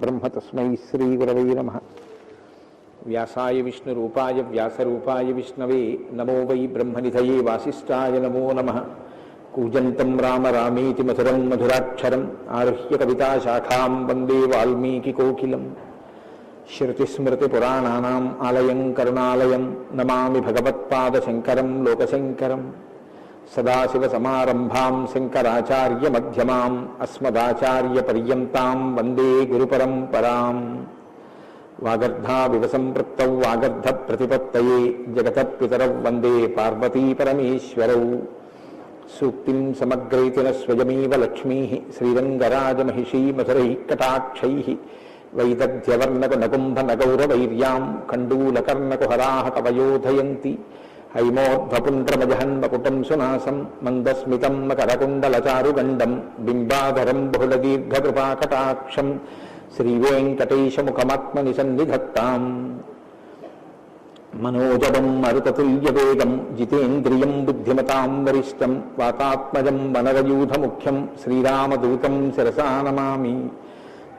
బ్రహ్మ తస్మై శ్రీ గురవై నమః. వ్యాసాయ విష్ణురూపాయ వ్యాసరూపాయ విష్ణవే నమో వై బ్రహ్మనిధయే వాసిష్ఠాయ నమో నమః. కూజంతం రామ రామేతి మధురం మధురాక్షరం ఆరుహ్య కవితాశాఖాం వందే వాల్మీకికోకిలం. శృతిస్మృతిపురాణానాం ఆలయం కరుణాలయం నమామి భగవత్పాదశంకరం లోకశంకరం. సదాశివసమారంభాం శంకరాచార్యమధ్యమాం అస్మదాచార్యపర్యంతాం వందే గురుపరంపరాం. వాగర్ధావివ సంపృక్తౌ వాగర్ధప్రతిపత్తయే జగతః పితరౌ వందే పార్వతీపరమేశ్వరౌ. సూక్తిం సమగ్రయతిన స్వయమేవ లక్ష్మీః శ్రీరంగరాజమహిషీ మధురైః కటాక్షైః. వైదగ్ధ్యవర్ణకునకుంభనగౌరవైర్యాం కండూలకర్ణకుహరాः కవయోధయంతి. హైమోద్భపుండ్రమజహన్మకుటం సునాసం మందస్మితం మకరకుండలచారుగండం బింబాధరం బహుళదీర్ఘకృపాకటాక్షం శ్రీవేంకటేశముఖమాత్మని సన్నిధత్తాం. మనోజవం మరుతతుల్యవేగం జితేంద్రియం బుద్ధిమతాం వరిష్టం వాతాత్మజం వనరయూధముఖ్యం శ్రీరామదూతం శిరసా నమామి.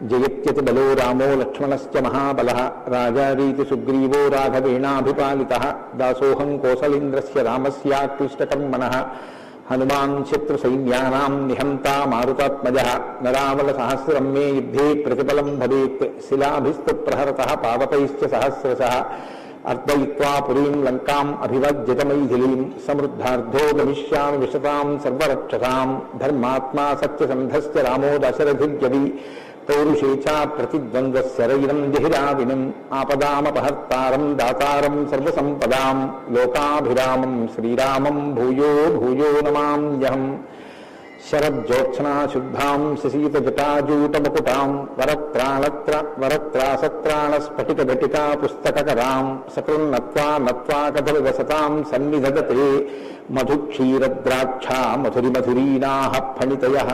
జయత్యతి బలో రామో లక్ష్మణశ్చ మహాబలః రాజారీతి సుగ్రీవో రాఘవేణాభిపాలితః. దాసోహం కోసలేంద్రస్య రామస్యాక్లిష్టకర్మణః హనుమాన్ శత్రుసైన్యానాం నిహంతా మారుతాత్మజః. నరావలసహస్రం మే యుద్ధే ప్రతిఫలం భవేత్ శిలాభిస్తు ప్రహరతః పావకైశ్చ సహస్రశః. అర్దయిత్వా పురీం లంకాం అభివజ్యతమైథిలీం సమృద్ధార్థో గమిష్యామి విశతాం సర్వరక్షసాం. ధర్మాత్మా సత్యసంధశ్చ రామో దశరథిర్యవి పౌరుషే చ ప్రతిద్వంద్వశరైరం జహిరావినం. ఆపదామపహర్తారం దాతారం సర్వసంపదాం లోకాభిరామం శ్రీరామం భూయో భూయో నమామ్యహం. శరజ్యోత్స్నా శుద్ధాం శశీతజటాజూటముకుటాం వరత్రాసత్రాణస్ఫటికఘటికా పుస్తకకరాం. సకృన్నత్వా నత్వా కథవివసతాం సన్నిధదతే మధుక్షీరద్రాక్షా మధురిమధురీనాః ఫణితయః.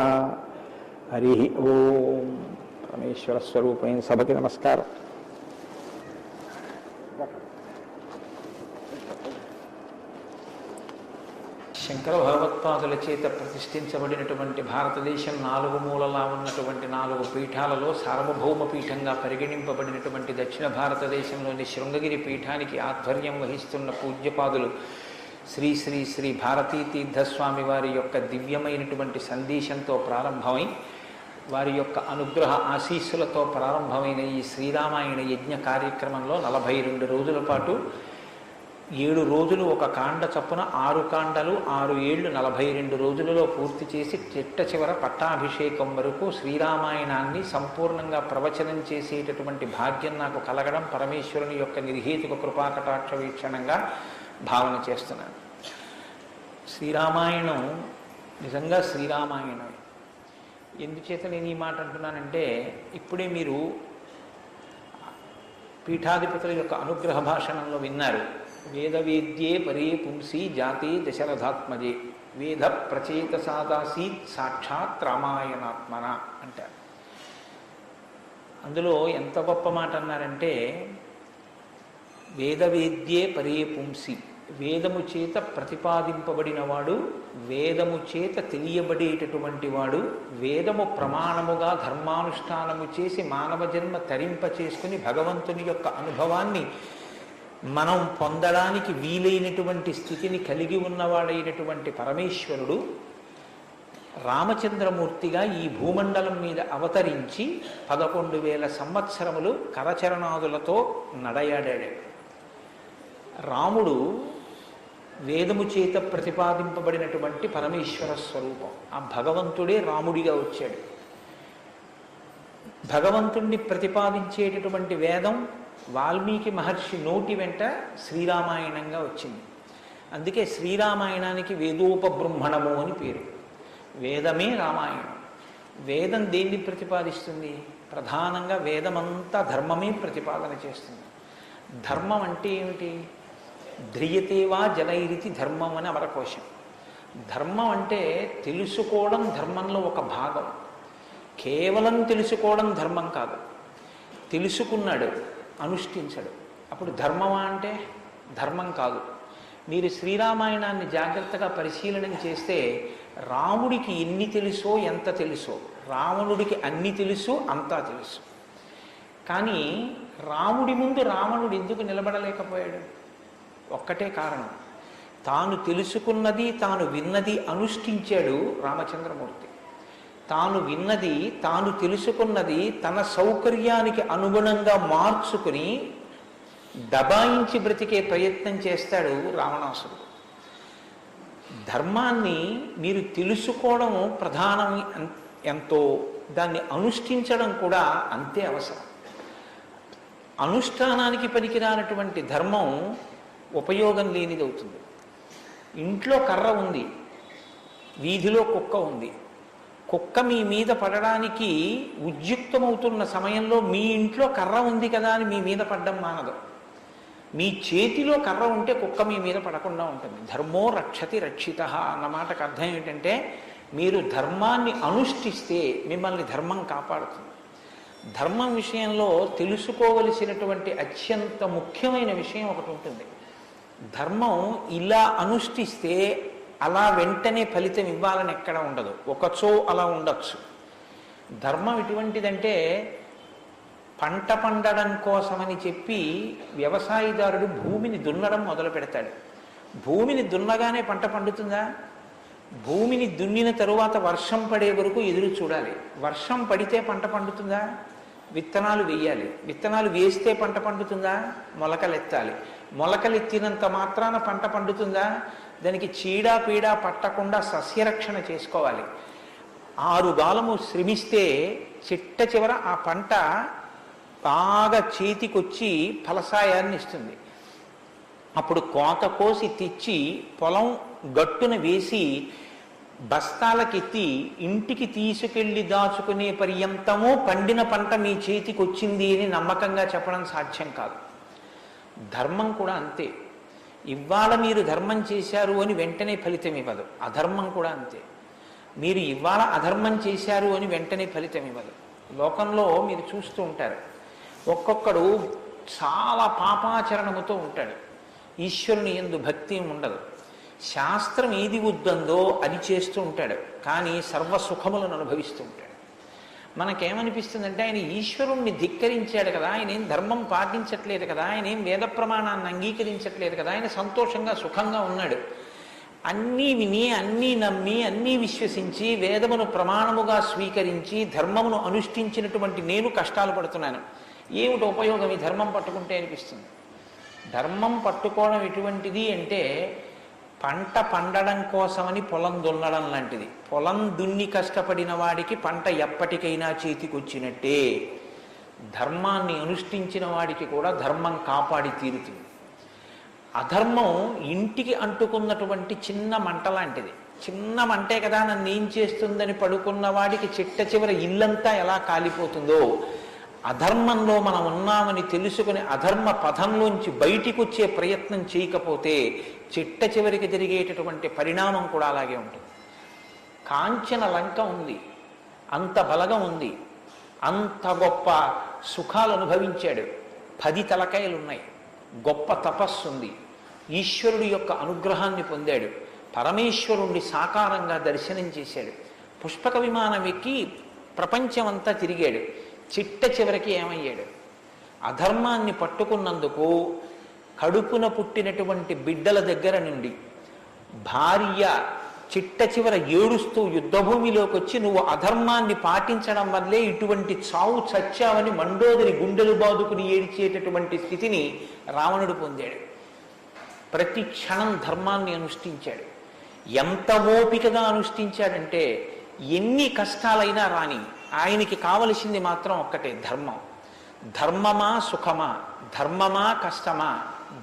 హరి ఓం. పరమేశ్వర స్వరూపమైన సభకి నమస్కారం. శంకర భగవత్పాదుల చేత ప్రతిష్ఠించబడినటువంటి భారతదేశం నాలుగు మూలలా ఉన్నటువంటి 4 పీఠాలలో సార్వభౌమ పీఠంగా పరిగణింపబడినటువంటి దక్షిణ భారతదేశంలోని శృంగగిరి పీఠానికి ఆధ్వర్యం వహిస్తున్న పూజ్యపాదులు శ్రీ శ్రీ శ్రీ భారతీ తీర్థస్వామి వారి యొక్క దివ్యమైనటువంటి సందేశంతో ప్రారంభమై వారి యొక్క అనుగ్రహ ఆశీస్సులతో ప్రారంభమైన ఈ శ్రీరామాయణ యజ్ఞ కార్యక్రమంలో 42 రోజుల పాటు 7 రోజులు ఒక కాండ చొప్పున 6 కాండలు 6 ఏళ్ళు 42 రోజులలో పూర్తి చేసి చిట్ట చివర పట్టాభిషేకం వరకు శ్రీరామాయణాన్ని సంపూర్ణంగా ప్రవచనం చేసేటటువంటి భాగ్యం నాకు కలగడం పరమేశ్వరుని యొక్క నిర్హేతుక కృపాకటాక్ష వీక్షణంగా భావన చేస్తున్నాను. శ్రీరామాయణం నిజంగా శ్రీరామాయణం. ఎందుచేత నేను ఈ మాట అంటున్నానంటే ఇప్పుడే మీరు పీఠాధిపతుల యొక్క అనుగ్రహ భాషణంలో విన్నారు. వేదవేద్యే పరే పుంసి జాతే దశరథాత్మజే వేద ప్రచేత సాదాసీత్ సాక్షాత్ రామాయణాత్మన అంటారు. అందులో ఎంత గొప్ప మాట అన్నారంటే వేదవేద్యే పరే పుంసి, వేదము చేత ప్రతిపాదింపబడినవాడు, వేదము చేత తెలియబడేటటువంటి వాడు, వేదము ప్రమాణముగా ధర్మానుష్ఠానము చేసి మానవ జన్మ తరింప చేసుకుని భగవంతుని యొక్క అనుభవాన్ని మనం పొందడానికి వీలైనటువంటి స్థితిని కలిగి ఉన్నవాడైనటువంటి పరమేశ్వరుడు రామచంద్రమూర్తిగా ఈ భూమండలం మీద అవతరించి 11,000 సంవత్సరములు కరచరణాదులతో నడయాడాడు. రాముడు వేదము చేత ప్రతిపాదింపబడినటువంటి పరమేశ్వర స్వరూపం. ఆ భగవంతుడే రాముడిగా వచ్చాడు. భగవంతుణ్ణి ప్రతిపాదించేటటువంటి వేదం వాల్మీకి మహర్షి నోటి వెంట శ్రీరామాయణంగా వచ్చింది. అందుకే శ్రీరామాయణానికి వేదోపబృంహణము అని పేరు. వేదమే రామాయణం. వేదం దేన్ని ప్రతిపాదిస్తుంది? ప్రధానంగా వేదమంతా ధర్మమే ప్రతిపాదన చేస్తుంది. ధర్మం అంటే ఏమిటి? ధ్రియతేవా జనైరితి ధర్మం అని అమరకోశం. ధర్మం అంటే తెలుసుకోవడం ధర్మంలో ఒక భాగం. కేవలం తెలుసుకోవడం ధర్మం కాదు. తెలుసుకున్నాడు, అనుష్ఠించడు, అప్పుడు ధర్మమా అంటే ధర్మం కాదు. మీరు శ్రీరామాయణాన్ని జాగ్రత్తగా పరిశీలన చేస్తే రాముడికి ఎన్ని తెలుసో ఎంత తెలుసో, రావణుడికి అన్ని తెలుసు అంతా తెలుసు. కానీ రాముడి ముందు రావణుడు ఎందుకు నిలబడలేకపోయాడు? ఒక్కటే కారణం, తాను తెలుసుకున్నది తాను విన్నది అనుష్ఠించాడు రామచంద్రమూర్తి. తాను విన్నది తాను తెలుసుకున్నది తన సౌకర్యానికి అనుగుణంగా మార్చుకుని దబాయించి బ్రతికే ప్రయత్నం చేస్తాడు రావణాసురుడు. ధర్మాన్ని మీరు తెలుసుకోవడం ప్రధానం ఎంతో, దాన్ని అనుష్ఠించడం కూడా అంతే అవసరం. అనుష్ఠానానికి పనికిరానటువంటి ధర్మం ఉపయోగం లేనిదవుతుంది. ఇంట్లో కర్ర ఉంది, వీధిలో కుక్క ఉంది. కుక్క మీ మీద పడడానికి ఉద్యుక్తమవుతున్న సమయంలో మీ ఇంట్లో కర్ర ఉంది కదా అని మీ మీద పడ్డం మానదు. మీ చేతిలో కర్ర ఉంటే కుక్క మీ మీద పడకుండా ఉంటుంది. ధర్మో రక్షతి రక్షిత అన్న మాటకు అర్థం ఏంటంటే, మీరు ధర్మాన్ని అనుష్ఠిస్తే మిమ్మల్ని ధర్మం కాపాడుతుంది. ధర్మం విషయంలో తెలుసుకోవలసినటువంటి అత్యంత ముఖ్యమైన విషయం ఒకటి ఉంటుంది. ధర్మం ఇలా అనుష్ఠిస్తే అలా వెంటనే ఫలితం ఇవ్వాలని ఎక్కడ ఉండదు, ఒకచో అలా ఉండొచ్చు. ధర్మం ఎటువంటిదంటే, పంట పండడం కోసమని చెప్పి వ్యవసాయదారుడు భూమిని దున్నడం మొదలు పెడతాడు. భూమిని దున్నగానే పంట పండుతుందా? భూమిని దున్నిన తరువాత వర్షం పడే వరకు ఎదురు చూడాలి. వర్షం పడితే పంట పండుతుందా? విత్తనాలు వేయాలి. విత్తనాలు వేస్తే పంట పండుతుందా? మొలకలెత్తాలి. మొలకలెత్తినంత మాత్రాన పంట పండుతుందా? దానికి చీడా పీడా పట్టకుండా సస్యరక్షణ చేసుకోవాలి. 6 గాలము శ్రమిస్తే చిట్ట చివర ఆ పంట బాగా చేతికొచ్చి ఫలసాయాన్ని ఇస్తుంది. అప్పుడు కోత కోసి తెచ్చి పొలం గట్టున వేసి బస్తాలకెత్తి ఇంటికి తీసుకెళ్లి దాచుకునే పర్యంతమూ పండిన పంట మీ చేతికి వచ్చింది అని నమ్మకంగా చెప్పడం సాధ్యం కాదు. ధర్మం కూడా అంతే. ఇవాళ మీరు ధర్మం చేశారు అని వెంటనే ఫలితం ఇవ్వదు. అధర్మం కూడా అంతే. మీరు ఇవాళ అధర్మం చేశారు అని వెంటనే ఫలితం ఇవ్వదు. లోకంలో మీరు చూస్తూ ఉంటారు, ఒక్కొక్కడు చాలా పాపాచరణముతో ఉంటాడు, ఈశ్వరుని యందు భక్తి ఉండదు, శాస్త్రం ఏది వద్దందో అది చేస్తూ ఉంటాడు, కానీ సర్వసుఖములను అనుభవిస్తూ ఉంటాడు. మనకేమనిపిస్తుందంటే, ఆయన ఈశ్వరుణ్ణి ధిక్కరించాడు కదా, ఆయన ఏం ధర్మం పాటించట్లేదు కదా, ఆయన ఏం వేద ప్రమాణాన్ని అంగీకరించట్లేదు కదా, ఆయన సంతోషంగా సుఖంగా ఉన్నాడు. అన్నీ విని అన్నీ నమ్మి అన్నీ విశ్వసించి వేదమును ప్రమాణముగా స్వీకరించి ధర్మమును అనుష్ఠించినటువంటి నేను కష్టాలు పడుతున్నాను, ఏమిటి ఉపయోగం ఈ ధర్మం పట్టుకుంటే అనిపిస్తుంది. ధర్మం పట్టుకోవడం ఎటువంటిది అంటే, పంట పండడం కోసమని పొలం దున్నడం లాంటిది. పొలం దున్ని కష్టపడిన వాడికి పంట ఎప్పటికైనా చేతికొచ్చినట్టే. ధర్మాన్ని అనుష్ఠించిన వాడికి కూడా ధర్మం కాపాడి తీరుతుంది. అధర్మం ఇంటికి అంటుకున్నటువంటి చిన్న మంట లాంటిది. చిన్న మంటే కదా నన్ను ఏం చేస్తుందని పడుకున్న వాడికి చిట్ట చివర ఇల్లంతా ఎలా కాలిపోతుందో, అధర్మంలో మనం ఉన్నామని తెలుసుకుని అధర్మ పథంలోంచి బయటికి వచ్చే ప్రయత్నం చేయకపోతే చిట్ట చివరికి జరిగేటటువంటి పరిణామం కూడా అలాగే ఉంటుంది. కాంచన లంక ఉంది, అంత బలగం ఉంది, అంత గొప్ప సుఖాలు అనుభవించాడు, 10 తలకాయలు ఉన్నాయి, గొప్ప తపస్సు ఉంది, ఈశ్వరుడి యొక్క అనుగ్రహాన్ని పొందాడు, పరమేశ్వరుణ్ణి సాకారంగా దర్శనం చేశాడు, పుష్పక విమానం ఎక్కి ప్రపంచమంతా తిరిగాడు. చిట్ట చివరికి ఏమయ్యాడు? అధర్మాన్ని పట్టుకున్నందుకు కడుపున పుట్టినటువంటి బిడ్డల దగ్గర నుండి భార్య చిట్ట చివర ఏడుస్తూ యుద్ధభూమిలోకి వచ్చి, నువ్వు అధర్మాన్ని పాటించడం వల్లే ఇటువంటి చావు చచ్చావని మండోదరి గుండెలు బాదుకుని ఏడ్చేటటువంటి స్థితిని రావణుడు పొందాడు. ప్రతి క్షణం ధర్మాన్ని అనుష్ఠించాడు. ఎంత ఓపికగా అనుష్ఠించాడంటే, ఎన్ని కష్టాలైనా రాని ఆయనకి కావలసింది మాత్రం ఒక్కటే, ధర్మం. ధర్మమా సుఖమా, ధర్మమా కష్టమా,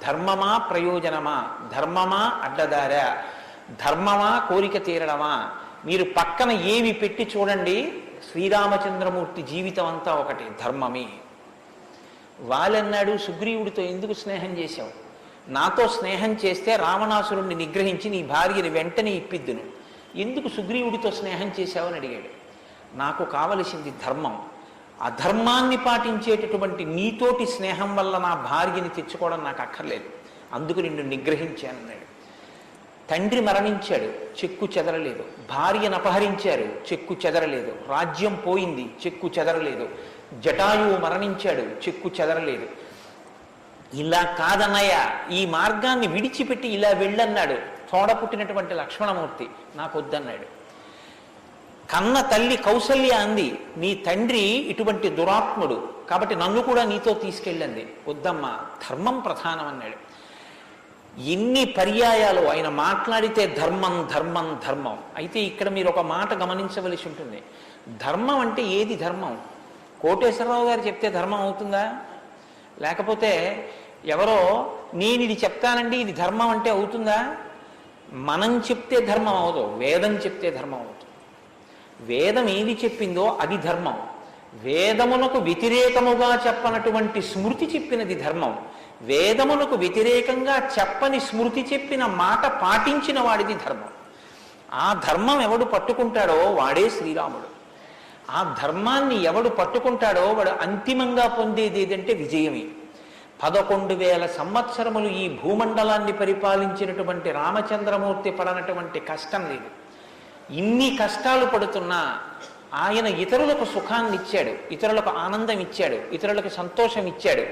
ధర్మమా ప్రయోజనమా, ధర్మమా అడ్డదారా, ధర్మమా కోరిక తీరడమా, మీరు పక్కన ఏవి పెట్టి చూడండి, శ్రీరామచంద్రమూర్తి జీవితం అంతా ఒకటి, ధర్మమే. వాళ్ళన్నాడు, సుగ్రీవుడితో ఎందుకు స్నేహం చేశావు? నాతో స్నేహం చేస్తే రావణాసురుణ్ణి నిగ్రహించి నీ భార్యని వెంటనే ఇప్పిద్దును, ఎందుకు సుగ్రీవుడితో స్నేహం చేశావని అడిగాడు. నాకు కావలసింది ధర్మం. అధర్మాన్ని పాటించేటటువంటి నీతోటి స్నేహం వల్ల నా భార్యని తెచ్చుకోవడం నాకు అక్కర్లేదు, అందుకు నిన్ను నిగ్రహించానన్నాడు. తండ్రి మరణించాడు, చెక్కు చెదరలేదు. భార్యను అపహరించారు, చెక్కు చెదరలేదు. రాజ్యం పోయింది, చెక్కు చెదరలేదు. జటాయువు మరణించాడు, చెక్కు చెదరలేదు. ఇలా కాదన్నయ్య, ఈ మార్గాన్ని విడిచిపెట్టి ఇలా వెళ్ళన్నాడు. తోడ పుట్టినటువంటి లక్ష్మణమూర్తి నాకు వద్దన్నాడు. కన్న తల్లి కౌసల్య అంది, నీ తండ్రి ఇటువంటి దురాత్ముడు కాబట్టి నన్ను కూడా నీతో తీసుకెళ్ళండి. వద్దమ్మా, ధర్మం ప్రధానం అన్నాడు. ఎన్ని పర్యాయాలు ఆయన మాట్లాడితే ధర్మం ధర్మం ధర్మం. అయితే ఇక్కడ మీరు ఒక మాట గమనించవలసి ఉంటుంది. ధర్మం అంటే ఏది ధర్మం? కోటేశ్వరరావు గారు చెప్తే ధర్మం అవుతుందా? లేకపోతే ఎవరో నేను ఇది చెప్తానండి ఇది ధర్మం అంటే అవుతుందా? మనం చెప్తే ధర్మం అవదు, వేదం చెప్తే ధర్మం అవుతుంది. వేదం ఏది చెప్పిందో అది ధర్మం. వేదమునకు వ్యతిరేకముగా చెప్పనటువంటి స్మృతి చెప్పినది ధర్మం. వేదమునకు వ్యతిరేకంగా చెప్పని స్మృతి చెప్పిన మాట పాటించిన వాడిది ధర్మం. ఆ ధర్మం ఎవడు పట్టుకుంటాడో వాడే శ్రీరాముడు. ఆ ధర్మాన్ని ఎవడు పట్టుకుంటాడో వాడు అంతిమంగా పొందేది ఏదంటే విజయమే. 11,000 సంవత్సరములు ఈ భూమండలాన్ని పరిపాలించినటువంటి రామచంద్రమూర్తి పడనటువంటి కష్టం లేదు. ఇన్ని కష్టాలు పడుతున్నా ఆయన ఇతరులకు సుఖాన్ని ఇచ్చాడు, ఇతరులకు ఆనందం ఇచ్చాడు, ఇతరులకు సంతోషం ఇచ్చాడు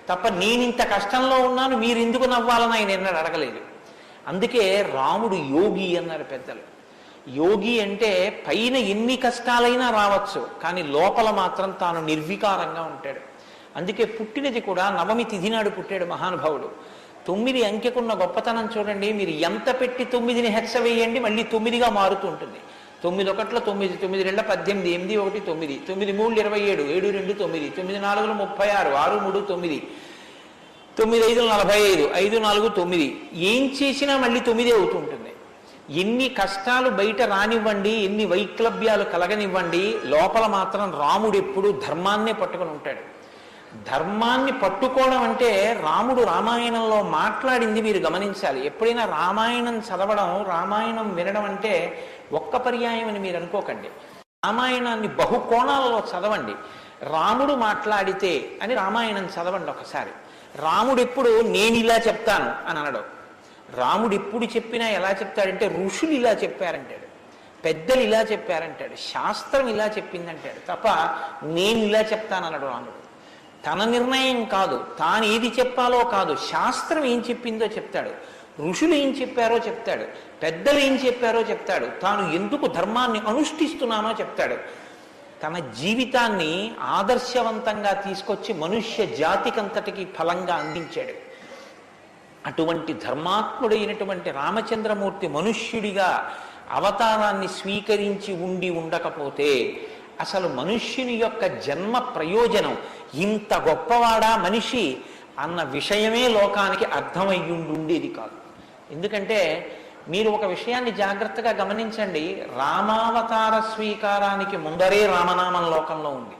తప్ప నేనింత కష్టంలో ఉన్నాను మీరు ఎందుకు నవ్వాలని ఆయన ఎన్నడూ అడగలేదు. అందుకే రాముడు యోగి అన్నారు పెద్దలు. యోగి అంటే పైన ఎన్ని కష్టాలైనా రావచ్చు, కానీ లోపల మాత్రం తాను నిర్వికారంగా ఉంటాడు. అందుకే పుట్టినది కూడా నవమి తిథి నాడు పుట్టాడు మహానుభావుడు. 9 అంకెకున్న గొప్పతనం చూడండి. మీరు ఎంత పెట్టి 9ని హెచ్చ వేయండి మళ్ళీ 9గా మారుతూ ఉంటుంది. 9 ఒకట్ల 9, 9 2 18, 8 1 9, 9 3 27, 7 2 9, 9 4 36, 6 3 9, 9 5 45, 5 4 9. ఏం చేసినా మళ్ళీ 9 అవుతూ ఉంటుంది. ఎన్ని కష్టాలు బయట రానివ్వండి, ఎన్ని వైక్లభ్యాలు కలగనివ్వండి, లోపల మాత్రం రాముడు ఎప్పుడు ధర్మాన్నే పట్టుకొని ఉంటాడు. ధర్మాన్ని పట్టుకోవడం అంటే రాముడు రామాయణంలో మాట్లాడింది మీరు గమనించాలి. ఎప్పుడైనా రామాయణం చదవడం, రామాయణం వినడం అంటే ఒక్క పర్యాయం అని మీరు అనుకోకండి. రామాయణాన్ని బహుకోణాలలో చదవండి. రాముడు మాట్లాడితే అని రామాయణం చదవండి ఒకసారి. రాముడు ఎప్పుడు నేను ఇలా చెప్తాను అని అనడు. రాముడు ఎప్పుడు చెప్పినా ఎలా చెప్తాడంటే ఋషులు ఇలా చెప్పారంటాడు, పెద్దలు ఇలా చెప్పారంటాడు, శాస్త్రం ఇలా చెప్పిందంటాడు తప్ప నేను ఇలా చెప్తానన్నాడు రాముడు. తన నిర్ణయం కాదు, తాను ఏది చెప్పాలో కాదు, శాస్త్రం ఏం చెప్పిందో చెప్తాడు, ఋషులు ఏం చెప్పారో చెప్తాడు, పెద్దలు ఏం చెప్పారో చెప్తాడు, తాను ఎందుకు ధర్మాన్ని అనుష్ఠిస్తున్నానో చెప్తాడు. తన జీవితాన్ని ఆదర్శవంతంగా తీసుకొచ్చి మనుష్య జాతికంతటికి ఫలంగా అందించాడు. అటువంటి ధర్మాత్ముడైనటువంటి రామచంద్రమూర్తి మనుష్యుడిగా అవతారాన్ని స్వీకరించి ఉండకపోతే అసలు మనుష్యుని యొక్క జన్మ ప్రయోజనం ఇంత గొప్పవాడా మనిషి అన్న విషయమే లోకానికి అర్థమయ్యుండేది కాదు. ఎందుకంటే మీరు ఒక విషయాన్ని జాగ్రత్తగా గమనించండి. రామావతార స్వీకారానికి ముందరే రామనామం లోకంలో ఉంది.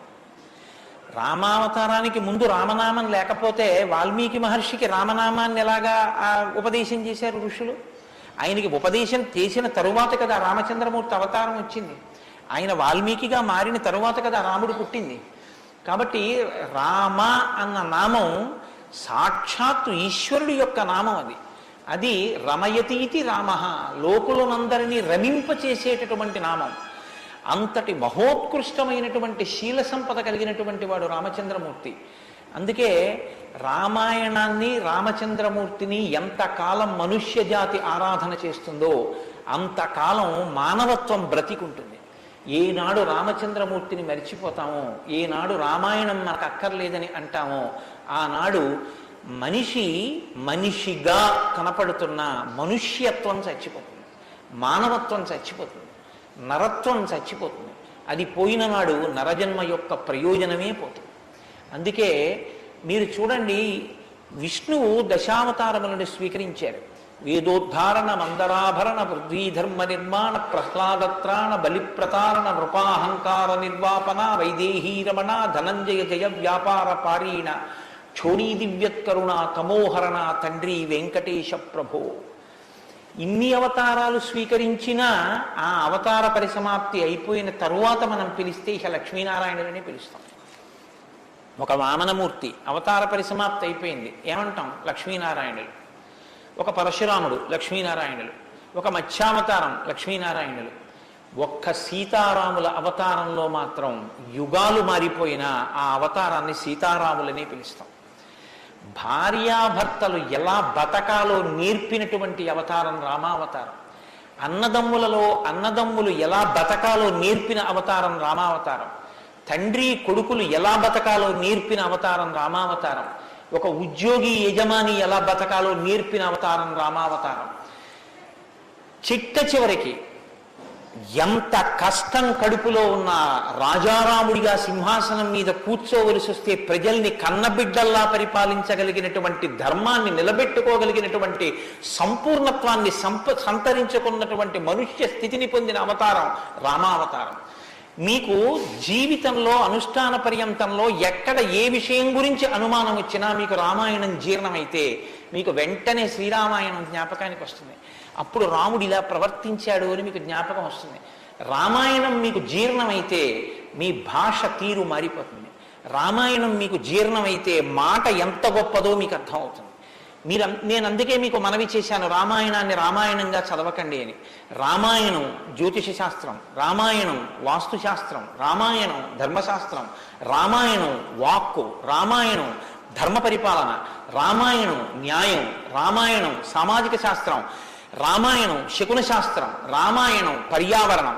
రామావతారానికి ముందు రామనామం లేకపోతే వాల్మీకి మహర్షికి రామనామాన్ని ఎలాగా ఉపదేశం చేశారు ఋషులు? ఆయనకి ఉపదేశం చేసిన తరువాత కదా రామచంద్రమూర్తి అవతారం వచ్చింది. ఆయన వాల్మీకిగా మారిన తరువాత కదా రాముడు పుట్టింది. కాబట్టి రామ అన్న నామం సాక్షాత్తు ఈశ్వరుడి యొక్క నామం. అది రమయతీతి రామ, లోకులనందరినీ రమింపచేసేటటువంటి నామం. అంతటి మహోత్కృష్టమైనటువంటి శీల సంపద కలిగినటువంటి వాడు రామచంద్రమూర్తి. అందుకే రామాయణాన్ని, రామచంద్రమూర్తిని ఎంతకాలం మనుష్య జాతి ఆరాధన చేస్తుందో అంతకాలం మానవత్వం బ్రతికుంటుంది. ఏనాడు రామచంద్రమూర్తిని మరిచిపోతామో, ఏనాడు రామాయణం మనకు అక్కర్లేదని అంటామో, ఆనాడు మనిషిగా కనపడుతున్న మనుష్యత్వం చచ్చిపోతుంది, మానవత్వం చచ్చిపోతుంది, నరత్వం చచ్చిపోతుంది. అది పోయిన నాడు నరజన్మ యొక్క ప్రయోజనమే పోతుంది. అందుకే మీరు చూడండి, విష్ణువు దశావతారములను స్వీకరించారు. వేదోద్ధారణ, మందరాభరణ, పృథ్వీధర్మ నిర్మాణ, ప్రహ్లాదత్రాణ, బలిప్రతారణ, నృపాహంకార నిర్వాపన, వైదేహీరమణ, ధనంజయ జయ వ్యాపార పారీణ, క్షోణీ దివ్యత్కరుణ, తమోహరణ, తండ్రి వెంకటేశ ప్రభో. ఇన్ని అవతారాలు స్వీకరించినా ఆ అవతార పరిసమాప్తి అయిపోయిన తరువాత మనం పిలిస్తే ఇక లక్ష్మీనారాయణులని పిలుస్తాం. ఒక వామనమూర్తి అవతార పరిసమాప్తి అయిపోయింది, ఏమంటాం? లక్ష్మీనారాయణులు. ఒక పరశురాముడు, లక్ష్మీనారాయణులు. ఒక మత్స్యావతారం, లక్ష్మీనారాయణులు. ఒక్క సీతారాముల అవతారంలో మాత్రం యుగాలు మారిపోయినా ఆ అవతారాన్ని సీతారాములనే పిలుస్తాం. భార్యాభర్తలు ఎలా బతకాలో నేర్పినటువంటి అవతారం రామావతారం. అన్నదమ్ములు ఎలా బతకాలో నేర్పిన అవతారం రామావతారం. తండ్రి కొడుకులు ఎలా బతకాలో నేర్పిన అవతారం రామావతారం. ఒక ఉద్యోగి యజమాని ఎలా బతకాలో నేర్పిన అవతారం రామావతారం. చివరికి ఎంత కష్టం కడుపులో ఉన్న రాజారాముడిగా సింహాసనం మీద కూర్చోవలసి వస్తే ప్రజల్ని కన్నబిడ్డల్లా పరిపాలించగలిగినటువంటి ధర్మాన్ని నిలబెట్టుకోగలిగినటువంటి సంపూర్ణత్వాన్ని సంతరించుకున్నటువంటి మనుష్య స్థితిని పొందిన అవతారం రామావతారం. మీకు జీవితంలో అనుష్ఠాన పర్యంతంలో ఎక్కడ ఏ విషయం గురించి అనుమానం వచ్చినా మీకు రామాయణం జీర్ణమైతే మీకు వెంటనే శ్రీరామాయణం జ్ఞాపకానికి వస్తుంది. అప్పుడు రాముడు ఇలా ప్రవర్తించాడు అని మీకు జ్ఞాపకం వస్తుంది. రామాయణం మీకు జీర్ణమైతే మీ భాష తీరు మారిపోతుంది. రామాయణం మీకు జీర్ణమైతే మాట ఎంత గొప్పదో మీకు అర్థమవుతుంది. నేను అందుకే మీకు మనవి చేశాను, రామాయణాన్ని రామాయణంగా చదవకండి అని. రామాయణం జ్యోతిష శాస్త్రం, రామాయణం వాస్తుశాస్త్రం, రామాయణం ధర్మశాస్త్రం, రామాయణం వాక్కు, రామాయణం ధర్మ పరిపాలన, రామాయణం న్యాయం, రామాయణం సామాజిక శాస్త్రం, రామాయణం శకున శాస్త్రం, రామాయణం పర్యావరణం,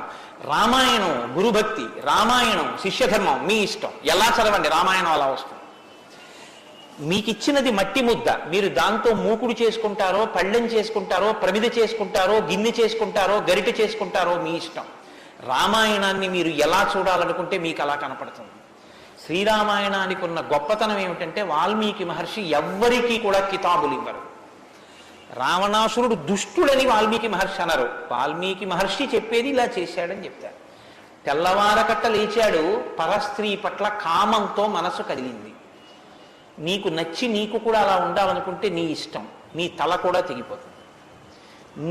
రామాయణం గురుభక్తి, రామాయణం శిష్యధర్మం. మీ ఇష్టం, ఎలా చదవండి, రామాయణం అలా వస్తుంది. మీకు ఇచ్చినది మట్టి ముద్ద, మీరు దాంతో మూకుడు చేసుకుంటారో, పళ్ళెం చేసుకుంటారో, ప్రమిద చేసుకుంటారో, గిన్నె చేసుకుంటారో, గరిటె చేసుకుంటారో మీ ఇష్టం. రామాయణాన్ని మీరు ఎలా చూడాలనుకుంటే మీకు అలా కనపడుతుంది. శ్రీరామాయణానికి ఉన్న గొప్పతనం ఏమిటంటే వాల్మీకి మహర్షి ఎవ్వరికీ కూడా కితాబులు ఇవ్వరు. రావణాసురుడు దుష్టుడని వాల్మీకి మహర్షి అన్నారు. వాల్మీకి మహర్షి చెప్పేది ఇలా చేశాడని చెప్తారు. తెల్లవారకట్ట లేచాడు, పరస్త్రీ పట్ల కామంతో మనసు కదిలింది. నీకు నచ్చి నీకు కూడా అలా ఉండాలనుకుంటే నీ ఇష్టం, నీ తల కూడా తెగిపోతుంది.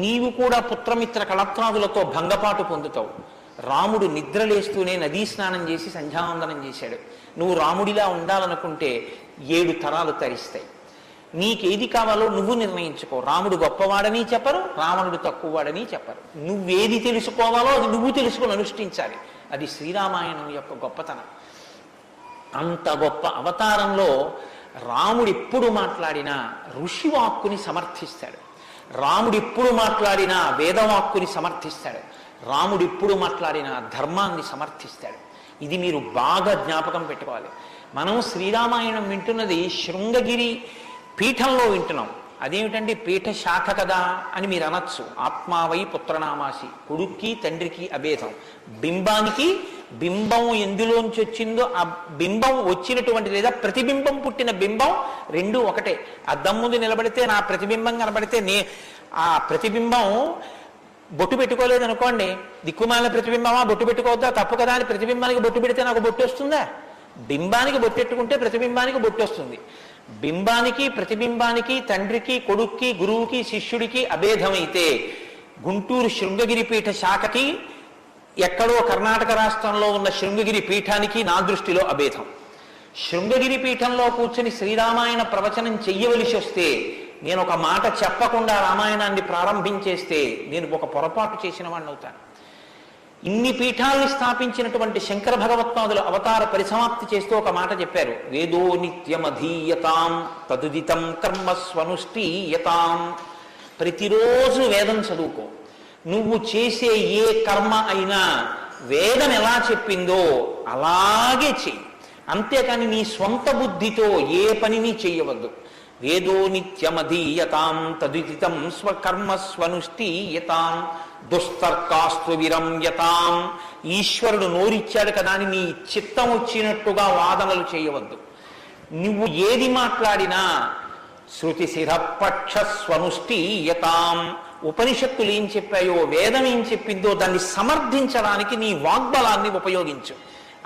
నీవు కూడా పుత్రమిత్ర కళత్రాదులతో భంగపాటు పొందుతావు. రాముడు నిద్రలేస్తూనే నదీ స్నానం చేసి సంధ్యావందనం చేశాడు. నువ్వు రాముడిలా ఉండాలనుకుంటే 7 తరాలు తరిస్తాయి. నీకేది కావాలో నువ్వు నిర్ణయించుకో. రాముడు గొప్పవాడని చెప్పరు, రావణుడు తక్కువవాడని చెప్పరు. నువ్వేది తెలుసుకోవాలో అది నువ్వు తెలుసుకుని అనుష్ఠించాలి. అది శ్రీరామాయణం యొక్క గొప్పతనం. అంత గొప్ప అవతారంలో రాముడు ఎప్పుడు మాట్లాడినా ఋషివాక్కుని సమర్థిస్తాడు. రాముడు ఎప్పుడు మాట్లాడినా వేదవాక్కుని సమర్థిస్తాడు. రాముడు ఎప్పుడు మాట్లాడినా ధర్మాన్ని సమర్థిస్తాడు. ఇది మీరు బాగా జ్ఞాపకం పెట్టుకోవాలి. మనం శ్రీరామాయణం వింటున్నది శృంగగిరి పీఠంలో వింటున్నాం. అదేమిటంటే పీఠ శాఖ కదా అని మీరు అనొచ్చు. ఆత్మావై పుత్రనామాసి, కొడుక్కి తండ్రికి అభేదం. బింబం ఎందులోంచి వచ్చిందో ఆ బింబం వచ్చినటువంటి లేదా ప్రతిబింబం పుట్టిన బింబం రెండు ఒకటే. అద్దం ముందు నిలబడితే నా ప్రతిబింబం కనబడితే ఆ ప్రతిబింబం బొట్టు పెట్టుకోలేదు అనుకోండి, దిక్కుమాలిన ప్రతిబింబమా బొట్టు పెట్టుకోవద్దా, తప్పు కదా అని ప్రతిబింబానికి బొట్టు పెడితే నాకు బొట్టు వస్తుందా? బింబానికి బొట్టెట్టుకుంటే ప్రతిబింబానికి బొట్టు వస్తుంది. బింబానికి ప్రతిబింబానికి తండ్రికి కొడుక్కి గురువుకి శిష్యుడికి అభేదమైతే గుంటూరు శృంగగిరి పీఠ శాఖకి ఎక్కడో కర్ణాటక రాష్ట్రంలో ఉన్న శృంగగిరి పీఠానికి నా దృష్టిలో అభేదం. శృంగగిరి పీఠంలో కూర్చొని శ్రీరామాయణ ప్రవచనం చెయ్యవలసి వస్తే నేను ఒక మాట చెప్పకుండా రామాయణాన్ని ప్రారంభించేస్తే నేను ఒక పొరపాటు చేసిన వాడిని అవుతాను. ఇన్ని పీఠాల్ని స్థాపించినటువంటి శంకర భగవత్పాదులు అవతార పరిసమాప్తి చేస్తూ ఒక మాట చెప్పారు. వేదో నిత్యమధీయతాం తదుదితం కర్మస్వనుష్ఠీయతాం. ప్రతిరోజు వేదం చదువుకో. నువ్వు చేసే ఏ కర్మ అయినా వేదం ఎలా చెప్పిందో అలాగే చెయ్యి. అంతేకాని నీ స్వంత బుద్ధితో ఏ పనిని చెయ్యవద్దు. వేదో నిత్యమధీయతాం తదుదితం స్వకర్మస్వనుష్ఠీయతాం దుస్తర్కాస్తు విరమ్యతాం. ఈశ్వరుడు నోరిచ్చాడు కదా అని నీ చిత్తం వచ్చినట్టుగా వాదనలు చేయవద్దు. నువ్వు ఏది మాట్లాడినా శృతి శిరపక్ష స్వనుష్ఠీయతాం. ఉపనిషత్తులు ఏం చెప్పాయో, వేదం ఏం చెప్పిందో దాన్ని సమర్థించడానికి నీ వాగ్బలాన్ని ఉపయోగించు.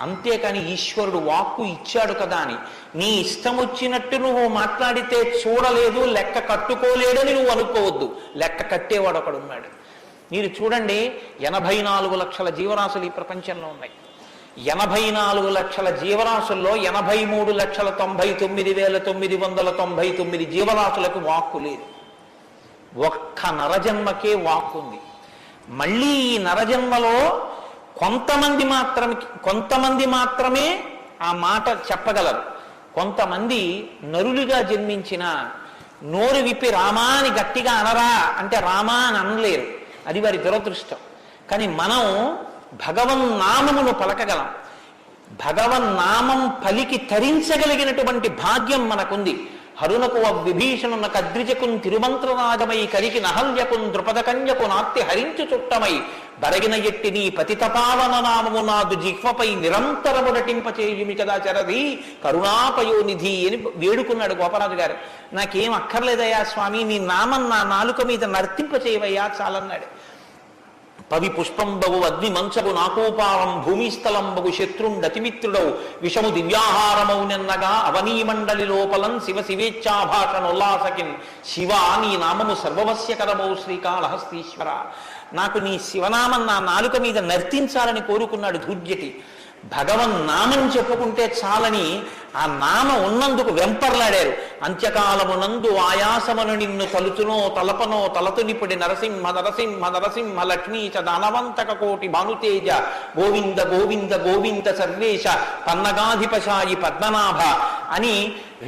అంతేకాని ఈశ్వరుడు వాక్కు ఇచ్చాడు కదా అని నీ ఇష్టం వచ్చినట్టు నువ్వు మాట్లాడితే చూడలేదు, లెక్క కట్టుకోలేడని నువ్వు అనుకోవద్దు. లెక్క కట్టేవాడు ఒకడున్నాడు. మీరు చూడండి, 84 లక్షల జీవరాశులు ఈ ప్రపంచంలో ఉన్నాయి. 84 లక్షల జీవరాశుల్లో 83,99,999 జీవరాశులకు వాక్కు లేదు. ఒక్క నరజన్మకే వాక్కు ఉంది. మళ్ళీ ఈ నరజన్మలో కొంతమంది మాత్రమే ఆ మాట చెప్పగలరు. కొంతమంది నరులుగా జన్మించిన నోరు విప్పి రామా అని గట్టిగా అనరా అంటే రామా అని అనలేరు. అది వారి దురదృష్టం. కానీ మనం భగవన్నామమును పలకగలం. భగవన్నామం పలికి తరించగలిగినటువంటి భాగ్యం మనకుంది. హరునకు విభీషణున కద్రిజకున్ తిరుమంత్రరాజమై కరికి నహల్యకున్ ద్రుపద కన్యకు నాత్తి హరించు చుట్టమై బరగిన ఎట్టి నీ పతితపావన నామము నాదు జిహ్వపై నిరంతరము నటింపచేయుమి కదా చరది కరుణాపయోనిధి అని వేడుకున్నాడు గోపరాజు గారు. నాకేం అక్కర్లేదయ్యా స్వామి, నీ నామం నా నాలుక మీద నర్తింపచేయవయ్యా చాలన్నాడు. పవి పుష్పంబగు అగ్ని మంచగు నాకోపావం భూమిస్థలంబగు శత్రుండతిమిత్రుడవు విషము దివ్యాహారమౌనెన్నగా అవనీమండలి లోపలం శివ శివేచ్ఛాభాషణోల్లాసకిన్ శివ నీ నామము సర్వవస్యకరమౌ శ్రీకాళహస్తీశ్వర. నాకు నీ శివనామం నా నాలుక మీద నర్తించాలని కోరుకున్నాడు ధూర్జటి. భగవన్నామం చెప్పుకుంటే చాలని ఆ నామ ఉన్నందుకు వెంపర్లాడారు. అంత్యకాలమునందు ఆయాసమును నిన్ను తలుచునో తలపనో తలతునిపుడి నరసింహ నరసింహ నరసింహ లక్ష్మీ చ దానవంతక కోటి భానుతేజ గోవింద గోవింద గోవింద సర్వేశ పన్నగాధిపశాయి పద్మనాభ అని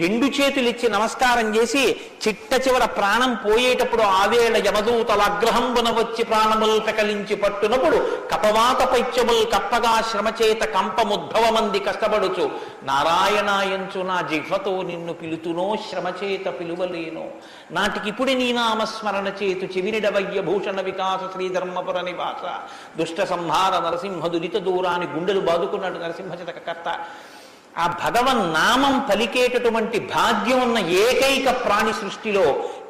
రెండు చేతులిచ్చి నమస్కారం చేసి చిట్ట చివర ప్రాణం పోయేటప్పుడు ఆవేళ యమదూతల అగ్రహంబున వచ్చి ప్రాణములు పెకలించి పట్టునప్పుడు కపవాత పైత్యములు కప్పగా శ్రమచేత కంపముద్భవమంది కష్టపడుచు నారాయణాయంచు నా జిహ్వతో నిన్ను పిలుతునో శ్రమచేత పిలువలేనో నాటికిప్పుడు నీ నామస్మరణ చేతు చెవినిడవయ్య భూషణ వికాస శ్రీధర్మపుర నివాస దుష్ట సంహార నరసింహ దురిత దూరాన్ని గుండెలు బాదుకున్నాడు నరసింహచతక కర్త. ఆ భగవన్నామం పలికేటటువంటి భాగ్యం ఉన్న ఏకైక ప్రాణి సృష్టిలో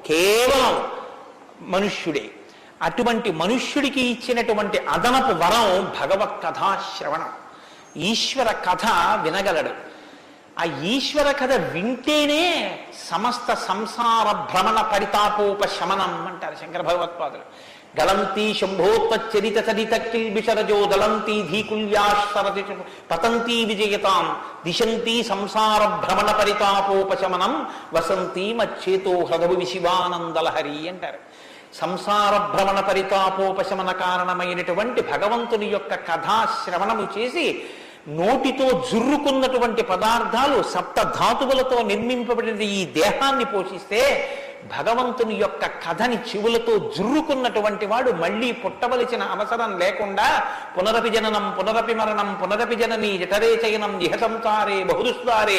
కేవలం మనుష్యుడే. అటువంటి మనుష్యుడికి ఇచ్చినటువంటి అదనపు వరం భగవత్ కథాశ్రవణం. ఈశ్వర కథ వినగలడు. ఆ ఈశ్వర కథ వింటేనే సమస్త సంసార భ్రమణ పరితాపోపశమనం అంటారు శంకర భగవత్పాదులు. గలంతి శంభోత్వచ్చరిత చరిత కిల్బిషరజో దళంతి ధీకుల్యాశ్వరతి పతంతి విజయతాం దిశంతి సంసార భ్రమణ పరితాపోపశమనం వసంతి మచ్చేతో హృదవు విశివానందలహరి అంటారు. సంసార భ్రమణ పరితాపోపశమన కారణమైనటువంటి భగవంతుని యొక్క కథాశ్రవణము చేసి నోటితో జుర్రుకున్నటువంటి పదార్థాలు సప్త ధాతువులతో నిర్మింపబడిన ఈ దేహాన్ని పోషిస్తే భగవంతుని యొక్క కథని చెవులతో జుర్రుకున్నటువంటి వాడు మళ్ళీ పుట్టవలసిన అవసరం లేకుండా పునరపి జననం పునరపి మరణం పునరపి జనని జఠరే చయనం ఇహ సంసారే బహుదుస్తారే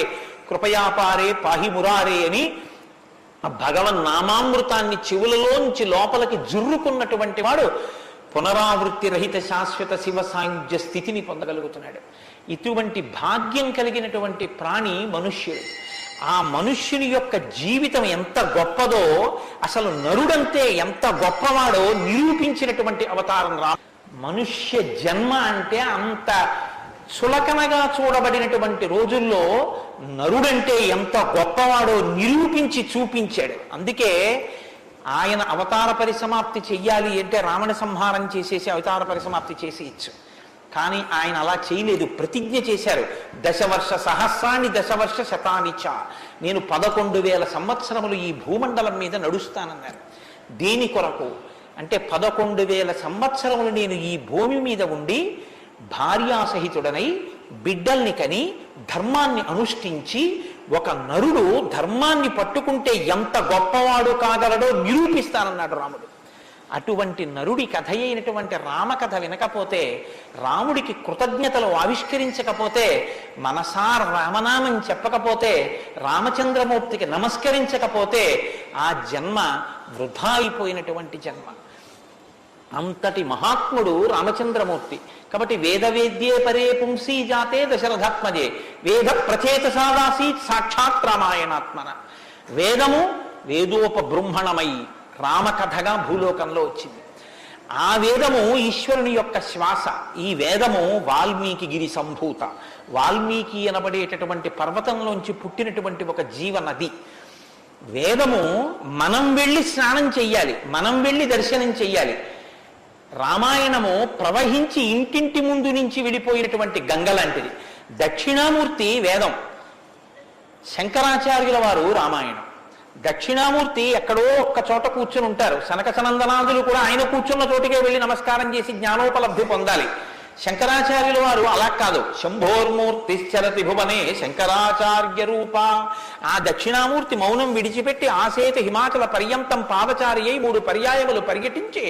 కృపయాపారే పాహి మురారే అని భగవన్నామామృతాన్ని చెవులలోంచి లోపలికి జుర్రుకున్నటువంటి వాడు పునరావృత్తి రహిత శాశ్వత శివ సాయుధ్య స్థితిని పొందగలుగుతున్నాడు. ఇటువంటి భాగ్యం కలిగినటువంటి ప్రాణి మనుష్యుడు. ఆ మనుష్యుని యొక్క జీవితం ఎంత గొప్పదో, అసలు నరుడంతే ఎంత గొప్పవాడో నిరూపించినటువంటి అవతారం రా. మనుష్య జన్మ అంటే అంత చులకనగా చూడబడినటువంటి రోజుల్లో నరుడంటే ఎంత గొప్పవాడో నిరూపించి చూపించాడు. అందుకే ఆయన అవతార పరిసమాప్తి చెయ్యాలి అంటే రావణ సంహారం చేసేసి అవతార పరిసమాప్తి చేసేయచ్చు. కానీ ఆయన అలా చేయలేదు, ప్రతిజ్ఞ చేశారు. దశవర్ష సహస్రాన్ని దశవర్ష శతానిచ, నేను 11,000 సంవత్సరములు ఈ భూమండలం మీద నడుస్తానన్నారు. దేని కొరకు అంటే 11,000 సంవత్సరములు నేను ఈ భూమి మీద ఉండి భార్యాసహితుడనై బిడ్డల్ని కని ధర్మాన్ని అనుష్ఠించి ఒక నరుడు ధర్మాన్ని పట్టుకుంటే ఎంత గొప్పవాడు కాగలడో నిరూపిస్తానన్నాడు రాముడు. అటువంటి నరుడి కథ అయినటువంటి రామకథ వినకపోతే, రాముడికి కృతజ్ఞతలు ఆవిష్కరించకపోతే, మనసార రామనామం చెప్పకపోతే, రామచంద్రమూర్తికి నమస్కరించకపోతే ఆ జన్మ వృధా అయిపోయినటువంటి జన్మ. అంతటి మహాత్ముడు రామచంద్రమూర్తి. కాబట్టి వేదవేద్యే పరే పుంసీ జాతే దశరథాత్మజే వేద ప్రచేతసాదాసీత్ సాక్షాత్ రామాయణాత్మన. వేదము వేదోపబృంహణమై రామకథగా భూలోకంలో వచ్చింది. ఆ వేదము ఈశ్వరుని యొక్క శ్వాస. ఈ వేదము వాల్మీకి గిరి సంభూత. వాల్మీకి అనబడేటటువంటి పర్వతంలోంచి పుట్టినటువంటి ఒక జీవనది. వేదము మనం వెళ్ళి స్నానం చెయ్యాలి, మనం వెళ్ళి దర్శనం చెయ్యాలి. రామాయణము ప్రవహించి ఇంటింటి ముందు నుంచి వెళ్ళిపోయినటువంటి గంగ లాంటిది. దక్షిణామూర్తి వేదం, శంకరాచార్యుల వారు రామాయణం. దక్షిణామూర్తి ఎక్కడో ఒక్క చోట కూర్చుని ఉంటారు. సనక సనందనాదులు కూడా ఆయన కూర్చున్న చోటికే వెళ్ళి నమస్కారం చేసి జ్ఞానోపలబ్ధి పొందాలి. శంకరాచార్యుల వారు అలా కాదు, శంభోర్మూర్తిశ్చరతి భువనే శంకరాచార్య రూప. ఆ దక్షిణామూర్తి మౌనం విడిచిపెట్టి ఆసేతు హిమాచల పర్యంతం పాదచారి అయి 3 పర్యాయములు పరిగెట్టించి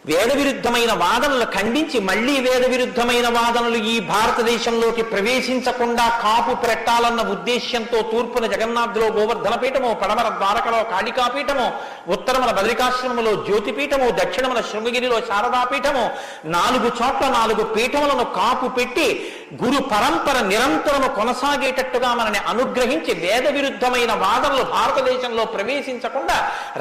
వేద విరుద్ధమైన వాదనలు ఖండించి మళ్లీ వేద విరుద్ధమైన వాదనలు ఈ భారతదేశంలోకి ప్రవేశించకుండా కాపు పెట్టాలన్న ఉద్దేశ్యంతో తూర్పున జగన్నాథులో గోవర్ధన పీఠమో, పడమర ద్వారకలో కాళికాపీఠమో, ఉత్తరమున బద్రికాశ్రమములో జ్యోతిపీఠమో, దక్షిణమున శృంగగిరిలో శారదాపీఠమో 4 చోట్ల 4 పీఠములను కాపు పెట్టి గురు పరంపర నిరంతరము కొనసాగేటట్టుగా మనని అనుగ్రహించి వేద విరుద్ధమైన వాదనలు భారతదేశంలో ప్రవేశించకుండా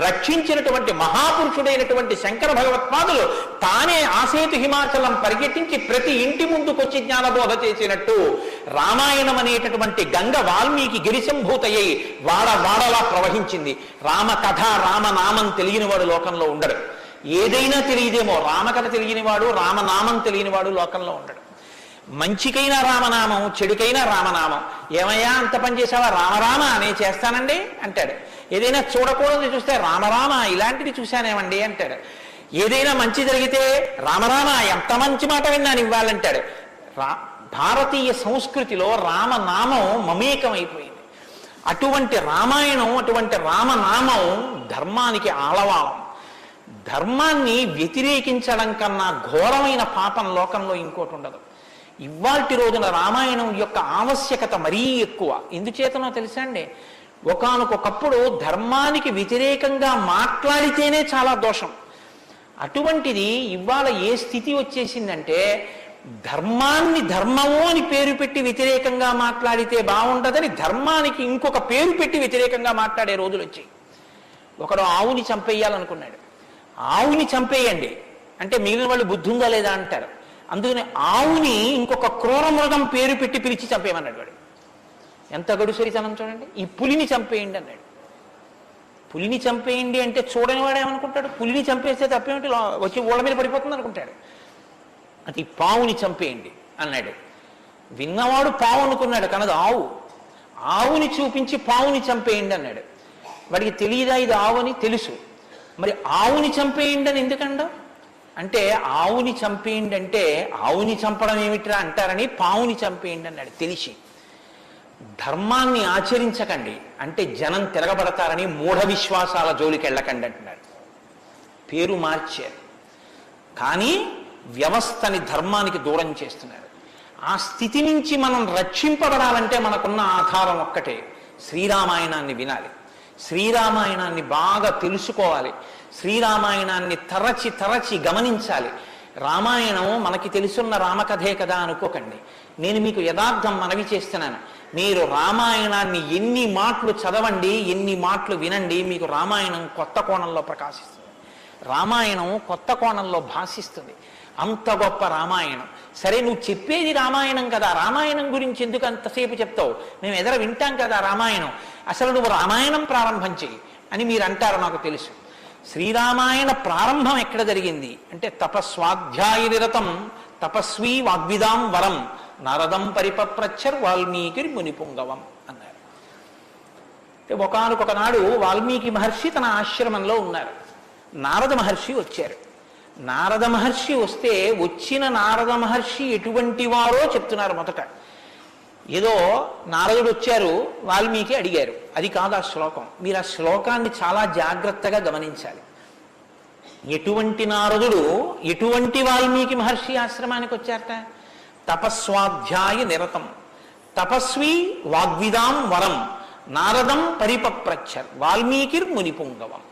రక్షించినటువంటి మహాపురుషుడైనటువంటి శంకర భగవత్పాదులు తానే ఆసేతు హిమాచలం పరిగెట్టించి ప్రతి ఇంటి ముందుకొచ్చి జ్ఞానబోధ చేసినట్టు రామాయణం అనేటటువంటి గంగ వాల్మీకి గిరిశంభూతయ్యి వాడలా ప్రవహించింది. రామకథ రామనామం తెలియనివాడు లోకంలో ఉండడు. ఏదైనా తెలియదేమో, రామకథ తెలియనివాడు రామనామం తెలియనివాడు లోకంలో ఉండడు. మంచికైనా రామనామం, చెడుకైనా రామనామం. ఏమయ్యా అంత పని చేసావా? రామరామ అనే చేస్తానండి అంటాడు. ఏదైనా చూడకూడదు చూస్తే రామరామ ఇలాంటిది చూశానేమండి అంటాడు. ఏదైనా మంచి జరిగితే రామరామ ఎంత మంచి మాట విన్నాను ఇవ్వాలంటాడు. భారతీయ సంస్కృతిలో రామనామం మమేకమైపోయింది. అటువంటి రామాయణం, అటువంటి రామనామం ధర్మానికి ఆలవాలం. ధర్మాన్ని వ్యతిరేకించడం కన్నా ఘోరమైన పాపం లోకంలో ఇంకోటి ఉండదు. ఇవాల్టి రోజున రామాయణం యొక్క ఆవశ్యకత మరీ ఎక్కువ. ఎందుచేతనో తెలుసా అండి? ఒకానొకప్పుడు ధర్మానికి వ్యతిరేకంగా మాట్లాడితేనే చాలా దోషం. అటువంటిది ఇవాళ ఏ స్థితి వచ్చేసిందంటే ధర్మాన్ని ధర్మము అని పేరు పెట్టి వ్యతిరేకంగా మాట్లాడితే బాగుండదని ధర్మానికి ఇంకొక పేరు పెట్టి వ్యతిరేకంగా మాట్లాడే రోజులు వచ్చాయి. ఒకడు ఆవుని చంపేయాలనుకున్నాడు. ఆవుని చంపేయండి అంటే మిగిలిన వాళ్ళు బుద్ధి ఉందా లేదా అంటారు. అందుకని ఆవుని ఇంకొక క్రూర మృగం పేరు పెట్టి పిలిచి చంపేయమన్నాడు వాడు. ఎంత గడుసరితనం చూడండి. ఈ పులిని చంపేయండి అన్నాడు. పులిని చంపేయండి అంటే చూడని వాడు ఏమనుకుంటాడు? పులిని చంపేస్తే తప్పేమిటి, వచ్చి ఓళ్ళ మీద పడిపోతుంది అనుకుంటాడు. అది పావుని చంపేయండి అన్నాడు. విన్నవాడు పావు అనుకున్నాడు, కనది ఆవు. ఆవుని చూపించి పావుని చంపేయండి అన్నాడు. వాడికి తెలియదా ఇది ఆవు అని? తెలుసు. మరి ఆవుని చంపేయండి అని ఎందుకండవు అంటే, ఆవుని చంపేయండి అంటే ఆవుని చంపడం ఏమిట్రా అంటారని పావుని చంపేయండి అన్నాడు. తెలిసి ధర్మాన్ని ఆచరించకండి అంటే జనం తిరగబడతారని మూఢ విశ్వాసాల జోలికి వెళ్ళకండి అంటున్నాడు. పేరు మార్చారు కానీ వ్యవస్థని ధర్మానికి దూరం చేస్తున్నారు. ఆ స్థితి నుంచి మనం రక్షింపబడాలంటే మనకున్న ఆధారం ఒక్కటే, శ్రీరామాయణాన్ని వినాలి, శ్రీరామాయణాన్ని బాగా తెలుసుకోవాలి, శ్రీరామాయణాన్ని తరచి తరచి గమనించాలి. రామాయణం మనకి తెలుసున్న రామకథే కదా అనుకోకండి. నేను మీకు యథార్థం మనవి చేస్తున్నాను. మీరు రామాయణాన్ని ఎన్ని మాటలు చదవండి, ఎన్ని మాటలు వినండి, మీకు రామాయణం కొత్త కోణంలో ప్రకాశిస్తుంది. రామాయణం కొత్త కోణంలో భాషిస్తుంది. అంత గొప్ప రామాయణం. సరే నువ్వు చెప్పేది రామాయణం కదా, రామాయణం గురించి ఎందుకు అంతసేపు చెప్తావు? మేము ఎదర వింటాం కదా రామాయణం. అసలు నువ్వు రామాయణం ప్రారంభం చెయ్యి అని మీరు అంటారు, నాకు తెలుసు. శ్రీరామాయణ ప్రారంభం ఎక్కడ జరిగింది అంటే తపస్వాధ్యాయ నిరతం తపస్వీ వాగ్విదాం వరం నారదం పరిపప్రచ్చర్ వాల్మీకి మునిపుంగవం అన్నారు. ఒకానొక నాడు వాల్మీకి మహర్షి తన ఆశ్రమంలో ఉన్నారు. నారద మహర్షి వచ్చారు. నారద మహర్షి వస్తే వచ్చిన నారద మహర్షి ఎటువంటి వారో చెప్తున్నారు. మొదట ఏదో నారదుడు వచ్చారు, వాల్మీకి అడిగారు, అది కాదు ఆ శ్లోకం. మీరు ఆ శ్లోకాన్ని చాలా జాగ్రత్తగా గమనించాలి. ఎటువంటి నారదుడు ఎటువంటి వాల్మీకి మహర్షి ఆశ్రమానికి వచ్చారట? తపస్వాధ్యాయ నిరతం తపస్వి వాగ్విదాం వరం నారదం పరిపప్రచ్చర్ వాల్మీకిర్ మునిపుంగవం.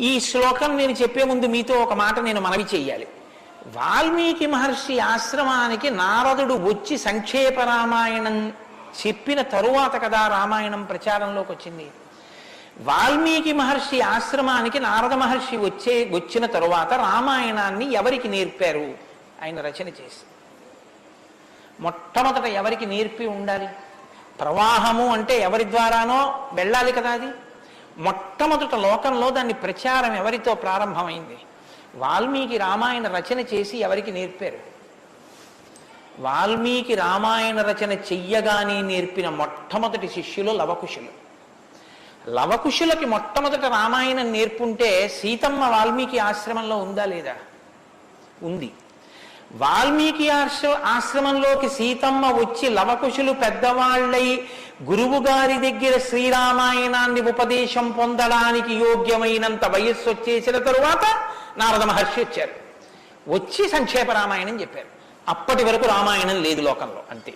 ఈ శ్లోకం నేను చెప్పే ముందు మీతో ఒక మాట నేను మనవి చెయ్యాలి. వాల్మీకి మహర్షి ఆశ్రమానికి నారదుడు వచ్చి సంక్షేప రామాయణం చెప్పిన తరువాత కదా రామాయణం ప్రచారంలోకి వచ్చింది. వాల్మీకి మహర్షి ఆశ్రమానికి నారద మహర్షి వచ్చిన తరువాత రామాయణాన్ని ఎవరికి నేర్పారు? ఆయన రచన చేసి మొట్టమొదట ఎవరికి నేర్పి ఉండాలి? ప్రవాహము అంటే ఎవరి ద్వారానో వెళ్ళాలి కదా. అది మొట్టమొదట లోకంలో దాన్ని ప్రచారం ఎవరితో ప్రారంభమైంది? వాల్మీకి రామాయణ రచన చేసి ఎవరికి నేర్పారు? వాల్మీకి రామాయణ రచన చెయ్యగానే నేర్పిన మొట్టమొదటి శిష్యులు లవకుశులు. లవకుశులకి మొట్టమొదట రామాయణం నేర్పుంటే సీతమ్మ వాల్మీకి ఆశ్రమంలో ఉందా లేదా? ఉంది. వాల్మీకి ఆశ్రమంలోకి సీతమ్మ వచ్చి లవకుశులు పెద్దవాళ్ళై గురువు గారి దగ్గర శ్రీరామాయణాన్ని ఉపదేశం పొందడానికి యోగ్యమైనంత వయస్సు వచ్చేసిన తరువాత నారద మహర్షి వచ్చారు. వచ్చి సంక్షేప రామాయణం చెప్పారు. అప్పటి వరకు రామాయణం లేదు లోకంలో, అంతే.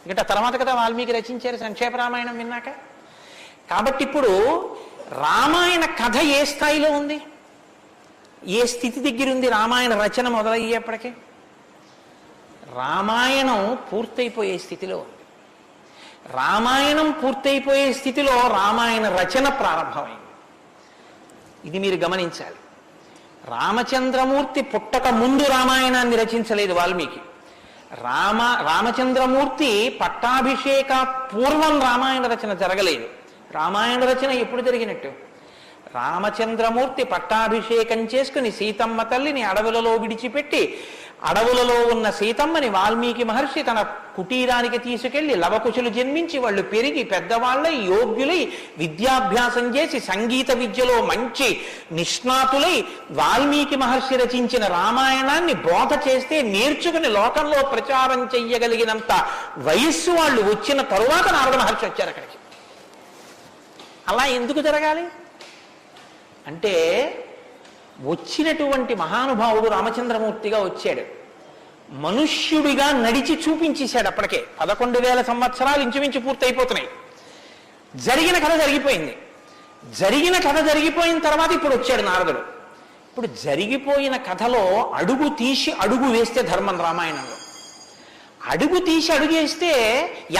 ఇంకా తర్వాత కదా వాల్మీకి రచించారు సంక్షేప రామాయణం విన్నాక. కాబట్టి ఇప్పుడు రామాయణ కథ ఏ స్థాయిలో ఉంది, ఏ స్థితి దగ్గర ఉంది రామాయణ రచన మొదలయ్యేప్పటికీ? రామాయణం పూర్తయిపోయే స్థితిలో ఉంది. రామాయణం పూర్తయిపోయే స్థితిలో రామాయణ రచన ప్రారంభమైంది. ఇది మీరు గమనించాలి. రామచంద్రమూర్తి పుట్టక ముందు రామాయణాన్ని రచించలేదు వాల్మీకి. రామచంద్రమూర్తి పట్టాభిషేక పూర్వం రామాయణ రచన జరగలేదు. రామాయణ రచన ఎప్పుడు జరిగినట్టు? రామచంద్రమూర్తి పట్టాభిషేకం చేసుకుని సీతమ్మ తల్లిని అడవులలో విడిచిపెట్టి అడవులలో ఉన్న సీతమ్మని వాల్మీకి మహర్షి తన కుటీరానికి తీసుకెళ్లి లవకుశులు జన్మించి వాళ్ళు పెరిగి పెద్దవాళ్ళై యోగ్యులై విద్యాభ్యాసం చేసి సంగీత విద్యలో మంచి నిష్ణాతులై వాల్మీకి మహర్షి రచించిన రామాయణాన్ని బోధ చేస్తే నేర్చుకుని లోకంలో ప్రచారం చెయ్యగలిగినంత వయస్సు వాళ్ళు వచ్చిన తరువాత నారద మహర్షి వచ్చారు అక్కడికి. అలా ఎందుకు జరగాలి అంటే, వచ్చినటువంటి మహానుభావుడు రామచంద్రమూర్తిగా వచ్చాడు, మనుష్యుడిగా నడిచి చూపించేశాడు. అప్పటికే 11,000 సంవత్సరాలు ఇంచుమించు పూర్తయిపోతున్నాయి. జరిగిన కథ జరిగిపోయింది. జరిగిన కథ జరిగిపోయిన తర్వాత ఇప్పుడు వచ్చాడు నారదుడు. ఇప్పుడు జరిగిపోయిన కథలో అడుగు తీసి అడుగు వేస్తే ధర్మం రామాయణంలో. అడుగు తీసి అడుగు వేస్తే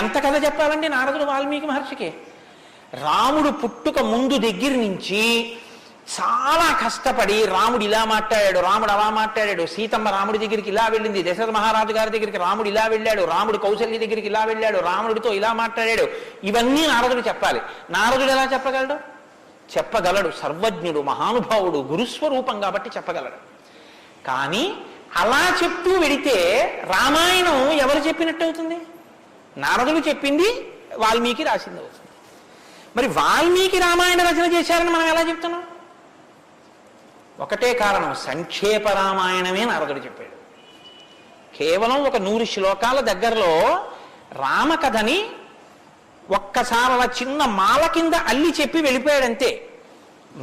ఎంత కథ చెప్పాలండి నారదుడు వాల్మీకి మహర్షికి? రాముడు పుట్టుక ముందు దగ్గర నుంచి చాలా కష్టపడి రాముడు ఇలా మాట్లాడాడు, రాముడు అలా మాట్లాడాడు, సీతమ్మ రాముడి దగ్గరికి ఇలా వెళ్ళింది, దశరథ మహారాజు గారి దగ్గరికి రాముడు ఇలా వెళ్ళాడు, రాముడు కౌశల్య దగ్గరికి ఇలా వెళ్ళాడు, రాముడితో ఇలా మాట్లాడాడు, ఇవన్నీ నారదుడు చెప్పాలి. నారదుడు ఎలా చెప్పగలడు? చెప్పగలడు. సర్వజ్ఞుడు, మహానుభావుడు, గురుస్వరూపం కాబట్టి చెప్పగలడు. కానీ అలా చెప్తూ వెడితే రామాయణం ఎవరు చెప్పినట్టు అవుతుంది? నారదుడు చెప్పింది వాల్మీకి రాసింది అవుతుంది. మరి వాల్మీకి రామాయణ రచన చేశారని మనం ఎలా చెప్తున్నాం? ఒకటే కారణం, సంక్షేప రామాయణమే నారదుడు చెప్పాడు. కేవలం ఒక 100 శ్లోకాల దగ్గరలో రామకథని ఒక్కసారి అలా చిన్న మాల కింద అల్లి చెప్పి వెళ్ళిపోయాడంతే.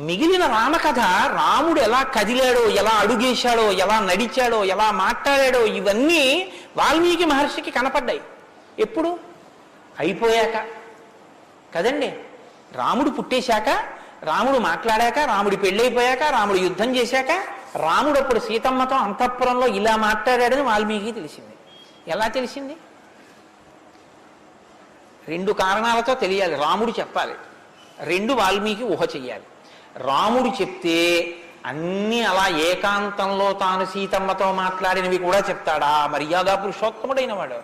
మిగిలిన రామకథ రాముడు ఎలా కదిలాడో, ఎలా అడుగేశాడో, ఎలా నడిచాడో, ఎలా మాట్లాడాడో ఇవన్నీ వాల్మీకి మహర్షికి కనపడ్డాయి. ఎప్పుడు? అయిపోయాక కదండి. రాముడు పుట్టేశాక, రాముడు మాట్లాడాక, రాముడి పెళ్ళైపోయాక, రాముడు యుద్ధం చేశాక, రాముడు అప్పుడు సీతమ్మతో అంతఃపురంలో ఇలా మాట్లాడాడని వాల్మీకి తెలిసింది. ఎలా తెలిసింది? 2 కారణాలతో తెలియాలి. రాముడు చెప్పాలి, 2 వాల్మీకి ఊహ చెయ్యాలి. రాముడు చెప్తే అన్నీ అలా ఏకాంతంలో తాను సీతమ్మతో మాట్లాడినవి కూడా చెప్తాడా? మర్యాదా పురుషోత్తముడైన వాడు.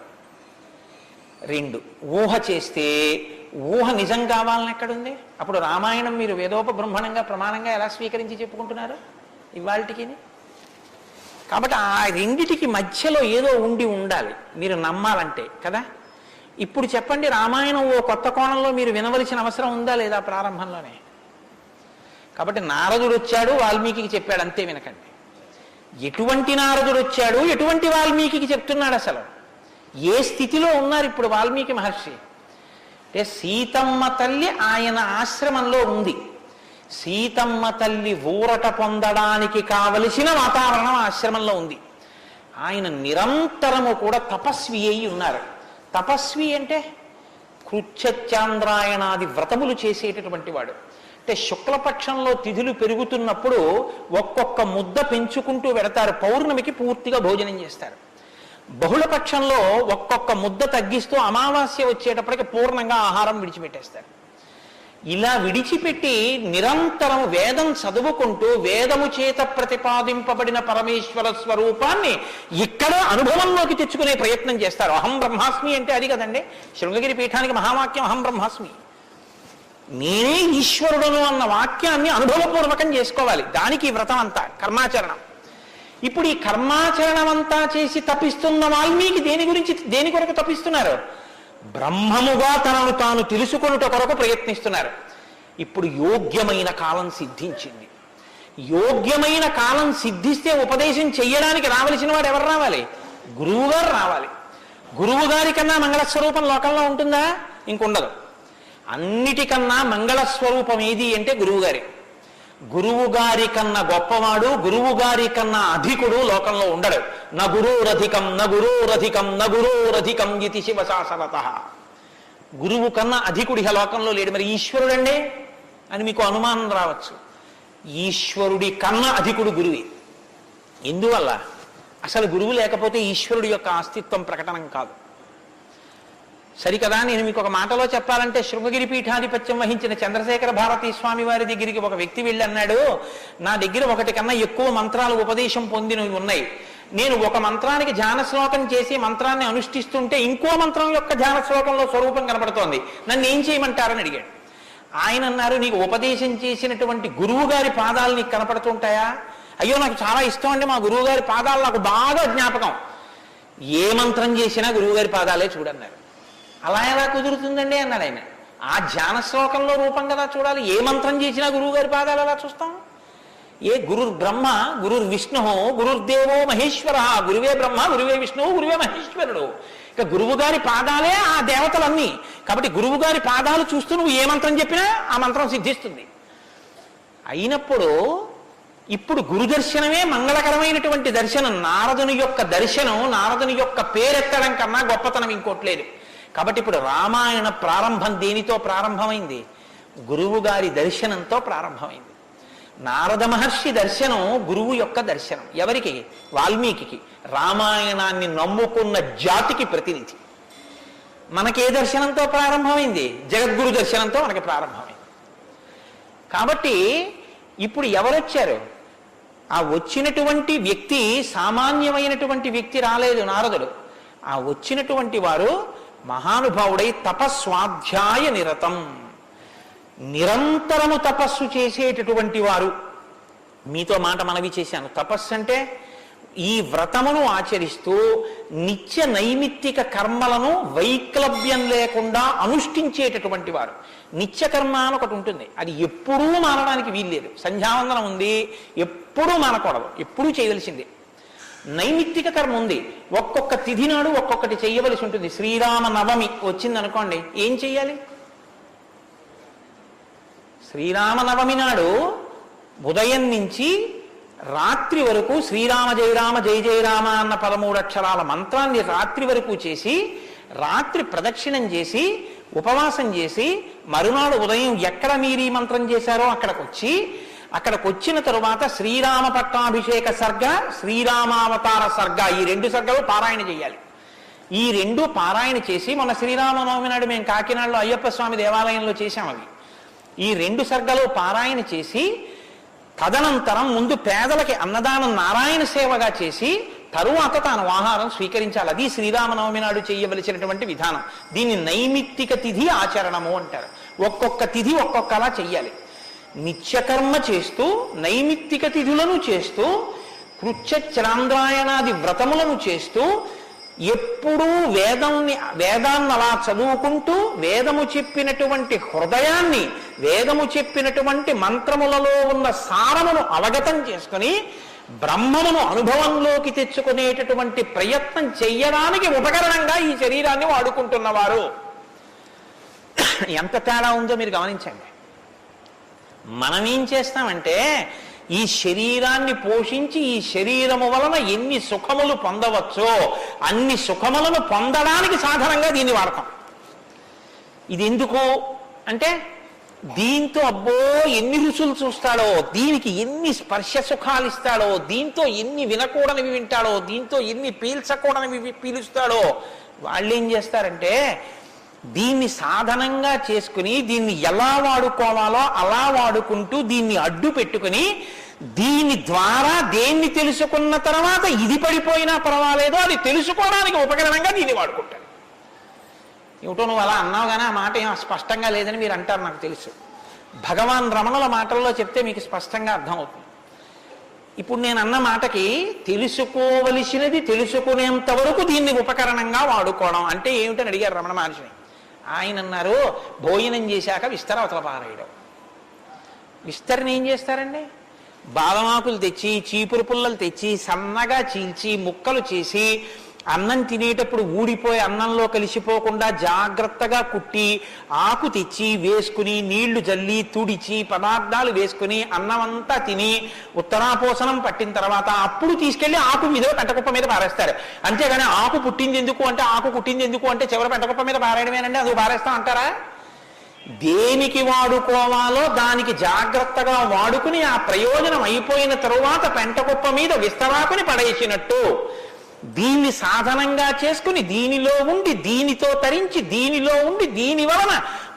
2 ఊహ చేస్తే ఊహ నిజం కావాలని ఎక్కడుంది? అప్పుడు రామాయణం మీరు వేదోపబ్రహ్మణంగా ప్రమాణంగా ఎలా స్వీకరించి చెప్పుకుంటున్నారు ఇవాళకి? కాబట్టి ఆ రెండిటికి మధ్యలో ఏదో ఉండాలి మీరు నమ్మాలంటే కదా. ఇప్పుడు చెప్పండి, రామాయణం ఓ కొత్త కోణంలో మీరు వినవలసిన అవసరం ఉందా లేదా ప్రారంభంలోనే? కాబట్టి నారదుడు వచ్చాడు, వాల్మీకి చెప్పాడు, అంతే. వినకండి. ఎటువంటి నారదుడు వచ్చాడు, ఎటువంటి వాల్మీకి చెప్తున్నాడు, అసలు ఏ స్థితిలో ఉన్నారు ఇప్పుడు వాల్మీకి మహర్షి అంటే, సీతమ్మ తల్లి ఆయన ఆశ్రమంలో ఉంది. సీతమ్మ తల్లి ఊరట పొందడానికి కావలసిన వాతావరణం ఆశ్రమంలో ఉంది. ఆయన నిరంతరము కూడా తపస్వి అయి ఉన్నారు. తపస్వి అంటే కృచ్ఛచాంద్రాయణాది వ్రతములు చేసేటటువంటి వాడు. అంటే శుక్లపక్షంలో తిథులు పెరుగుతున్నప్పుడు ఒక్కొక్క ముద్ద పెంచుకుంటూ వెడతారు. పౌర్ణమికి పూర్తిగా భోజనం చేస్తారు. బహుళపక్షంలో ఒక్కొక్క ముద్ద తగ్గిస్తూ అమావాస్య వచ్చేటప్పటికి పూర్ణంగా ఆహారం విడిచిపెట్టేస్తారు. ఇలా విడిచిపెట్టి నిరంతరం వేదం చదువుకుంటూ వేదము చేత ప్రతిపాదింపబడిన పరమేశ్వర స్వరూపాన్ని ఇక్కడ అనుభవంలోకి తెచ్చుకునే ప్రయత్నం చేస్తారు. అహం బ్రహ్మాస్మి అంటే అది కదండి. శృంగగిరి పీఠానికి మహావాక్యం అహం బ్రహ్మాస్మి, నేనే ఈశ్వరుడును అన్న వాక్యాన్ని అనుభవపూర్వకం చేసుకోవాలి. దానికి వ్రతం అంతా, కర్మాచరణం. ఇప్పుడు ఈ కర్మాచరణం అంతా చేసి తపిస్తున్న వాల్మీకి దేని కొరకు తపిస్తున్నారు? బ్రహ్మముగా తనను తాను తెలుసుకొనుట కొరకు ప్రయత్నిస్తున్నారు. ఇప్పుడు యోగ్యమైన కాలం సిద్ధించింది. యోగ్యమైన కాలం సిద్ధిస్తే ఉపదేశం చెయ్యడానికి రావలసిన వాడు ఎవరు రావాలి? గురువుగారు రావాలి. గురువు గారి కన్నా మంగళస్వరూపం లోకంలో ఉంటుందా? ఇంకుండదు. అన్నిటికన్నా మంగళస్వరూపం ఏది అంటే గురువుగారి. గురువుగారి కన్నా గొప్పవాడు, గురువుగారి కన్నా అధికుడు లోకంలో ఉండడు. న గురురధికం న గురురధికం న గురురధికం ఇది శివశాసనత. గురువు కన్నా అధికుడి లోకంలో లేడు. మరి ఈశ్వరుడండి అని మీకు అనుమానం రావచ్చు. ఈశ్వరుడి కన్నా అధికుడు గురువే. ఎందువల్ల? అసలు గురువు లేకపోతే ఈశ్వరుడి యొక్క అస్తిత్వం ప్రకటనం కాదు. సరికదా? నేను మీకు ఒక మాటలో చెప్పాలంటే, శృంగగిరి పీఠాధిపత్యం వహించిన చంద్రశేఖర భారతీ స్వామి వారి దగ్గరికి ఒక వ్యక్తి వెళ్ళి అన్నాడు, నా దగ్గర ఒకటి కన్నా ఎక్కువ మంత్రాలు ఉపదేశం పొందినవి ఉన్నాయి. నేను ఒక మంత్రానికి ధ్యాన శ్లోకం చేసి మంత్రాన్ని అనుష్ఠిస్తుంటే ఇంకో మంత్రం యొక్క ధ్యాన శ్లోకంలో స్వరూపం కనబడుతోంది, నన్ను ఏం చేయమంటారని అడిగాడు. ఆయన అన్నారు, నీకు ఉపదేశం చేసినటువంటి గురువు గారి పాదాలు నీకు కనపడుతుంటాయా? అయ్యో, నాకు చాలా ఇష్టం అండి, మా గురువు గారి పాదాలు నాకు బాగా జ్ఞాపకం. ఏ మంత్రం చేసినా గురువుగారి పాదాలే చూడన్నారు. అలా ఎలా కుదురుతుందండి అన్నాడు ఆయన. ఆ ధ్యాన శ్లోకంలో రూపం కదా చూడాలి. ఏ మంత్రం చేసినా గురువుగారి పాదాలు ఎలా చూస్తాం? ఏ గురుర్ బ్రహ్మ గురుర్ విష్ణు గురుర్దేవో మహేశ్వర, గురువే బ్రహ్మ గురువే విష్ణువు గురువే మహేశ్వరుడు. ఇక గురువు గారి పాదాలే ఆ దేవతలన్నీ. కాబట్టి గురువు గారి పాదాలు చూస్తూ నువ్వు ఏ మంత్రం చెప్పినా ఆ మంత్రం సిద్ధిస్తుంది. అయినప్పుడు ఇప్పుడు గురుదర్శనమే మంగళకరమైనటువంటి దర్శనం. నారదుని యొక్క దర్శనం, నారదుని యొక్క పేరెత్తడం కన్నా గొప్పతనం ఇంకోట్లేదు. కాబట్టి ఇప్పుడు రామాయణ ప్రారంభం దేనితో ప్రారంభమైంది? గురువు గారి దర్శనంతో ప్రారంభమైంది. నారద మహర్షి దర్శనం గురువు యొక్క దర్శనం. ఎవరికి? వాల్మీకి. రామాయణాన్ని నమ్ముకున్న జాతికి ప్రతినిధి. మనకే దర్శనంతో ప్రారంభమైంది? జగద్గురు దర్శనంతో మనకి ప్రారంభమైంది. కాబట్టి ఇప్పుడు ఎవరొచ్చారు? ఆ వచ్చినటువంటి వ్యక్తి సామాన్యమైనటువంటి వ్యక్తి రాలేదు, నారదుడు. ఆ వచ్చినటువంటి వారు మహానుభావుడై తపస్వాధ్యాయ నిరతం, నిరంతరము తపస్సు చేసేటటువంటి వారు. మీతో మాట మనవి చేశాను. తపస్సు అంటే ఈ వ్రతమును ఆచరిస్తూ నిత్య నైమిత్తిక కర్మలను వైక్లభ్యం లేకుండా అనుష్ఠించేటటువంటి వారు. నిత్యకర్మ అని ఒకటి ఉంటుంది, అది ఎప్పుడూ మానడానికి వీల్లేదు. సంధ్యావందనం ఉంది, ఎప్పుడూ మానకూడదు, ఎప్పుడూ చేయవలసిందే. నైమిత్తిక కర్మ ఉంది, ఒక్కొక్క తిథి నాడు ఒక్కొక్కటి చేయవలసి ఉంటుంది. శ్రీరామ నవమి వచ్చిందనుకోండి, ఏం చెయ్యాలి? శ్రీరామనవమి నాడు ఉదయం నుంచి రాత్రి వరకు శ్రీరామ జయ రామ జయ జయ రామ అన్న 13 అక్షరాల మంత్రాన్ని రాత్రి వరకు చేసి, రాత్రి ప్రదక్షిణం చేసి, ఉపవాసం చేసి, మరునాడు ఉదయం ఎక్కడ మీరు ఈ మంత్రం చేశారో అక్కడికి వచ్చిన తరువాత శ్రీరామ పట్టాభిషేక సర్గ, శ్రీరామావతార సర్గ, ఈ 2 సర్గలు పారాయణ చేయాలి. ఈ 2 పారాయణ చేసి, మొన్న శ్రీరామనవమి నాడు మేము కాకినాడలో అయ్యప్ప స్వామి దేవాలయంలో చేశాం. అవి ఈ 2 సర్గలు పారాయణ చేసి, తదనంతరం ముందు పేదలకి అన్నదానం నారాయణ సేవగా చేసి, తరువాత తాను ఆహారం స్వీకరించాలి. అది శ్రీరామనవమి నాడు చేయవలసినటువంటి విధానం. దీన్ని నైమిత్తిక తిథి ఆచరణము అంటారు. ఒక్కొక్క తిథి ఒక్కొక్కలా చెయ్యాలి. నిత్యకర్మ చేస్తూ, నైమిత్తిక తిథులను చేస్తూ, కృత్యచరాంద్రాయణాది వ్రతములను చేస్తూ, ఎప్పుడూ వేదాన్ని అలా చదువుకుంటూ, వేదము చెప్పినటువంటి హృదయాన్ని, వేదము చెప్పినటువంటి మంత్రములలో ఉన్న సారమును అవగతం చేసుకుని బ్రహ్మమును అనుభవంలోకి తెచ్చుకునేటటువంటి ప్రయత్నం చెయ్యడానికి ఉపకరణంగా ఈ శరీరాన్ని వాడుకుంటున్నవారు. ఎంత తేడా ఉందో మీరు గమనించండి. మనం ఏం చేస్తామంటే, ఈ శరీరాన్ని పోషించి ఈ శరీరము వలన ఎన్ని సుఖములు పొందవచ్చో అన్ని సుఖములను పొందడానికి సాధనంగా దీన్ని వాడతాం. ఇది ఎందుకు అంటే, దీంతో అబ్బో ఎన్ని రుచులు చూస్తాడో, దీనికి ఎన్ని స్పర్శ సుఖాలు ఇస్తాడో, దీంతో ఎన్ని వినకూడనివి వింటాడో, దీంతో ఎన్ని పీల్చకూడనివి పీలుస్తాడో. వాళ్ళు ఏం చేస్తారంటే, దీన్ని సాధనంగా చేసుకుని దీన్ని ఎలా వాడుకోవాలో అలా వాడుకుంటూ దీన్ని అడ్డు పెట్టుకుని, దీని ద్వారా దేన్ని తెలుసుకున్న తర్వాత ఇది పడిపోయినా పర్వాలేదో అది తెలుసుకోవడానికి ఉపకరణంగా దీన్ని వాడుకుంటారు. ఏమిటో నువ్వు అలా అన్నావు కానీ ఆ మాట ఏం స్పష్టంగా లేదని మీరు అంటారు, నాకు తెలుసు. భగవాన్ రమణుల మాటల్లో చెప్తే మీకు స్పష్టంగా అర్థమవుతుంది. ఇప్పుడు నేను అన్న మాటకి తెలుసుకోవలసినది తెలుసుకునేంత వరకు దీన్ని ఉపకరణంగా వాడుకోవడం అంటే ఏమిటని అడిగారు రమణ మహర్షిని. ఆయన అన్నారు, భోజనం చేశాక విస్తర అవతల పారేయడం. విస్తరని ఏం చేస్తారండి? బాదమాకులు తెచ్చి, చీపురు పుల్లలు తెచ్చి, సన్నగా చీల్చి, ముక్కలు చేసి, అన్నం తినేటప్పుడు ఊడిపోయి అన్నంలో కలిసిపోకుండా జాగ్రత్తగా కుట్టి ఆకు తెచ్చి వేసుకుని నీళ్లు జల్లి తుడిచి పదార్థాలు వేసుకుని అన్నం అంతా తిని ఉత్తరాపోసనం పట్టిన తర్వాత అప్పుడు తీసుకెళ్లి ఆకు మీద పెంటకుప్ప మీద పారేస్తారు. అంతేగాని ఆకు పుట్టింది ఎందుకు అంటే ఆకు కుట్టింది ఎందుకు అంటే చివరి పెంటకుప్ప మీద పారేయడమేనండి, అది పారేస్తాం అంటారా? దేనికి వాడుకోవాలో దానికి జాగ్రత్తగా వాడుకుని ఆ ప్రయోజనం అయిపోయిన తరువాత పెంటకుప్ప మీద విస్తరాకుని పడేసినట్టు దీన్ని సాధనంగా చేసుకుని దీనిలో ఉండి దీనితో తరించి దీనిలో ఉండి దీని వలన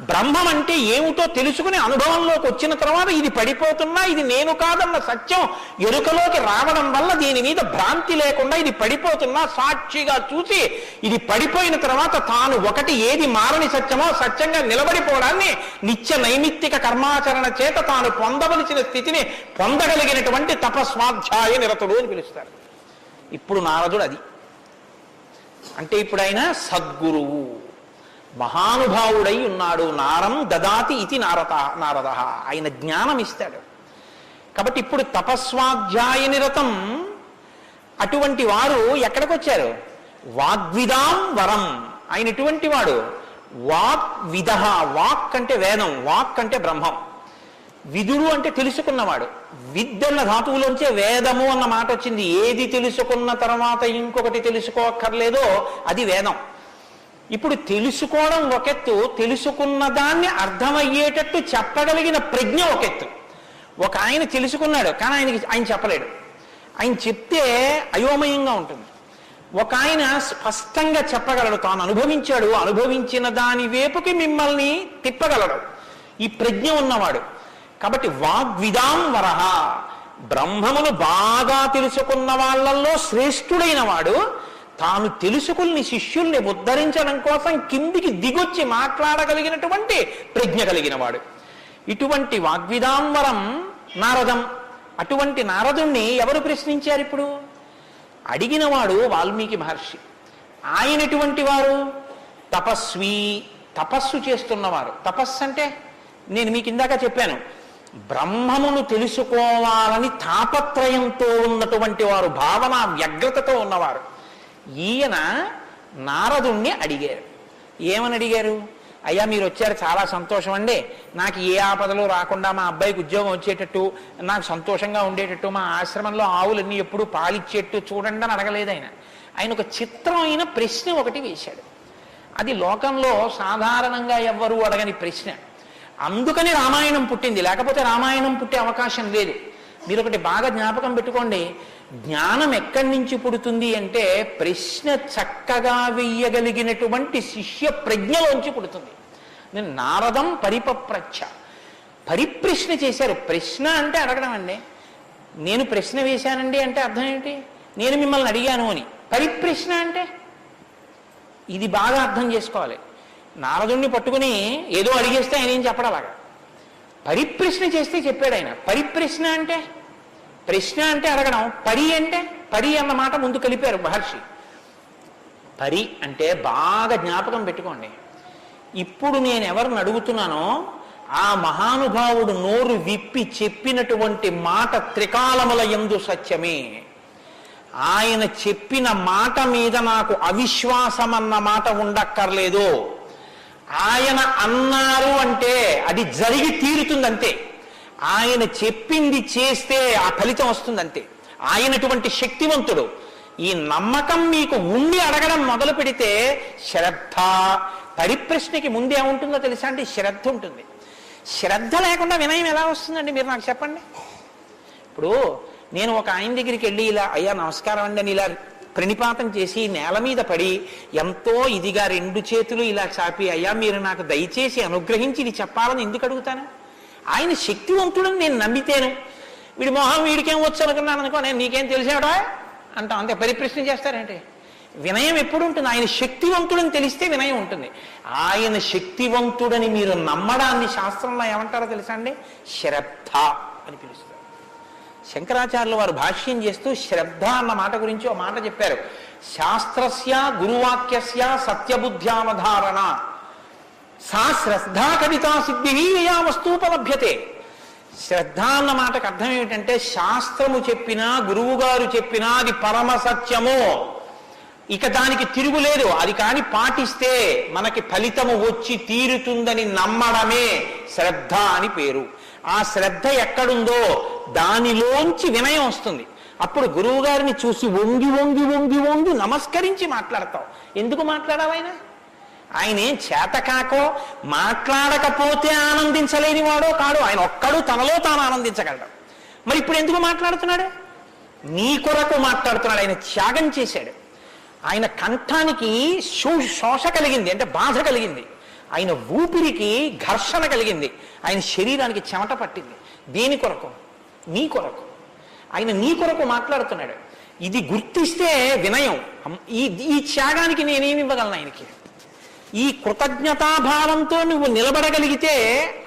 బ్రహ్మం అంటే ఏమిటో తెలుసుకుని అనుభవంలోకి వచ్చిన తర్వాత ఇది పడిపోతున్నా ఇది నేను కాదన్న సత్యం ఎరుకలోకి రావడం వల్ల దీని మీద భ్రాంతి లేకుండా ఇది పడిపోతున్నా సాక్షిగా చూసి ఇది పడిపోయిన తర్వాత తాను ఒకటి ఏది మారని సత్యమో సత్యంగా నిలబడిపోవడాన్ని నిత్య నైమిత్తిక కర్మాచరణ చేత తాను పొందవలసిన స్థితిని పొందగలిగినటువంటి తపస్వాధ్యాయ నిరతుడు అని పిలుస్తారు. ఇప్పుడు నారదుడు అది అంటే ఇప్పుడు ఆయన సద్గురువు మహానుభావుడై ఉన్నాడు. నారం దదాతి ఇది నారద, ఆయన జ్ఞానం ఇస్తాడు. కాబట్టి ఇప్పుడు తపస్వాధ్యాయ నిరతం అటువంటి వారు ఎక్కడికి వచ్చారు? వాగ్విదాం వరం. ఆయన ఇటువంటి వాడు వాగ్విద. వాక్ అంటే వేదం, వాక్ అంటే బ్రహ్మం, విదుడు అంటే తెలుసుకున్నవాడు. విద్దన్న ధాతువులోంచే వేదము అన్న మాట వచ్చింది. ఏది తెలుసుకున్న తర్వాత ఇంకొకటి తెలుసుకోక్కర్లేదో అది వేదం. ఇప్పుడు తెలుసుకోవడం ఒకెత్తు, తెలుసుకున్న దాన్ని అర్థమయ్యేటట్టు చెప్పగలిగిన ప్రజ్ఞ ఒకెత్తు. ఒక ఆయన తెలుసుకున్నాడు కానీ ఆయన చెప్పలేడు, ఆయన చెప్తే అయోమయంగా ఉంటుంది. ఒక ఆయన స్పష్టంగా చెప్పగలడు, తాను అనుభవించాడు, అనుభవించిన దాని వైపుకి మిమ్మల్ని తిప్పగలడు, ఈ ప్రజ్ఞ ఉన్నవాడు. కాబట్టి వాగ్విదాం వరహ, బ్రహ్మమును బాగా తెలుసుకున్న వాళ్ళల్లో శ్రేష్ఠుడైన వాడు తాను తెలుసుకుని శిష్యుల్ని ఉద్ధరించడం కోసం కిందికి దిగొచ్చి మాట్లాడగలిగినటువంటి ప్రజ్ఞ కలిగిన వాడు. ఇటువంటి వాగ్విదాంబరం నారదం. అటువంటి నారదుణ్ణి ఎవరు ప్రశ్నించారు? ఇప్పుడు అడిగినవాడు వాల్మీకి మహర్షి. ఆయన ఎటువంటి వారు? తపస్వి, తపస్సు చేస్తున్నవారు. తపస్సు అంటే నేను మీకు ఇందాక చెప్పాను, బ్రహ్మమును తెలుసుకోవాలని తాపత్రయంతో ఉన్నటువంటి వారు, భావన వ్యగ్రతతో ఉన్నవారు. ఈయన నారదుణ్ణి అడిగారు. ఏమని అడిగారు? అయ్యా మీరు వచ్చారు, చాలా సంతోషం అండి, నాకు ఏ ఆపదలు రాకుండా మా అబ్బాయికి ఉద్యోగం వచ్చేటట్టు, నాకు సంతోషంగా ఉండేటట్టు, మా ఆశ్రమంలో ఆవులన్నీ ఎప్పుడు పాలిచ్చేట్టు చూడండి అని అడగలేదు ఆయన. ఆయన ఒక చిత్రమైన ప్రశ్న ఒకటి వేశాడు. అది లోకంలో సాధారణంగా ఎవ్వరూ అడగని ప్రశ్న. అందుకని రామాయణం పుట్టింది, లేకపోతే రామాయణం పుట్టే అవకాశం లేదు. మీరు ఒకటి బాగా జ్ఞాపకం పెట్టుకోండి, జ్ఞానం ఎక్కడి నుంచి పుడుతుంది అంటే ప్రశ్న చక్కగా వెయ్యగలిగినటువంటి శిష్య ప్రజ్ఞలోంచి పుడుతుంది. నేను నారదం పరిపప్రచ్ఛ, పరిప్రశ్న చేశారు. ప్రశ్న అంటే అడగడం అండి. నేను ప్రశ్న వేశానండి అంటే అర్థం ఏంటి? నేను మిమ్మల్ని అడిగాను అని. పరిప్రశ్న అంటే ఇది బాగా అర్థం చేసుకోవాలి. నారదుణ్ణి పట్టుకుని ఏదో అడిగేస్తే ఆయన ఏం చెప్పడలాగా, పరిప్రశ్న చేస్తే చెప్పాడు ఆయన. పరిప్రశ్న అంటే, ప్రశ్న అంటే అడగడం, పరి అంటే, పరి అన్న మాట ముందు కలిపారు మహర్షి. పరి అంటే బాగా జ్ఞాపకం పెట్టుకోండి. ఇప్పుడు నేను ఎవరిని అడుగుతున్నానో ఆ మహానుభావుడు నోరు విప్పి చెప్పినటువంటి మాట త్రికాలముల యందు సత్యమే. ఆయన చెప్పిన మాట మీద నాకు అవిశ్వాసం అన్న మాట ఉండక్కర్లేదు. ఆయన అన్నారు అంటే అది జరిగి తీరుతుందంతే. ఆయన చెప్పింది చేస్తే ఆ ఫలితం వస్తుందంతే. ఆయనటువంటి శక్తివంతుడు. ఈ నమ్మకం మీకు ఉండి అడగడం మొదలు పెడితే శ్రద్ధ, పరిప్రశ్నకి ముందే ఉంటుందో తెలుసా అండి? శ్రద్ధ ఉంటుంది. శ్రద్ధ లేకుండా వినయం ఎలా వస్తుందండి? మీరు నాకు చెప్పండి. ఇప్పుడు నేను ఒక ఆయన దగ్గరికి వెళ్ళి ఇలా అయ్యా నమస్కారం అండి అని ఇలా ప్రణిపాతం చేసి నేల మీద పడి ఎంతో ఇదిగా రెండు చేతులు ఇలా చాపి అయ్యా మీరు నాకు దయచేసి అనుగ్రహించి ఇది చెప్పాలని ఎందుకు అడుగుతాను? ఆయన శక్తివంతుడని నేను నమ్మితేను. వీడి మొహం వీడికేం వచ్చు అనుకున్నాను అనుకో, నేను నీకేం తెలిసాడా అంటాం, అంతే. పరిప్రశ్న చేస్తారంటే వినయం ఎప్పుడు ఉంటుంది? ఆయన శక్తివంతుడని తెలిస్తే వినయం ఉంటుంది. ఆయన శక్తివంతుడని మీరు నమ్మడాన్ని శాస్త్రంలో ఏమంటారో తెలుసా అండి? శ్రద్ధ అని పిలుస్తారు. శంకరాచార్యుల వారు భాష్యం చేస్తూ శ్రద్ధ అన్న మాట గురించి ఒక మాట చెప్పారు. శాస్త్రస్య గురువాక్యస్య సత్యబుద్ధ్యావధారణ సా శ్రద్ధా కవితా సిద్ధి యా వస్తూపలభ్యతే. శ్రద్ధ అన్న మాటకు అర్థం ఏమిటంటే శాస్త్రము చెప్పినా గురువు గారు చెప్పినా అది పరమ సత్యము. ఇక దానికి తిరుగులేదు. అది కాని పాటిస్తే మనకి ఫలితము వచ్చి తీరుతుందని నమ్మడమే శ్రద్ధ అని పేరు. ఆ శ్రద్ధ ఎక్కడుందో దానిలోంచి వినయం వస్తుంది. అప్పుడు గురువు గారిని చూసి వంగి వంగి వంగి వంగి నమస్కరించి మాట్లాడతావు. ఎందుకు మాట్లాడావు? ఆయన ఏం చేతకాకో మాట్లాడకపోతే ఆనందించలేని వాడో కాడు. ఆయన ఒక్కడు తనలో తాను ఆనందించగలడు. మరి ఇప్పుడు ఎందుకు మాట్లాడుతున్నాడు? నీ కొరకు మాట్లాడుతున్నాడు. ఆయన త్యాగం చేశాడు. ఆయన కంఠానికి శోష కలిగింది, అంటే బాధ కలిగింది. ఆయన ఊపిరికి ఘర్షణ కలిగింది. ఆయన శరీరానికి చెమట పట్టింది. దేని కొరకు? నీ కొరకు. ఆయన నీ కొరకు మాట్లాడుతున్నాడు. ఇది గుర్తిస్తే వినయం. ఈ త్యాగానికి నేనేమి ఇవ్వగలను ఆయనకి? ఈ కృతజ్ఞతాభావంతో నువ్వు నిలబడగలిగితే,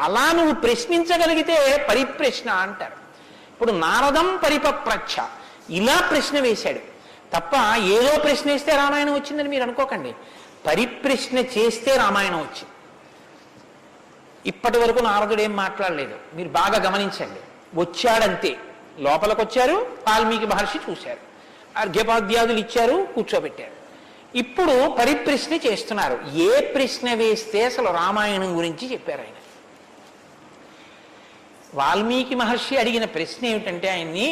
అలా నువ్వు ప్రశ్నించగలిగితే పరిప్రశ్న అంటారు. ఇప్పుడు నారదం పరిపప్రచ్ఛ ఇలా ప్రశ్న వేశాడు తప్ప ఏదో ప్రశ్న వేస్తే రామాయణం వచ్చిందని మీరు అనుకోకండి. పరిప్రశ్న చేస్తే రామాయణం వచ్చింది. ఇప్పటి వరకు నారదుడు ఏం మాట్లాడలేదు. మీరు బాగా గమనించండి. వచ్చాడంతే. లోపలికి వచ్చారు, వాల్మీకి మహర్షి చూశారు, అర్ఘ్యపాద్యాదులు ఇచ్చారు, కూర్చోబెట్టారు. ఇప్పుడు పరిప్రశ్న చేస్తున్నారు. ఏ ప్రశ్న వేస్తే అసలు రామాయణం గురించి చెప్పారు ఆయన? వాల్మీకి మహర్షి అడిగిన ప్రశ్న ఏమిటంటే ఆయన్ని,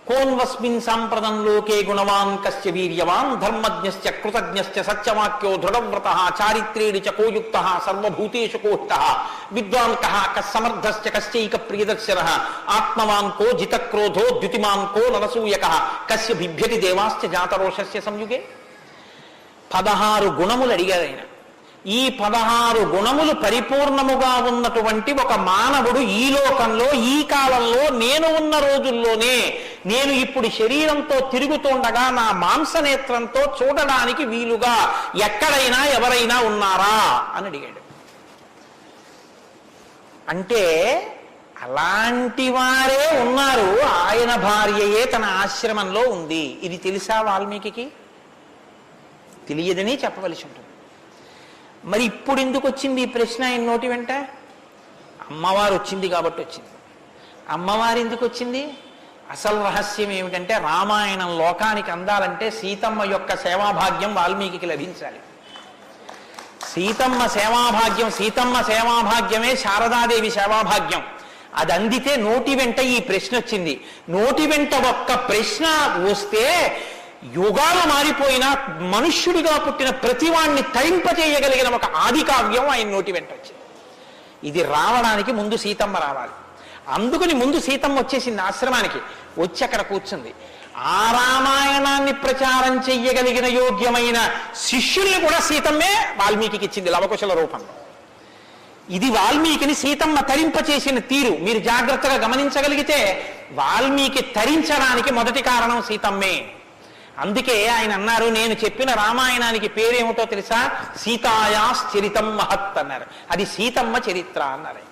కోన్వస్మిన్ సాంప్రదం లోకే గుణవాన్ కస్య వీర్యవాన్ ధర్మజ్ఞశ్చ కృతజ్ఞశ్చ సత్యవాక్యో దృఢవ్రతః చారిత్రేణి చ కోయుక్తః సర్వభూతేషు కోహితః విద్వాన్ కః కస్సమర్థశ్చ కశ్చైక ప్రియదర్శనః ఆత్మవాన్ కో జితక్రోధో ద్యుతిమాన్ కో నరసూయకః కస్య బిభ్యతి దేవాశ్చ జాతరోషస్య సంయుగే. 16 గుణములు అడిగారు ఆయన. ఈ 16 గుణములు పరిపూర్ణముగా ఉన్నటువంటి ఒక మానవుడు ఈ లోకంలో, ఈ కాలంలో, నేను ఉన్న రోజుల్లోనే, నేను ఇప్పుడు శరీరంతో తిరుగుతుండగా నా మాంసనేత్రంతో చూడడానికి వీలుగా ఎక్కడైనా ఎవరైనా ఉన్నారా అని అడిగాడు. అంటే అలాంటి వారే ఉన్నారు. ఆయన భార్యయే తన ఆశ్రమంలో ఉంది. ఇది తెలుసా వాల్మీకి? తెలియదని చెప్పవలసి ఉంటుంది. మరి ఇప్పుడు ఎందుకు వచ్చింది ఈ ప్రశ్న ఆయన నోటి వెంట? అమ్మవారు వచ్చింది కాబట్టి వచ్చింది. అమ్మవారు ఎందుకు వచ్చింది? అసలు రహస్యం ఏమిటంటే, రామాయణం లోకానికి అందాలంటే సీతమ్మ యొక్క సేవాభాగ్యం వాల్మీకి లభించాలి. సీతమ్మ సేవాభాగ్యమే శారదాదేవి సేవాభాగ్యం. అది అందితే నోటి వెంట ఈ ప్రశ్న వచ్చింది. నోటి వెంట ఒక్క ప్రశ్న వస్తే యుగాలు మారిపోయినా మనుష్యుడిగా పుట్టిన ప్రతివాణ్ణి తరింపచేయగలిగిన ఒక ఆది కావ్యం ఆయన నోటి వెంట వచ్చింది. ఇది రావడానికి ముందు సీతమ్మ రావాలి. అందుకని ముందు సీతమ్మ వచ్చేసింది ఆశ్రమానికి. వచ్చి అక్కడ కూర్చుంది. ఆ రామాయణాన్ని ప్రచారం చెయ్యగలిగిన యోగ్యమైన శిష్యుల్ని కూడా సీతమ్మే వాల్మీకి ఇచ్చింది లవకుశల రూపంలో. ఇది వాల్మీకిని సీతమ్మ తరింపచేసిన తీరు మీరు జాగ్రత్తగా గమనించగలిగితే, వాల్మీకి తరించడానికి మొదటి కారణం సీతమ్మే. అందుకే ఆయన అన్నారు, నేను చెప్పిన రామాయణానికి పేరేమిటో తెలుసా? సీతాయాశ్చరితం మహత్ అన్నారు. అది సీతమ్మ చరిత్ర అన్నారు.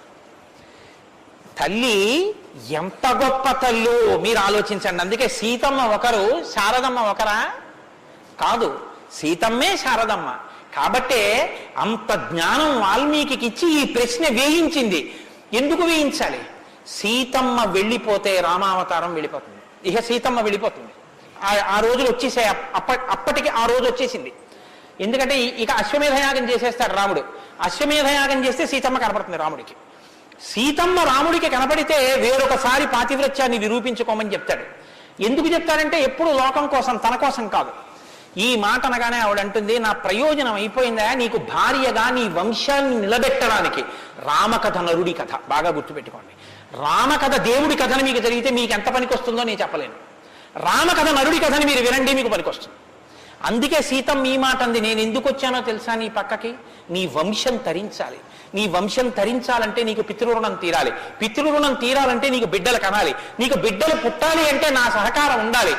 తల్లి ఎంత గొప్ప తల్లు మీరు ఆలోచించండి. అందుకే సీతమ్మ ఒకరు, శారదమ్మ ఒకరా? కాదు, సీతమ్మే శారదమ్మ. కాబట్టే అంత జ్ఞానం వాల్మీకి ఇచ్చి ఈ ప్రశ్న వేయించింది. ఎందుకు వేయించాలి? సీతమ్మ వెళ్ళిపోతే రామావతారం వెళ్ళిపోతుంది. ఇక సీతమ్మ వెళ్ళిపోతుంది. ఆ రోజులు వచ్చేసాయి. అప్పటికి ఆ రోజు వచ్చేసింది. ఎందుకంటే ఇక అశ్వమేధయాగం చేసేస్తాడు రాముడు. అశ్వమేధయాగం చేస్తే సీతమ్మ కనపడుతుంది రాముడికి. సీతమ్మ రాముడికి కనపడితే వేరొకసారి పాతివ్రత్యాన్ని నిరూపించుకోమని చెప్తాడు. ఎందుకు చెప్తాడంటే ఎప్పుడు లోకం కోసం, తన కోసం కాదు. ఈ మాట అనగానే ఆవిడంటుంది, నా ప్రయోజనం అయిపోయిందా? నీకు భార్యగా నీ వంశాన్ని నిలబెట్టడానికి. రామకథ నరుడి కథ బాగా గుర్తుపెట్టుకోండి. రామకథ దేవుడి కథను మీకు జరిగితే మీకు ఎంత పనికి వస్తుందో నేను చెప్పలేను. రామకథ నరుడి కథని మీరు వినండి, మీకు పనికొస్తుంది. అందుకే సీతమ్మ ఈ మాట అంది, నేను ఎందుకు వచ్చానో తెలుసా నీ పక్కకి? నీ వంశం తరించాలి. నీ వంశం తరించాలంటే నీకు పితృరుణం తీరాలి. పితృరుణం తీరాలంటే నీకు బిడ్డలు కనాలి. నీకు బిడ్డలు పుట్టాలి అంటే నా సహకారం ఉండాలి.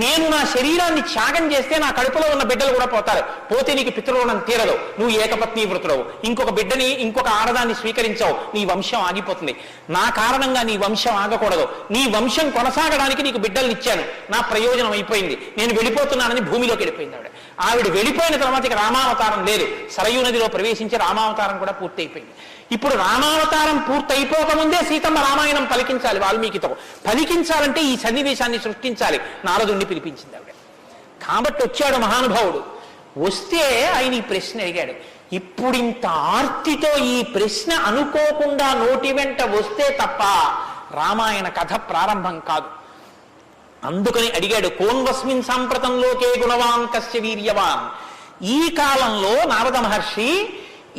నేను నా శరీరాన్ని త్యాగం చేస్తే నా కడుపులో ఉన్న బిడ్డలు కూడా పోతారు. పోతే నీకు పితృరుణం తీరదు. నువ్వు ఏకపత్ని వృతుడవు. ఇంకొక బిడ్డని, ఇంకొక ఆడదాన్ని స్వీకరించావు, నీ వంశం ఆగిపోతుంది. నా కారణంగా నీ వంశం ఆగకూడదు. నీ వంశం కొనసాగడానికి నీకు బిడ్డల్ని ఇచ్చాను. నా ప్రయోజనం అయిపోయింది, నేను వెళ్ళిపోతున్నానని భూమిలోకి వెళ్ళిపోయింది ఆవిడ. ఆవిడ వెళ్ళిపోయిన తర్వాత ఇక రామావతారం లేదు. సరయూ నదిలో ప్రవేశించి రామావతారం కూడా పూర్తయిపోయింది. ఇప్పుడు రామావతారం పూర్తయిపోకముందే సీతమ్మ రామాయణం పలికించాలి వాల్మీకితో. పలికించాలంటే ఈ సన్నివేశాన్ని సృష్టించాలి. నారదుణ్ణి పిలిపించింది ఆవిడ. కాబట్టి వచ్చాడు మహానుభావుడు. వస్తే ఆయన ఈ ప్రశ్న అడిగాడు. ఇప్పుడు ఇంత ఆర్తితో ఈ ప్రశ్న అనుకోకుండా నోటి వెంట వస్తే తప్ప రామాయణ కథ ప్రారంభం కాదు. అందుకని అడిగాడు, కోన్వస్మిన్ సాంప్రతంలోకే గుణవాన్ కస్య వీర్యవాన్. ఈ కాలంలో నారద మహర్షి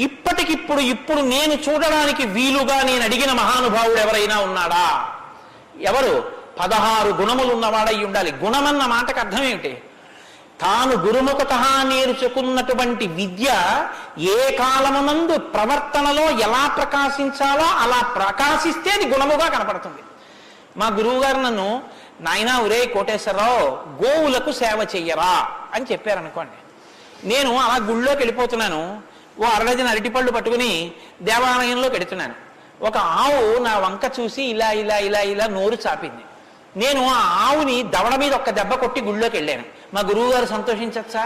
ఇప్పుడు నేను చూడడానికి వీలుగా నేను అడిగిన మహానుభావుడు ఎవరైనా ఉన్నాడా? ఎవరు? 16 గుణములు ఉన్నవాడై ఉండాలి. గుణమన్న మాటకు అర్థం ఏమిటి? తాను గురుముఖత నేర్చుకున్నటువంటి విద్య ఏ కాలమునందు ప్రవర్తనలో ఎలా ప్రకాశించాలో అలా ప్రకాశిస్తే అది గుణముగా కనపడుతుంది. మా గురువు గారు నన్ను, నాయనా ఒరే కోటేశ్వరరావు, గోవులకు సేవ చెయ్యరా అని చెప్పారనుకోండి. నేను అలా గుళ్ళోకి వెళ్ళిపోతున్నాను, ఓ అరడజన అరటిపళ్ళు పట్టుకుని దేవాలయంలోకి వెడుతున్నాను. ఒక ఆవు నా వంక చూసి ఇలా ఇలా ఇలా ఇలా నోరు చాపింది. నేను ఆ ఆవుని దవడ మీద ఒక్క దెబ్బ కొట్టి గుళ్ళోకి వెళ్ళాను. మా గురువు గారు సంతోషించచ్చా?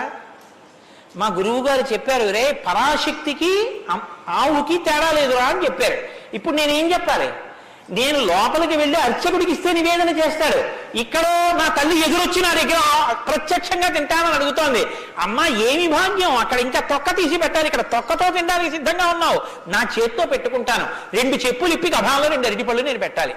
మా గురువు గారు చెప్పారు, రే పరాశక్తికి ఆవుకి తేడా లేదురా అని చెప్పారు. ఇప్పుడు నేనేం చెప్పాలి? నేను లోపలికి వెళ్ళి అర్చకుడికి ఇస్తే నివేదన చేస్తాడు. ఇక్కడో నా తల్లి ఎదురొచ్చి నా దగ్గర ప్రత్యక్షంగా తింటానని అడుగుతోంది. అమ్మ ఏమి భాగ్యం, అక్కడ ఇంకా తొక్క తీసి పెట్టాలి, ఇక్కడ తొక్కతో తినడానికి సిద్ధంగా ఉన్నావు, నా చేత్తో పెట్టుకుంటాను. 2 చెప్పులు ఇప్పి గభాలో 2 అరటిపళ్ళు నేను పెట్టాలి.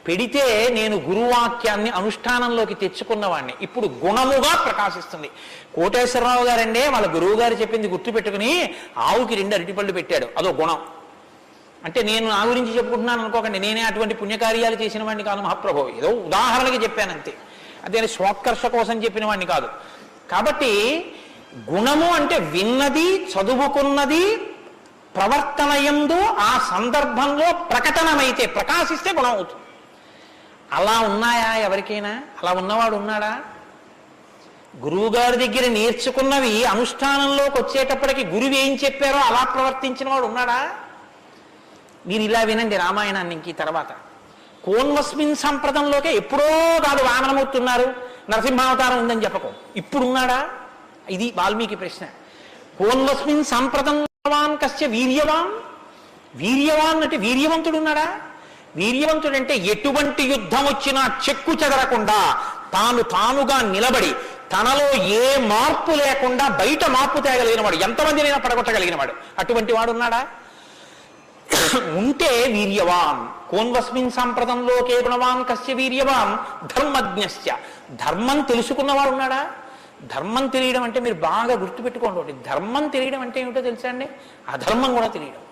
పెడితే నేను గురువాక్యాన్ని అనుష్ఠానంలోకి తెచ్చుకున్నవాడిని. ఇప్పుడు గుణముగా ప్రకాశిస్తుంది. కోటేశ్వరరావు గారండే వాళ్ళ గురువు గారు చెప్పింది గుర్తు పెట్టుకుని ఆవుకి 2 అరటిపళ్ళు పెట్టాడు. అదో గుణం. అంటే నేను నా గురించి చెప్పుకుంటున్నాను అనుకోకండి, నేనే అటువంటి పుణ్యకార్యాలు చేసిన వాడిని కాదు మహాప్రభు, ఏదో ఉదాహరణకి చెప్పానంతే, అదే స్వోత్కర్ష కోసం చెప్పిన వాడిని కాదు. కాబట్టి గుణము అంటే విన్నది, చదువుకున్నది ప్రవర్తనయందు ఆ సందర్భంలో ప్రకటనమైతే, ప్రకాశిస్తే గుణం అవుతుంది. అలా ఉన్నాయా ఎవరికైనా? అలా ఉన్నవాడు ఉన్నాడా? గురువుగారి దగ్గర నేర్చుకున్నవి అనుష్ఠానంలోకి వచ్చేటప్పటికి గురువు ఏం చెప్పారో అలా ప్రవర్తించిన వాడు ఉన్నాడా? మీరు ఇలా వినండి రామాయణాన్ని. ఇంక తర్వాత కోన్వస్మిన్ సంప్రదంలోకే ఎప్పుడో కాదు వామనమవుతున్నారు, నరసింహావతారం ఉందని చెప్పకు, ఇప్పుడున్నాడా? ఇది వాల్మీకి ప్రశ్న. కోన్వస్మిన్ సంప్రదంవాన్ కస్య వీర్యవాన్. వీర్యవాన్ అంటే వీర్యవంతుడు ఉన్నాడా? వీర్యవంతుడంటే ఎటువంటి యుద్ధం వచ్చినా చెక్కు చెదరకుండా తానుగా నిలబడి తనలో ఏ మార్పు లేకుండా బయట మార్పు తేగలిగిన వాడు, ఎంతమందినైనా పడగొట్టగలిగిన వాడు, అటువంటి వాడు ఉన్నాడా? ఉంటే వీర్యవాన్. కోన్వస్మిన్ సంప్రదంలోకే గుణవాన్ కస్య వీర్యవాన్ ధర్మజ్ఞస్య. ధర్మం తెలుసుకున్నవాడు ఉన్నాడా? ధర్మం తెలియడం అంటే మీరు బాగా గుర్తుపెట్టుకోండి, ధర్మం తెలియడం అంటే ఏమిటో తెలుసా అండి? అధర్మం కూడా తెలియడం.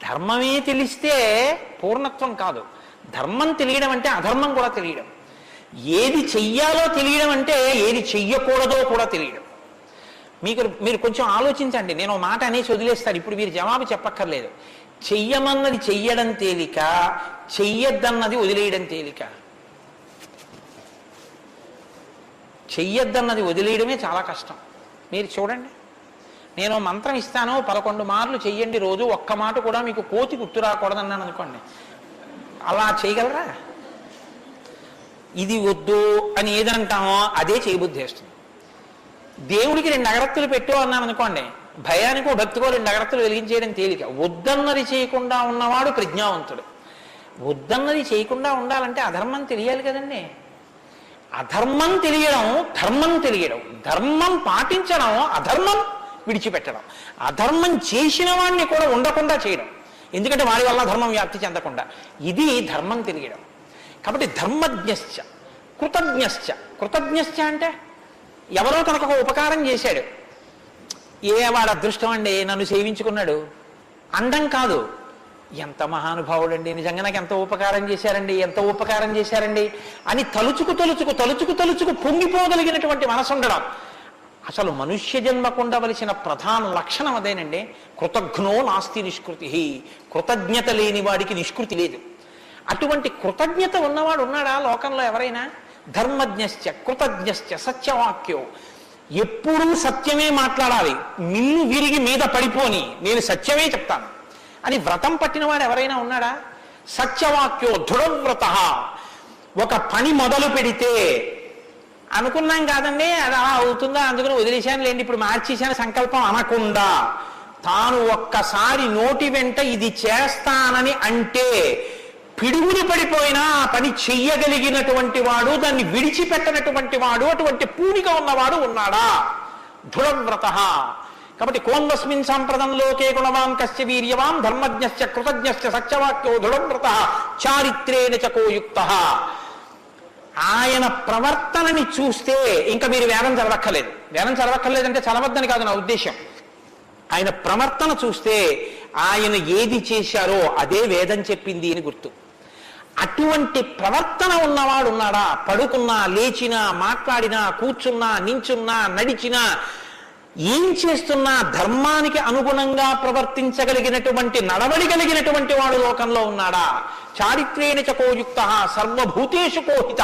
ధర్మమే తెలిస్తే పూర్ణత్వం కాదు. ధర్మం తెలియడం అంటే అధర్మం కూడా తెలియడం. ఏది చెయ్యాలో తెలియడం అంటే ఏది చెయ్యకూడదో కూడా తెలియడం. మీరు కొంచెం ఆలోచించండి. నేను మాట అనేసి వదిలేస్తాను, ఇప్పుడు మీరు జవాబు చెప్పక్కర్లేదు. చెయ్యమన్నది చెయ్యడం తేలిక, చెయ్యొద్దన్నది వదిలేయడం తేలిక. చెయ్యొద్దన్నది వదిలేయడమే చాలా కష్టం. మీరు చూడండి, నేను మంత్రం ఇస్తాను, 11 మార్లు చెయ్యండి రోజు, ఒక్క మాట కూడా మీకు కోతి గుర్తు రాకూడదన్నాను అనుకోండి, అలా చేయగలరా? ఇది వద్దు అని ఏదంటామో అదే చేయబుద్ధి వేస్తుంది. దేవుడికి 2 అగరత్తులు పెట్టు అన్నాను అనుకోండి, భయానికో భక్తికో 2 అగరత్తులు వెలిగించేయడం తేలిక. వద్దన్నది చేయకుండా ఉన్నవాడు ప్రజ్ఞావంతుడు. వద్దన్నది చేయకుండా ఉండాలంటే అధర్మం తెలియాలి కదండి. అధర్మం తెలియడం, ధర్మం తెలియడం, ధర్మం పాటించడం, అధర్మం విడిచిపెట్టడం, అధర్మం చేసిన వాడిని కూడా ఉండకుండా చేయడం, ఎందుకంటే వాడి వల్ల ధర్మం వ్యాప్తి చెందకుండా. ఇది ధర్మం తెలియడం. కాబట్టి ధర్మజ్ఞశ్చ కృతజ్ఞశ్చ. కృతజ్ఞశ్చ అంటే ఎవరో తనకు ఒక ఉపకారం చేశాడు, వాడు అదృష్టం అండి నన్ను సేవించుకున్నాడు అండం కాదు, ఎంత మహానుభావుడండి, నిజంగా నాకు ఎంత ఉపకారం చేశారండి, ఎంత ఉపకారం చేశారండి అని తలుచుకు పొంగిపోగలిగినటువంటి మనసు ఉండడం. అసలు మనుష్య జన్మకు ఉండవలసిన ప్రధాన లక్షణం అదేనండి. కృతజ్ఞో నాస్తి నిష్కృతి. కృతజ్ఞత లేని వాడికి నిష్కృతి లేదు. అటువంటి కృతజ్ఞత ఉన్నవాడు ఉన్నాడా లోకంలో ఎవరైనా? ధర్మజ్ఞశ్చ కృతజ్ఞశ్చ సత్యవాక్యో. ఎప్పుడూ సత్యమే మాట్లాడాలి, మిన్ను విరిగి మీద పడిపోని నేను సత్యమే చెప్తాను అని వ్రతం పట్టినవాడు ఎవరైనా ఉన్నాడా? సత్యవాక్యో దృఢవ్రత. ఒక పని మొదలు పెడితే అనుకున్నాం కాదండి అది అలా అవుతుందా అందుకని వదిలేశాను లేండి ఇప్పుడు మార్చేశాను సంకల్పం అనకుండా తాను ఒక్కసారి నోటి వెంట ఇది చేస్తానని అంటే పిడుగులు పడిపోయినా ఆ పని చెయ్యగలిగినటువంటి వాడు, దాన్ని విడిచిపెట్టనటువంటి వాడు, అటువంటి పూనిక ఉన్నవాడు ఉన్నాడా దృఢవ్రత. కాబట్టి కోన్వస్మిన్ సాంప్రదం లోకే గుణవాన్ కస్య వీర్యవాన్ ధర్మజ్ఞశ్చ కృతజ్ఞశ్చ సత్యవాక్యో దృఢవ్రత చారిత్రేణ చకోయుక్త. ఆయన ప్రవర్తనని చూస్తే ఇంకా మీరు వేదం చదవక్కర్లేదు. వేదం చదవక్కర్లేదంటే చదవద్దని కాదు నా ఉద్దేశం. ఆయన ప్రవర్తన చూస్తే ఆయన ఏది చేశారో అదే వేదం చెప్పింది అని గుర్తు. అటువంటి ప్రవర్తన ఉన్నవాడు ఉన్నాడా? పడుకున్నా, లేచినా, మాట్లాడినా, కూర్చున్నా, నించున్నా, నడిచినా, ఏం చేస్తున్నా ధర్మానికి అనుగుణంగా ప్రవర్తించగలిగినటువంటి నడవడిగలిగినటువంటి వాడు లోకంలో ఉన్నాడా? చారిత్రేణ చకోయుక్త సర్వభూతేషు కోహిత.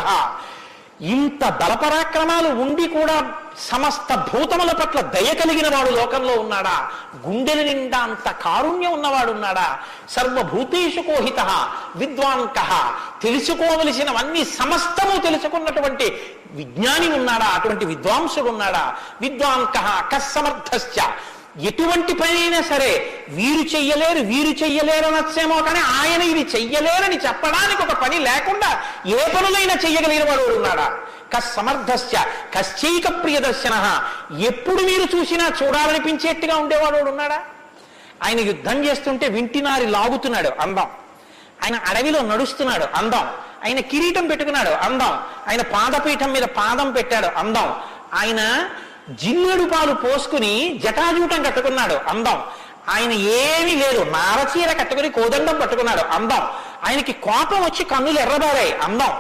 ఇంత బలపరాక్రమాలు ఉండి కూడా సమస్త భూతముల పట్ల దయ కలిగిన వాడు లోకంలో ఉన్నాడా? గుండెల నిండా అంత కారుణ్యం ఉన్నవాడు ఉన్నాడా? సర్వభూతేషు కోహిత విద్వాంక. తెలుసుకోవలసినవన్నీ సమస్తము తెలుసుకున్నటువంటి విజ్ఞాని ఉన్నాడా? అటువంటి విద్వాంసుడు ఉన్నాడా? విద్వాంక కస్సమర్థశ్చ. ఎటువంటి పనైనా సరే వీరు చెయ్యలేరు అనొచ్చేమో కానీ ఆయన ఇది చెయ్యలేరని చెప్పడానికి ఒక పని లేకుండా ఏ పనులైనా చెయ్యగలిగిన వాడు ఉన్నాడా? కస్సమర్థశ్చ కశ్చైక ప్రియదర్శన. ఎప్పుడు మీరు చూసినా చూడాలనిపించేట్టుగా ఉండేవాడు ఉన్నాడా? ఆయన యుద్ధం చేస్తుంటే వింటినారి లాగుతున్నాడు, అందం. ఆయన అడవిలో నడుస్తున్నాడు, అందం. ఆయన కిరీటం పెట్టుకున్నాడు, అందం. ఆయన పాదపీఠం మీద పాదం పెట్టాడు, అందం. ఆయన జిల్లేడు పాలు పోసుకుని జటాజూటం కట్టుకున్నాడు, అందం. ఆయన ఏమీ లేదు, నారచీర కట్టుకుని కోదండం పట్టుకున్నాడు, అందం. ఆయనకి కోపం వచ్చి కన్నులు ఎర్రబారాయి, అందం.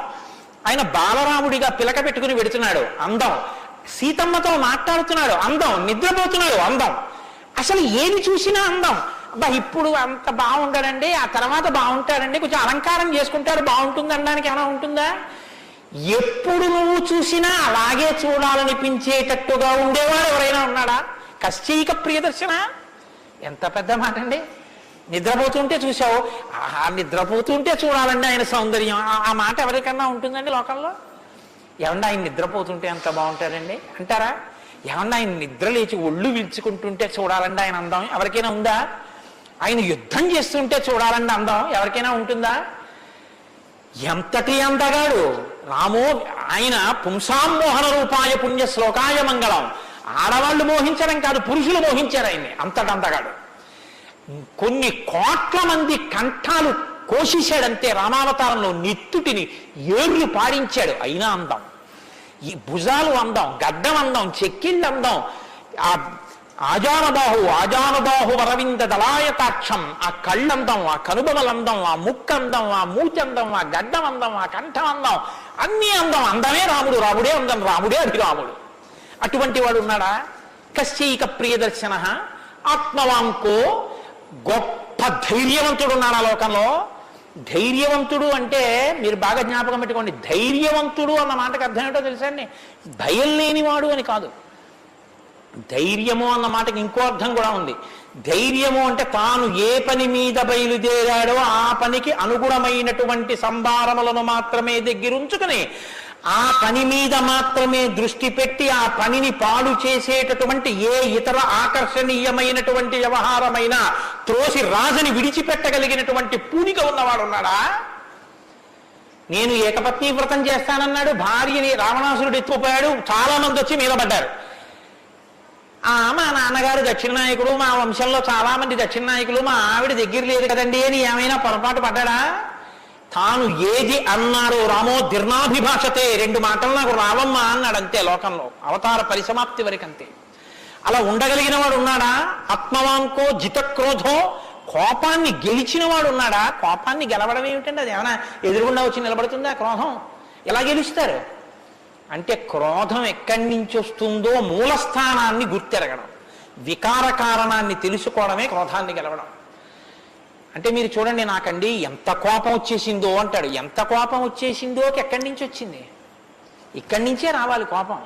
ఆయన బాలరాముడిగా పిలక పెట్టుకుని వెడుతున్నాడు, అందం. సీతమ్మతో మాట్లాడుతున్నాడు, అందం. నిద్రపోతున్నాడు, అందం. అసలు ఏమి చూసినా అందం. అబ్బా ఇప్పుడు అంత బాగుంటాడండి, ఆ తర్వాత బాగుంటాడండి, కొంచెం అలంకారం చేసుకుంటాడు, బాగుంటుంది అనడానికి ఏమైనా ఉంటుందా? ఎప్పుడు నువ్వు చూసినా అలాగే చూడాలనిపించేటట్టుగా ఉండేవాడు ఎవరైనా ఉన్నాడా? కశ్చైక ప్రియదర్శన. ఎంత పెద్ద మాట అండి. నిద్రపోతుంటే చూసావు, ఆహా నిద్రపోతుంటే చూడాలండి ఆయన సౌందర్యం. ఆ మాట ఎవరికన్నా ఉంటుందండి లోకంలో? ఏమన్నా ఆయన నిద్రపోతుంటే ఎంత బాగుంటారండి అంటారా? ఏమన్నా ఆయన నిద్ర లేచి ఒళ్ళు విల్చుకుంటుంటే చూడాలండి ఆయన అందం ఎవరికైనా ఉందా? ఆయన యుద్ధం చేస్తుంటే చూడాలండి అందం ఎవరికైనా ఉంటుందా? ఎంతటి అందగాడు రామో. ఆయన పుంసామోహన రూపాయ పుణ్య శ్లోకాయ మంగళం. ఆడవాళ్ళు మోహించడం కాదు, పురుషులు మోహించారు ఆయన్ని. అంతటి అందగాడు. కొన్ని కోట్ల మంది కంఠాలు కోసేశాడంతే రామావతారంలో. నెత్తుటిని ఏర్లు పాడించాడు, అయినా అందం. ఈ భుజాలు అందం, గడ్డం అందం, చెక్కిళ్ళు అందం. ఆ ఆజానబాహు వరవింద దళాయతాక్షం. ఆ కళ్ళందం, ఆ కనుబొమలందం, ఆ ముక్కందం, ఆ మూచందం, ఆ గడ్డం అందం, ఆ కంఠం అందం, అన్నీ అందం. అందమే రాముడు, రాముడే అందం, రాముడే అభిరాముడు. అటువంటి వాడు ఉన్నాడా? కశ్చైక ప్రియదర్శన ఆత్మవాంకో. గొప్ప ధైర్యవంతుడు ఉన్నాడు ఆ లోకంలో. ధైర్యవంతుడు అంటే మీరు బాగా జ్ఞాపకం పెట్టుకోండి. ధైర్యవంతుడు అన్న మాటకు అర్థం ఏంటో తెలుసా అండి? భయం లేనివాడు అని కాదు. ధైర్యము అన్న మాటకి ఇంకో అర్థం కూడా ఉంది. ధైర్యము అంటే తాను ఏ పని మీద బయలుదేరాడో ఆ పనికి అనుగుణమైనటువంటి సంభారములను మాత్రమే దగ్గరుంచుకుని ఆ పని మీద మాత్రమే దృష్టి పెట్టి ఆ పనిని పాడు చేసేటటువంటి ఏ ఇతర ఆకర్షణీయమైనటువంటి వ్యవహారమైన త్రోసి రాజని విడిచిపెట్టగలిగినటువంటి పూనిక ఉన్నవాడు ఉన్నాడా? నేను ఏకపత్ని వ్రతం చేస్తానన్నాడు, భార్యని రావణాసురుడు ఎత్తుకుపోయాడు, చాలా మంది వచ్చి మీద పడ్డారు. మా నాన్నగారు దక్షిణ నాయకుడు, మా వంశంలో చాలా మంది దక్షిణ నాయకులు, మా ఆవిడ దగ్గర లేదు కదండి అని ఏమైనా పొరపాటు పడ్డాడా? తాను ఏది అన్నారో రామో దీర్ణాభిభాషతే, 2 మాటలు నాకు రావమ్మా అన్నాడు అంతే. లోకంలో అవతార పరిసమాప్తి వరకు అంతే. అలా ఉండగలిగిన వాడు ఉన్నాడా? ఆత్మవాంకో జితక్రోధో. కోపాన్ని గెలిచిన వాడు ఉన్నాడా? కోపాన్ని గెలవడం ఏమిటండి? అది ఏమైనా ఎదురుగుండా వచ్చి నిలబడుతుందా క్రోధం? ఎలా గెలుస్తారు అంటే క్రోధం ఎక్కడి నుంచి వస్తుందో మూలస్థానాన్ని గుర్తెరగడం, వికార కారణాన్ని తెలుసుకోవడమే క్రోధాన్ని గెలవడం. అంటే మీరు చూడండి, నాకండి ఎంత కోపం వచ్చేసిందో అంటాడు. ఎంత కోపం వచ్చేసిందో ఎక్కడి నుంచి వచ్చింది? ఇక్కడి నుంచే రావాలి కోపం.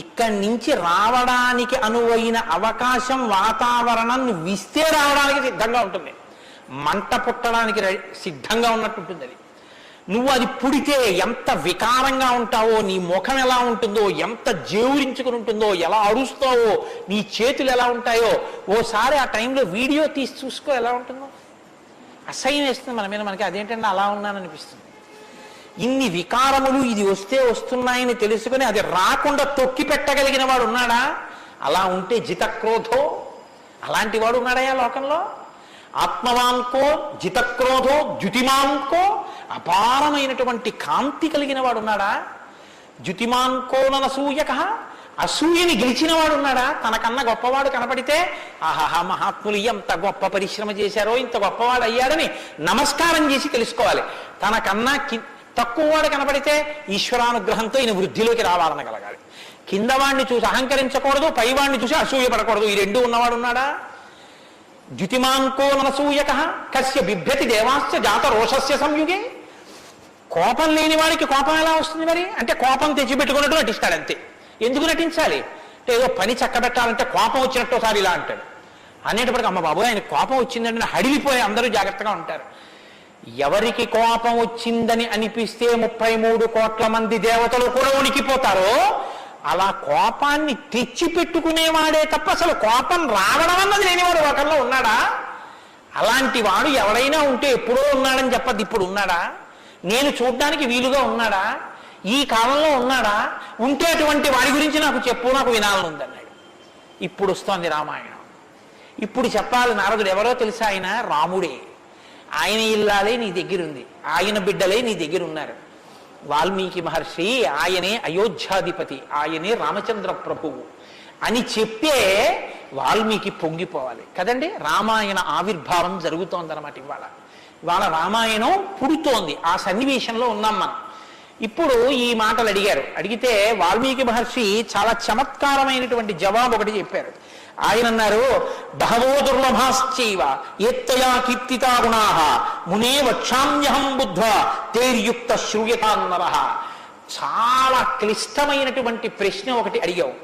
ఇక్కడి నుంచి రావడానికి అనువైన అవకాశం, వాతావరణం నువ్వు ఇస్తే రావడానికి సిద్ధంగా ఉంటుంది. మంట పుట్టడానికి సిద్ధంగా ఉన్నట్టు ఉంటుంది అది. నువ్వు అది పుడితే ఎంత వికారంగా ఉంటావో, నీ ముఖం ఎలా ఉంటుందో, ఎంత జేవురించుకుని ఉంటుందో, ఎలా అరుస్తావో, నీ చేతులు ఎలా ఉంటాయో. ఓసారి ఆ టైంలో వీడియో తీసి చూసుకో ఎలా ఉంటుందో. అసహ్యం వేస్తుంది మన మీద. మనకి అదేంటంటే అలా ఉన్నాననిపిస్తుంది. ఇన్ని వికారములు ఇది వస్తే వస్తున్నాయని తెలుసుకుని అది రాకుండా తొక్కి పెట్టగలిగిన వాడు ఉన్నాడా? అలా ఉంటే జితక్రోధో, అలాంటి వాడు ఉన్నాడయా లోకంలో? ఆత్మవాన్కో జితక్రోధో ద్యుతిమాన్కో, అపారమైనటువంటి కాంతి కలిగిన వాడు ఉన్నాడా? ద్యుతిమాన్కో ననసూయక, అసూయని గెలిచిన వాడు ఉన్నాడా? తనకన్నా గొప్పవాడు కనపడితే ఆహాహా మహాత్ములు ఎంత గొప్ప పరిశ్రమ చేశారో, ఇంత గొప్పవాడు అయ్యాడని నమస్కారం చేసి తెలుసుకోవాలి. తనకన్నా తక్కువవాడు కనపడితే ఈశ్వరానుగ్రహంతో ఈయన వృద్ధిలోకి రావాలనగలగాలి. కిందవాడిని చూసి అహంకరించకూడదు, పైవాడిని చూసి అసూయ పడకూడదు. ఈ రెండు ఉన్నవాడు ఉన్నాడా? ద్యుతిమాన్కో ననసూయక కస్య బిభ్యతి దేవాశ్చ జాత రోషస్య సంయుగే. కోపం లేని వాడికి కోపం ఎలా వస్తుంది మరి? అంటే కోపం తెచ్చిపెట్టుకున్నట్టు నటిస్తాడు అంతే. ఎందుకు నటించాలి అంటే ఏదో పని చక్కబెట్టాలంటే కోపం వచ్చినట్టు ఒకసారి ఇలా అంటాడు. అనేటప్పటికి అమ్మ బాబు ఆయన కోపం వచ్చిందంటే హడిలిపోయి అందరూ జాగ్రత్తగా ఉంటారు. ఎవరికి కోపం వచ్చిందని అనిపిస్తే 33 కోట్ల మంది దేవతలు కూడా ఉనికిపోతారో అలా కోపాన్ని తెచ్చిపెట్టుకునేవాడే తప్ప అసలు కోపం రావడం అన్నది లేనివాడు ఒకరిలో ఉన్నాడా? అలాంటి వాడు ఎవడైనా ఉంటే ఎప్పుడో ఉన్నాడని చెప్పద్దు, ఇప్పుడు ఉన్నాడా? నేను చూడ్డానికి వీలుగా ఉన్నాడా? ఈ కాలంలో ఉన్నాడా? ఉంటే అటువంటి వాడి గురించి నాకు చెప్పు, నాకు వినాలని ఉందన్నాడు. ఇప్పుడు వస్తోంది రామాయణం. ఇప్పుడు చెప్పాలి. నారదుడు ఎవరో తెలుసా? ఆయన రాముడే. ఆయన ఇల్లాలే నీ దగ్గరుంది, ఆయన బిడ్డలే నీ దగ్గర ఉన్నారు. వాల్మీకి మహర్షి ఆయనే అయోధ్యాధిపతి, ఆయనే రామచంద్ర ప్రభువు అని చెప్తే వాల్మీకి పొంగిపోవాలి కదండి. రామాయణ ఆవిర్భావం జరుగుతోందన్నమాట. ఇవాళ రామాయణం పుడుతోంది. ఆ సన్నివేశంలో ఉన్నాం మనం. ఇప్పుడు ఈ మాటలు అడిగితే వాల్మీకి మహర్షి చాలా చమత్కారమైనటువంటి జవాబు ఒకటి చెప్పారు. ఆయన అన్నారు, బహవో దుర్లభాశ్చైవ ఏత్తయా కీర్తితా గుణాః మునే వక్షామ్యహం బుద్ధ్వా తేర్యుక్త శ్రూయతాన్నరః. చాలా క్లిష్టమైనటువంటి ప్రశ్న ఒకటి అడిగావు.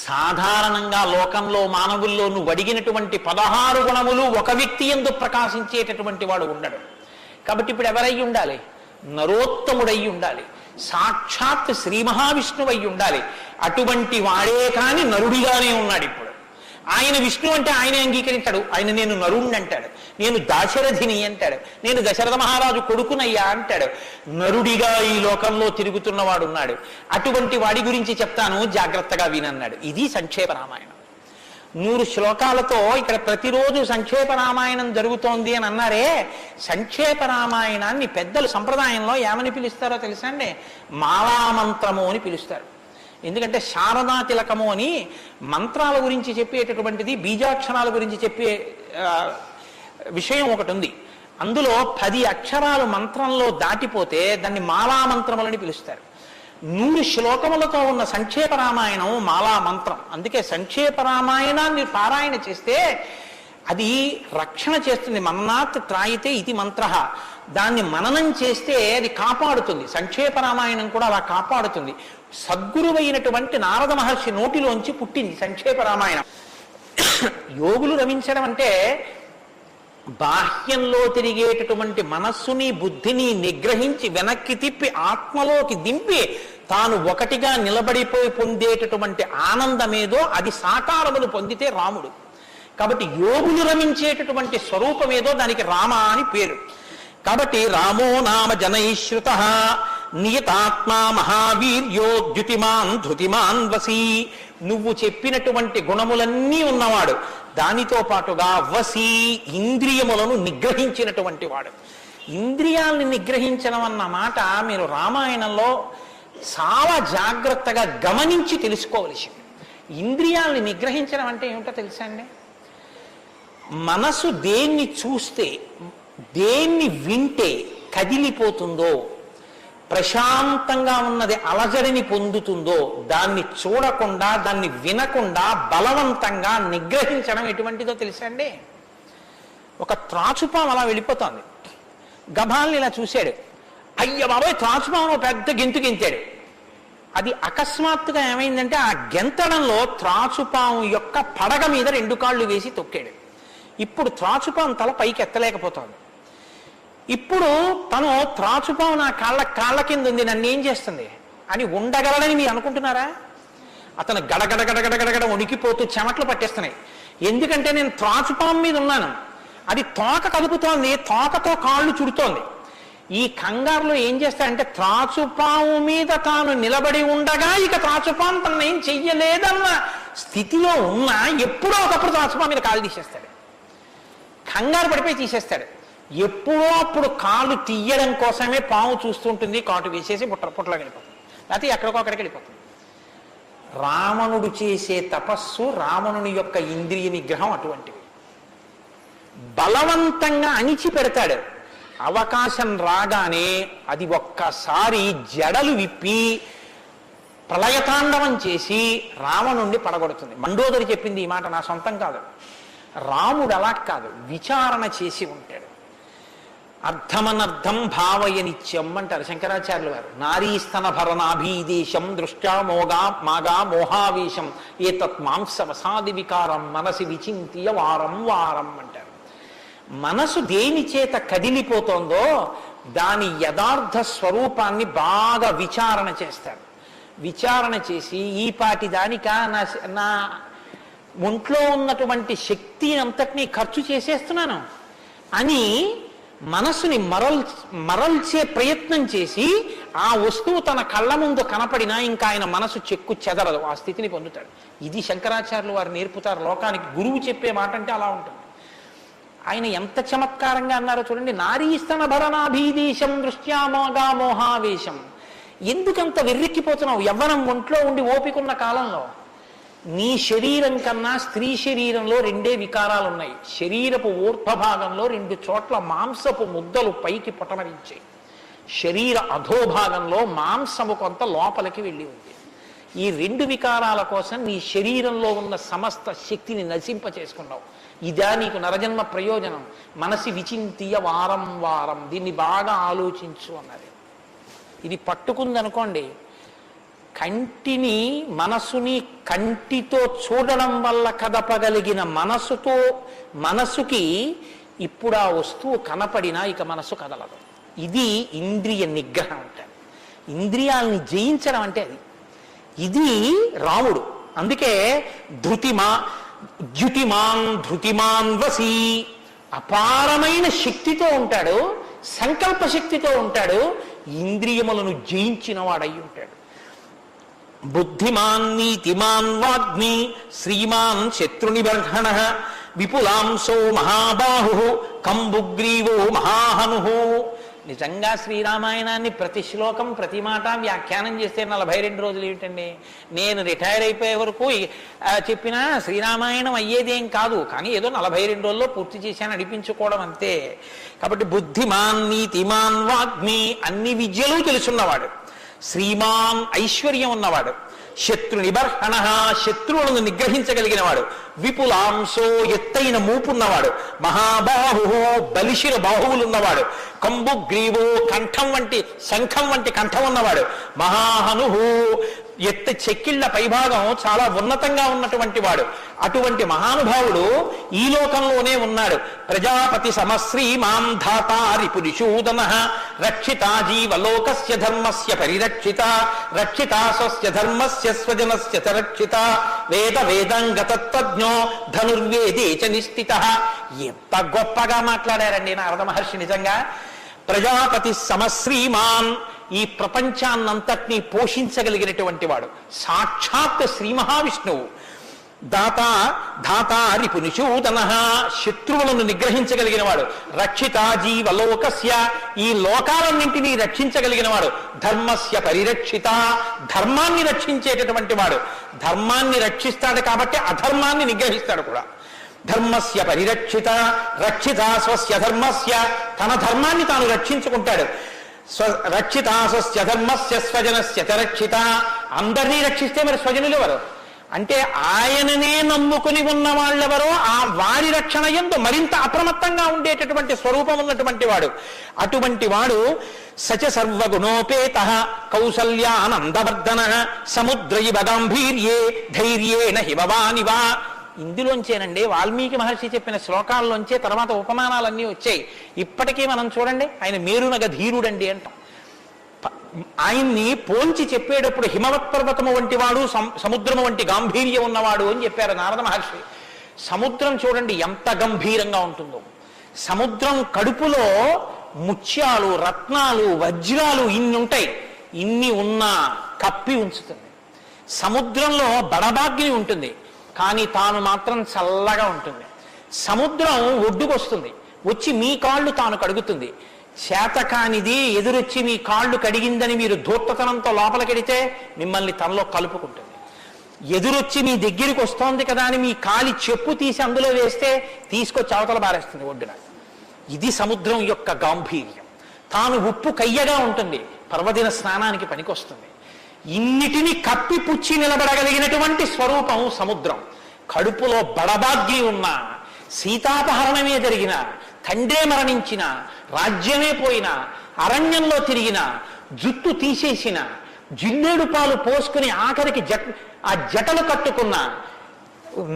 సాధారణంగా లోకంలో మానవుల్లో నువ్వు అడిగినటువంటి 16 గుణములు ఒక వ్యక్తి యందు ప్రకాశించేటటువంటి వాడు ఉండడు. కాబట్టి ఇప్పుడు ఎవరై ఉండాలి? నరోత్తముడై ఉండాలి, సాక్షాత్ శ్రీ మహావిష్ణువు అయి ఉండాలి. అటువంటి వాడే కాని నరుడిగానే ఉన్నాడు ఇప్పుడు. ఆయన విష్ణు అంటే ఆయనే అంగీకరించాడు. ఆయన నేను నరుణ్ణి అంటాడు, నేను దాశరథిని అంటాడు, నేను దశరథ మహారాజు కొడుకునయ్యా అంటాడు. నరుడిగా ఈ లోకంలో తిరుగుతున్నవాడు ఉన్నాడు. అటువంటి వాడి గురించి చెప్తాను, జాగ్రత్తగా వినన్నాడు. ఇది సంక్షేప రామాయణం. 100 శ్లోకాలతో ఇక్కడ ప్రతిరోజు సంక్షేప రామాయణం జరుగుతోంది అని అన్నారే. సంక్షేప రామాయణాన్ని పెద్దలు సంప్రదాయంలో ఏమని పిలుస్తారో తెలుసా అండి? మాలామంత్రము అని పిలుస్తారు. ఎందుకంటే శారదా తిలకము అని మంత్రాల గురించి చెప్పేటటువంటిది, బీజాక్షరాల గురించి చెప్పే విషయం ఒకటి ఉంది. అందులో 10 అక్షరాలు మంత్రంలో దాటిపోతే దాన్ని మాలామంత్రములని పిలుస్తారు. 100 శ్లోకములతో ఉన్న సంక్షేప రామాయణం మాలా మంత్రం. అందుకే సంక్షేప రామాయణాన్ని పారాయణ చేస్తే అది రక్షణ చేస్తుంది. మన్నాత్ త్రాయితే ఇది మంత్ర. దాన్ని మననం చేస్తే అది కాపాడుతుంది. సంక్షేప రామాయణం కూడా అలా కాపాడుతుంది. సద్గురువైనటువంటి నారద మహర్షి నోటిలోంచి పుట్టింది సంక్షేప రామాయణం. యోగులు రమించడం అంటే బాహ్యంలో తిరిగేటటువంటి మనస్సుని బుద్ధిని నిగ్రహించి వెనక్కి తిప్పి ఆత్మలోకి దింపి తాను ఒకటిగా నిలబడిపోయి పొందేటటువంటి ఆనందమేదో అది సాకారమును పొందితే రాముడు. కాబట్టి యోగులు రమించేటటువంటి స్వరూపమేదో దానికి రామ అని పేరు. కాబట్టి రామో నామ జనైశ్రుత నియతాత్మా మహావీర్యో ద్యుతిమాన్ ధృతిమాన్ వసీ. నువ్వు చెప్పినటువంటి గుణములన్నీ ఉన్నవాడు, దానితో పాటుగా వసీ ఇంద్రియములను నిగ్రహించినటువంటి వాడు. ఇంద్రియాల్ని నిగ్రహించడం అన్న మాట మీరు రామాయణంలో చాలా జాగ్రత్తగా గమనించి తెలుసుకోవలసింది. ఇంద్రియాల్ని నిగ్రహించడం అంటే ఏమిటో తెలుసా అండి? మనసు దేన్ని చూస్తే, దేన్ని వింటే కదిలిపోతుందో, ప్రశాంతంగా ఉన్నది అలజడిని పొందుతుందో దాన్ని చూడకుండా, దాన్ని వినకుండా బలవంతంగా నిగ్రహించడం ఎటువంటిదో తెలుసా అండి? ఒక త్రాచుపాము అలా వెళ్ళిపోతుంది. గభాల్ని ఇలా చూశాడు, అయ్య బాబోయ్ త్రాచుపాము పెద్ద గెంతు గెంతాడు. అది అకస్మాత్తుగా ఏమైందంటే ఆ గెంతడంలో త్రాచుపాము యొక్క పడగ మీద 2 కాళ్ళు వేసి తొక్కాడు. ఇప్పుడు త్రాచుపాము తల పైకి ఎత్తలేకపోతుంది. ఇప్పుడు తను త్రాచుపాము నా కాళ్ళ కింద ఉంది, నన్ను ఏం చేస్తుంది అని ఉండగలడని మీరు అనుకుంటున్నారా? అతను గడగడగడగడగడ వణికిపోతూ చెమట్లు పట్టేస్తున్నాయి. ఎందుకంటే నేను త్రాచుపాము మీద ఉన్నాను, అది తోక కదుపుతోంది, తోకతో కాళ్ళు చుడుతోంది. ఈ కంగారులో ఏం చేస్తాడంటే త్రాచుపాము మీద తాను నిలబడి ఉండగా ఇక త్రాచుపాము తనను ఏం చెయ్యలేదన్న స్థితిలో ఉన్నా ఎప్పుడో ఒకప్పుడు తమస్మ మీద కాలు తీసేస్తాడు, కంగారు పడిపోయి తీసేస్తాడు. ఎప్పుడో అప్పుడు కాలు తీయడం కోసమే పాము చూస్తుంటుంది, కాటు వేసేసి పుట్టలో వెళ్ళిపోతుంది, లేకపోతే ఎక్కడికో అక్కడికి వెళ్ళిపోతుంది. రావణుడు చేసే తపస్సు, రావణుని యొక్క ఇంద్రియ నిగ్రహం అటువంటివి. బలవంతంగా అణిచి పెడతాడు. అవకాశం రాగానే అది ఒక్కసారి జడలు విప్పి ప్రళయతాండవం చేసి రావణుణ్ణి పడగొడుతుంది. మండోదరి చెప్పింది ఈ మాట, నా సొంతం కాదు. రాముడు అలా కాదు, విచారణ చేసి ఉంటాడు. అర్థమనర్థం భావయనిత్యం అంటారు శంకరాచార్యులు వారు. నారీస్తన భరణాభీదేశం దృష్ట్యా మాగా మోహావేశం ఏతత్ మాంసవసాది వికారం మనసి విచింత్య వారం వారం అంటారు. మనసు దేని చేత కదిలిపోతోందో దాని యథార్థ స్వరూపాన్ని బాగా విచారణ చేస్తారు. విచారణ చేసి ఈ పాటి దానిక నా ఒంట్లో ఉన్నటువంటి శక్తిని అంతటినీ ఖర్చు చేసేస్తున్నాను అని మనసుని మరల్చే ప్రయత్నం చేసి ఆ వస్తువు తన కళ్ళ ముందు కనపడినా ఇంకా ఆయన మనసు చెక్కు చెదరదు, ఆ స్థితిని పొందుతాడు. ఇది శంకరాచార్యులు వారు నేర్పుతారు లోకానికి. గురువు చెప్పే మాట అంటే అలా ఉంటుంది. ఆయన ఎంత చమత్కారంగా అన్నారో చూడండి. నారీస్తన భరణాభీదేశం దృష్ట్యామోగా మోహావేశం. ఎందుకంత వెర్రెక్కిపోతున్నావు? యవ్వనం ఒంట్లో ఉండి ఓపికన్న కాలంలో నీ శరీరం కన్నా స్త్రీ శరీరంలో రెండే వికారాలు ఉన్నాయి. శరీరపు ఊర్ధ్వభాగంలో 2 చోట్ల మాంసపు ముద్దలు పైకి పొటమరించాయి. శరీర అధోభాగంలో మాంసము కొంత లోపలికి వెళ్ళి ఉంది. ఈ 2 వికారాల కోసం నీ శరీరంలో ఉన్న సమస్త శక్తిని నశింప చేసుకున్నావు. ఇదా నీకు నరజన్మ ప్రయోజనం? మనసి విచింతీయ వారం వారం, దీన్ని బాగా ఆలోచించు అన్నది. ఇది పట్టుకుందనుకోండి, కంటిని మనసుని కంటితో చూడడం వల్ల కదపగలిగిన మనసుకి ఇప్పుడు ఆ వస్తువు కనపడినా ఇక మనసు కదలదు. ఇది ఇంద్రియ నిగ్రహం అంటారు. ఇంద్రియాలని జయించడం అంటే అది. ఇది రాముడు. అందుకే ధృతిమాన్ వసి, అపారమైన శక్తితో ఉంటాడు, సంకల్ప శక్తితో ఉంటాడు, ఇంద్రియములను జయించిన వాడై ఉంటాడు. బుద్ధిమాన్ నీతిమాన్ వాగ్మి శ్రీమాన్ శత్రునిబర్హణ విపులాంశో మహాబాహు కంబుగ్రీవో మహాహను. నిజంగా శ్రీరామాయణాన్ని ప్రతి శ్లోకం ప్రతి మాట వ్యాఖ్యానం చేస్తే 42 రోజులు ఏమిటండి? నేను రిటైర్ అయిపోయే వరకు చెప్పినా శ్రీరామాయణం అయ్యేదేం కాదు, కానీ ఏదో 42 రోజుల్లో పూర్తి చేశాను అనిపించుకోవడం అంతే. కాబట్టి బుద్ధిమాన్ నీతిమాన్ వాగ్మి, అన్ని విద్యలు తెలుసున్నవాడు, శ్రీమాన్ ఐశ్వర్యం ఉన్నవాడు, శత్రు నిబర్హణ శత్రువులను నిగ్రహించగలిగిన వాడు, విపులాంశో ఎత్తైన మూపున్నవాడు, మహాబాహు బలిశిర బాహువులున్నవాడు, కంబుగ్రీవో శంఖం వంటి కంఠం ఉన్నవాడు, మహాహను చెక్కిళ్ల పైభాగం చాలా ఉన్నతంగా ఉన్నటువంటి వాడు. అటువంటి మహానుభావుడు ఈ లోకంలోనే ఉన్నాడు. ప్రజాపతి సమశ్రీమాం ధాతారి పురుషూదన రక్షితా జీవలోకస్య ధర్మస్య పరిరక్షిత రక్షితా స్వస్య ధర్మస్య స్వజనస్య రక్షిత వేదంగతత్వజ్ఞో ధనుర్వేదే చ నిష్ఠితః. ఎంత గొప్పగా మాట్లాడారండి నారద మహర్షి. నిజంగా ప్రజాపతి సమశ్రీమాన్, ఈ ప్రపంచాన్నంతటినీ పోషించగలిగినటువంటి వాడు సాక్షాత్ శ్రీ మహావిష్ణువు. ధాతారి పునిషూదన, శత్రువులను నిగ్రహించగలిగిన వాడు. రక్షితా జీవలోకస్య, ఈ లోకాలన్నింటినీ రక్షించగలిగిన వాడు. ధర్మస్య పరిరక్షిత, ధర్మాన్ని రక్షించేటటువంటి వాడు. ధర్మాన్ని రక్షిస్తాడు కాబట్టి అధర్మాన్ని నిగ్రహిస్తాడు కూడా. ధర్మస్య పరిరక్షిత రక్షిత స్వస్య ధర్మస్య, తన ధర్మాన్ని తాను రక్షించుకుంటాడు. రక్షిత స్వస్య ధర్మస్య స్వజనస్య రక్షిత, అందరినీ రక్షిస్తే మరి స్వజనులు ఎవరు? అంటే ఆయననే నమ్ముకుని ఉన్న వాళ్ళెవరో ఆ వారి రక్షణ యందు మరింత అప్రమత్తంగా ఉండేటటువంటి స్వరూపం ఉన్నటువంటి వాడు. అటువంటి వాడు సచ సర్వగుణోపేత కౌసల్యానందవర్ధన సముద్రయివ గాంభీర్యే ధైర్యేణ హిమవానివా. ఇందులోంచేనండి వాల్మీకి మహర్షి చెప్పిన శ్లోకాల్లోంచే తర్వాత ఉపమానాలన్నీ వచ్చాయి. ఇప్పటికీ మనం చూడండి, ఆయన మేరునగ ధీరుడండి అంటాం. ఆయన్ని పోల్చి చెప్పేటప్పుడు హిమవత్ పర్వతము వంటి వాడు, సముద్రము వంటి గాంభీర్యం ఉన్నవాడు అని చెప్పారు నారద మహర్షి. సముద్రం చూడండి ఎంత గంభీరంగా ఉంటుందో. సముద్రం కడుపులో ముత్యాలు, రత్నాలు, వజ్రాలు ఇన్ని ఉంటాయి. ఇన్ని ఉన్నా కప్పి ఉంచుతుంది. సముద్రంలో బడబాగ్ని ఉంటుంది, కానీ తాను మాత్రం చల్లగా ఉంటుంది. సముద్రం ఒడ్డుకొస్తుంది, వచ్చి మీ కాళ్ళు తాను కడుగుతుంది. చేతకానిది ఎదురొచ్చి మీ కాళ్ళు కడిగిందని మీరు ధూర్తతనంతో లోపలికెడితే మిమ్మల్ని తనలో కలుపుకుంటుంది. ఎదురొచ్చి మీ దగ్గరికి వస్తోంది కదా అని మీ కాలి చెప్పు తీసి అందులో వేస్తే తీసుకొచ్చి అవతల బారేస్తుంది ఒడ్డున. ఇది సముద్రం యొక్క గాంభీర్యం. తాను ఉప్పు కయ్యగా ఉంటుంది, పర్వదిన స్నానానికి పనికొస్తుంది. ఇన్నిటిని కప్పిపుచ్చి నిలబడగలిగినటువంటి స్వరూపం సముద్రం. కడుపులో బడబాగ్ని ఉన్నా, సీతాపహరణమే జరిగిన, తండ్రే మరణించిన, రాజ్యమే పోయినా, అరణ్యంలో తిరిగిన, జుట్టు తీసేసిన, జిల్లేడు పాలు పోసుకుని ఆఖరికి ఆ జటలు కట్టుకున్న,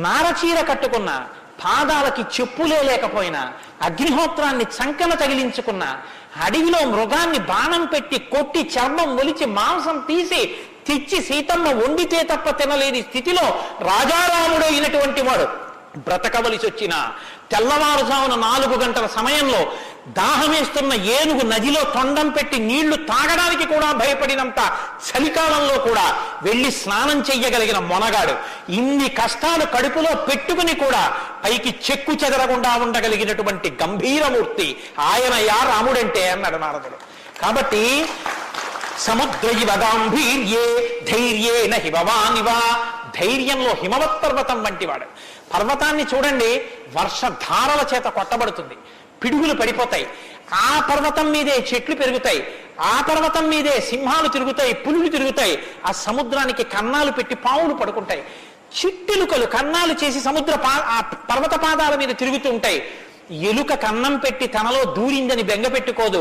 నారచీర కట్టుకున్న, పాదాలకి చెప్పులే లేకపోయినా, అగ్నిహోత్రాన్ని చంకన తగిలించుకున్న, అడవిలో మృగాన్ని బాణం పెట్టి కొట్టి చర్మం ఒలిచి మాంసం తీసి తెచ్చి సీతమ్మ వండితే తప్ప తినలేని స్థితిలో రాజారాముడు అయినటువంటి వాడు బ్రతకవలసి వచ్చిన తెల్లవారుజామున 4 గంటల సమయంలో దాహమేస్తున్న ఏనుగు నదిలో తొండం పెట్టి నీళ్లు తాగడానికి కూడా భయపడినంత చలికాలంలో కూడా వెళ్ళి స్నానం చెయ్యగలిగిన మొనగాడు, ఇన్ని కష్టాలు కడుపులో పెట్టుకుని కూడా పైకి చెక్కు చెదరకుండా ఉండగలిగినటువంటి గంభీరమూర్తి ఆయనయా రాముడంటే అన్నాడు నారదుడు. కాబట్టి సముద్ర ఇవ గాంభీర్యే ధైర్యేన హిమవానివా, ధైర్యంలో హిమవత్ పర్వతం వంటి వాడు. పర్వతాన్ని చూడండి, వర్షధారల చేత కొట్టబడుతుంది, పిడుగులు పడిపోతాయి. ఆ పర్వతం మీదే చెట్లు పెరుగుతాయి, ఆ పర్వతం మీదే సింహాలు తిరుగుతాయి, పులులు తిరుగుతాయి. ఆ సముద్రానికి కన్నాలు పెట్టి పావులు పడుకుంటాయి. చిట్టెలుకలు కన్నాలు చేసి ఆ పర్వత పాదాల మీద తిరుగుతూ ఉంటాయి. ఎలుక కన్నం పెట్టి తనలో దూరిందని బెంగ పెట్టుకోదు,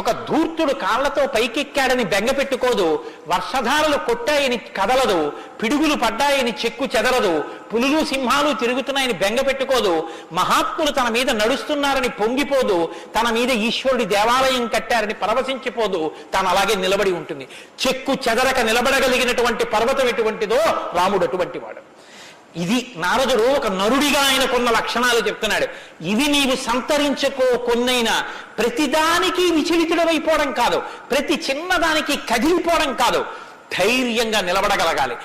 ఒక ధూర్తుడు కాళ్లతో పైకెక్కాడని బెంగ పెట్టుకోదు, వర్షధారలు కొట్టాయని కదలదు, పిడుగులు పడ్డాయని చెక్కు చెదరదు, పులులు సింహాలు తిరుగుతున్నాయని బెంగ పెట్టుకోదు, మహాత్ములు తన మీద నడుస్తున్నారని పొంగిపోదు, తన మీద ఈశ్వరుడి దేవాలయం కట్టారని పరవశించిపోదు, తాను అలాగే నిలబడి ఉంటుంది. చెక్కు చెదరక నిలబడగలిగినటువంటి పర్వతం ఎటువంటిదో రాముడు అటువంటి వాడు. ఇది నారదుడు ఒక నరుడిగా ఆయనకున్న లక్షణాలు చెప్తున్నాడు. ఇవి నీవు సంతరించుకో, కొన్నైనా ప్రతిదానికి విచలితుడమైపోవడం కాదు, ప్రతి చిన్నదానికి కదిలిపోవడం కాదు, ధైర్యంగా నిలబడగలగాలి.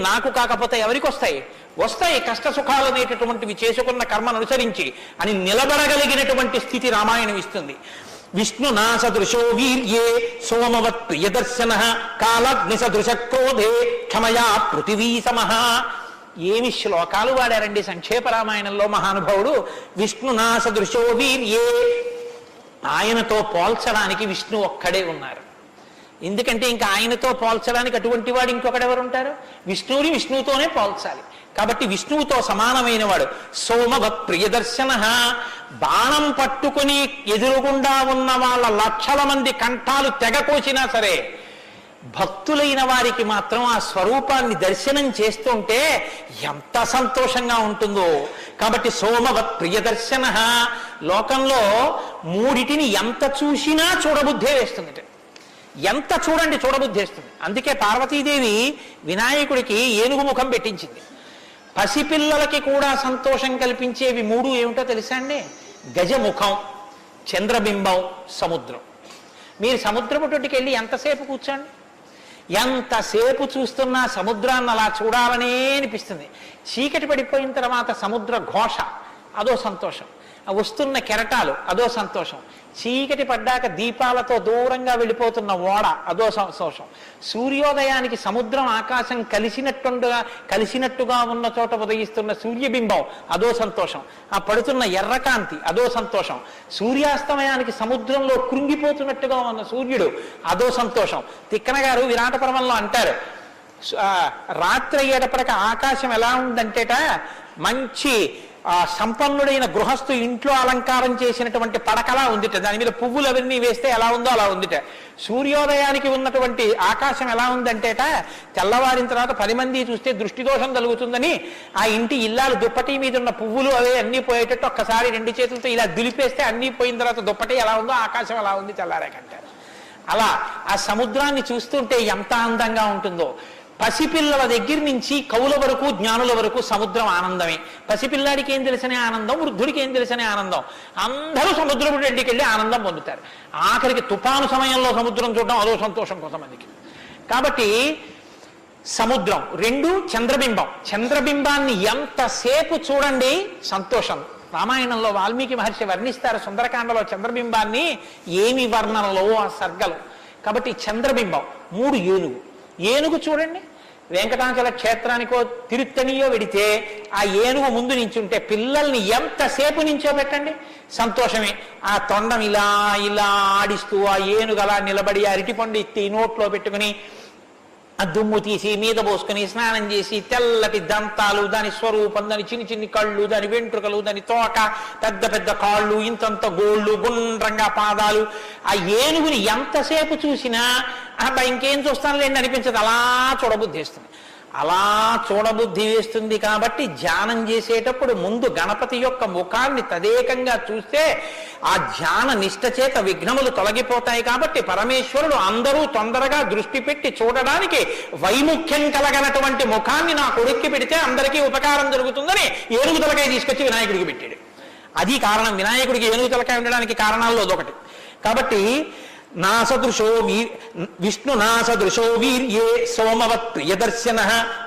నాకు కాకపోతే ఎవరికి వస్తాయి కష్ట సుఖాలు అనేటటువంటివి చేసుకున్న కర్మను అనుసరించి అని నిలబడగలిగినటువంటి స్థితి రామాయణం ఇస్తుంది. విష్ణునా సదృశో వీర్యే సోమవత్ ప్రియదర్శన కాలగ్ని సదృశ క్రోధే క్షమయా పృథివీ సమః. ఏమి శ్లోకాలు వాడారండి సంక్షేప రామాయణంలో మహానుభావుడు. విష్ణునా సదృశో వీర్యే, ఆయనతో పోల్చడానికి విష్ణు ఒక్కడే ఉన్నారు. ఎందుకంటే ఇంకా ఆయనతో పోల్చడానికి అటువంటి వాడు ఇంకొకడెవరు ఉంటారు? విష్ణువుని విష్ణువుతోనే పోల్చాలి. కాబట్టి విష్ణువుతో సమానమైన వాడు. సోమవత్ ప్రియదర్శన, బాణం పట్టుకుని ఎదురుగుండా ఉన్న వాళ్ళ లక్షల మంది కంఠాలు తెగకోసినా సరే భక్తులైన వారికి మాత్రం ఆ స్వరూపాన్ని దర్శనం చేస్తుంటే ఎంత సంతోషంగా ఉంటుందో. కాబట్టి సోమవత్ ప్రియదర్శన, లోకంలో మూడిటిని ఎంత చూసినా చూడబుద్ధే వేస్తుంది, ఎంత చూడండి చూడబుద్ధి వేస్తుంది. అందుకే పార్వతీదేవి వినాయకుడికి ఏనుగు ముఖం పెట్టించింది. పసిపిల్లలకి కూడా సంతోషం కల్పించేవి 3 ఏమిటో తెలుసా అండి? గజముఖం, చంద్రబింబం, సముద్రం. మీరు సముద్రపు తొట్టుకి వెళ్ళి ఎంతసేపు కూర్చోండి, ఎంతసేపు చూస్తున్నా సముద్రాన్ని అలా చూడాలనే అనిపిస్తుంది. చీకటి పడిపోయిన తర్వాత సముద్ర ఘోష అదో సంతోషం, వస్తున్న కెరటాలు అదో సంతోషం, చీకటి పడ్డాక దీపాలతో దూరంగా వెళ్ళిపోతున్న ఓడ అదో సంతోషం, సూర్యోదయానికి సముద్రం ఆకాశం కలిసినట్టుగా ఉన్న చోట ఉదయిస్తున్న సూర్యబింబం అదో సంతోషం, ఆ పడుతున్న ఎర్రకాంతి అదో సంతోషం, సూర్యాస్తమయానికి సముద్రంలో కృంగిపోతున్నట్టుగా ఉన్న సూర్యుడు అదో సంతోషం. తిక్కన గారు విరాట పర్వంలో అంటారు, రాత్రి అయ్యేటప్పటికి ఆకాశం ఎలా ఉందంటేట మంచి సంపన్నుడైన గృహస్థు ఇంట్లో అలంకారం చేసినటువంటి పడకలా ఉందిట, దాని మీద పువ్వులు అవన్నీ వేస్తే ఎలా ఉందో అలా ఉందిట. సూర్యోదయానికి ఉన్నటువంటి ఆకాశం ఎలా ఉందంటేట తెల్లవారిన తర్వాత 10 మంది చూస్తే దృష్టిదోషం కలుగుతుందని ఆ ఇంటి ఇల్లాలు దుప్పటి మీద ఉన్న పువ్వులు అవే అన్నీ పోయేటట్టు ఒక్కసారి 2 చేతులతో ఇలా దులిపేస్తే అన్నీ పోయిన తర్వాత దుప్పటి ఎలా ఉందో ఆకాశం ఎలా ఉంది తెల్లారేకంటారు. అలా ఆ సముద్రాన్ని చూస్తుంటే ఎంత అందంగా ఉంటుందో. పసిపిల్లల దగ్గర నుంచి కవుల వరకు జ్ఞానుల వరకు సముద్రం ఆనందమే. పసిపిల్లాడికి ఏం తెలిసనే ఆనందం, వృద్ధుడికి ఏం తెలిసనే ఆనందం. అందరూ సముద్రపు రెడ్డికి వెళ్ళి ఆనందం పొందుతారు. ఆఖరికి తుఫాను సమయంలో సముద్రం చూడడం అదో సంతోషం కొంతమందికి. కాబట్టి సముద్రం, రెండు చంద్రబింబం. చంద్రబింబాన్ని ఎంతసేపు చూడండి సంతోషం. రామాయణంలో వాల్మీకి మహర్షి వర్ణిస్తారు సుందరకాండలో చంద్రబింబాన్ని, ఏమి వర్ణనలో ఆ సర్గలు. కాబట్టి చంద్రబింబం, 3 ఏనుగు. ఏనుగు చూడండి, వెంకటాచల క్షేత్రానికో తిరుత్తనియో వెడితే ఆ ఏనుగు ముందు నించుంటే పిల్లల్ని ఎంతసేపు నించోబెట్టండి సంతోషమే. ఆ తొండం ఇలా ఇలా ఆడిస్తూ ఆ ఏనుగు అలా నిలబడి అరటిపండు ఎత్తి నోట్లో పెట్టుకుని ఆ దుమ్ము తీసి మీద పోసుకొని స్నానం చేసి తెల్లటి దంతాలు, దాని స్వరూపం, దాని చిన్ని చిన్ని కళ్ళు, దాని వెంట్రుకలు, దాని తోక, పెద్ద పెద్ద కాళ్ళు, ఇంతంత గోళ్ళు, గుండ్రంగా పాదాలు. ఆ ఏనుగుని ఎంతసేపు చూసినా అబ్బా ఇంకేం చూస్తానులేండి అనిపించదు, అలా చూడబుద్ధి వేస్తుంది. అలా చూడబుద్ధి వేస్తుంది కాబట్టి ధ్యానం చేసేటప్పుడు ముందు గణపతి యొక్క ముఖాన్ని తదేకంగా చూస్తే ఆ ధ్యాన నిష్ట చేత విఘ్నములు తొలగిపోతాయి. కాబట్టి పరమేశ్వరుడు అందరూ తొందరగా దృష్టి పెట్టి చూడడానికి వైముఖ్యం కలగనటువంటి ముఖాన్ని నా కొడుక్కి పెడితే అందరికీ ఉపకారం జరుగుతుందని ఏనుగు తలకాయ తీసుకొచ్చి వినాయకుడికి పెట్టాడు. అది కారణం, వినాయకుడికి ఏనుగు తలకాయ ఉండడానికి కారణాల్లో అదొకటి. కాబట్టి విష్ణు నాసదృశో వీర్యే సోమవత్ ప్రియదర్శన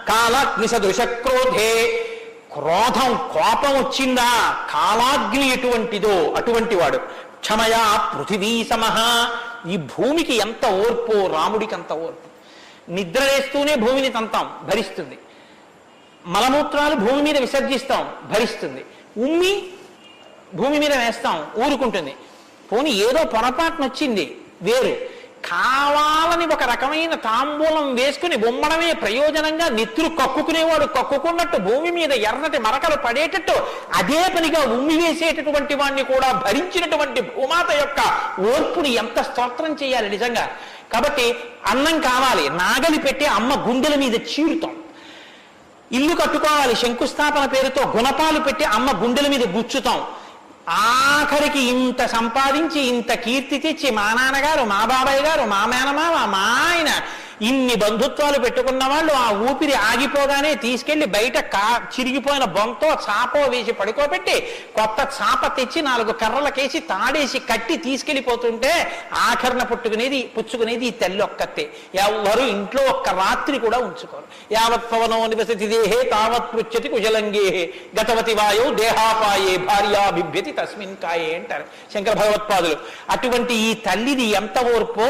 కాలాగ్ని సదృశ క్రోధే. క్రోధం, కోపం వచ్చిందా కాలాగ్ని ఎటువంటిదో అటువంటి వాడు. క్షమయా పృథివీ సమహ. ఈ భూమికి ఎంత ఓర్పో రాముడికి అంత ఓర్పు. నిద్ర వేస్తూనే భూమిని తంతాం, భరిస్తుంది. మలమూత్రాలు భూమి మీద విసర్జిస్తాం, భరిస్తుంది. ఉమ్మి భూమి మీద వేస్తాం, ఊరుకుంటుంది. పోనీ ఏదో పొరపాటున వచ్చింది వేరు, కావాలని ఒక రకమైన తాంబూలం వేసుకుని బొమ్మడమే ప్రయోజనంగా నెత్తులు కక్కుకునేవాడు కక్కుకున్నట్టు భూమి మీద ఎర్రటి మరకలు పడేటట్టు అదే పనిగా ఉమ్మి వేసేటటువంటి వాడిని కూడా భరించినటువంటి భూమాత యొక్క ఓర్పుని ఎంత స్తోత్రం చేయాలి నిజంగా. కాబట్టి అన్నం కావాలి, నాగలి పెట్టి అమ్మ గుండెల మీద చీరుతాం. ఇల్లు కట్టుకోవాలి, శంకుస్థాపన పేరుతో గుణపాలు పెట్టి అమ్మ గుండెల మీద గుచ్చుతాం. ఆఖరికి ఇంత సంపాదించి ఇంత కీర్తి తెచ్చి మా నాన్నగారు, మా బాబాయ్ గారు, మా మేనమామ, మా ఆయన ఇన్ని బంధుత్వాలు పెట్టుకున్న వాళ్ళు ఆ ఊపిరి ఆగిపోగానే తీసుకెళ్లి బయట చిరిగిపోయిన బొంతో చాపో వేసి పడుకోబెట్టి కొత్త చాప తెచ్చి 4 కర్రలకేసి తాడేసి కట్టి తీసుకెళ్లిపోతుంటే ఆఖరణ పుచ్చుకునేది ఈ తల్లి ఒక్కతే. ఎవరు ఇంట్లో ఒక్క రాత్రి కూడా ఉంచుకోరు. యావత్ పవనో నివసతి దేహే తావత్ పృచ్చతి కుశలంగేహే గతవతి వాయో దేహాపాయే భార్యా బిభ్యతి తస్మిన్ కాయే అంటారు శంకర భగవత్పాదులు. అటువంటి ఈ తల్లిది ఎంత ఓర్పో,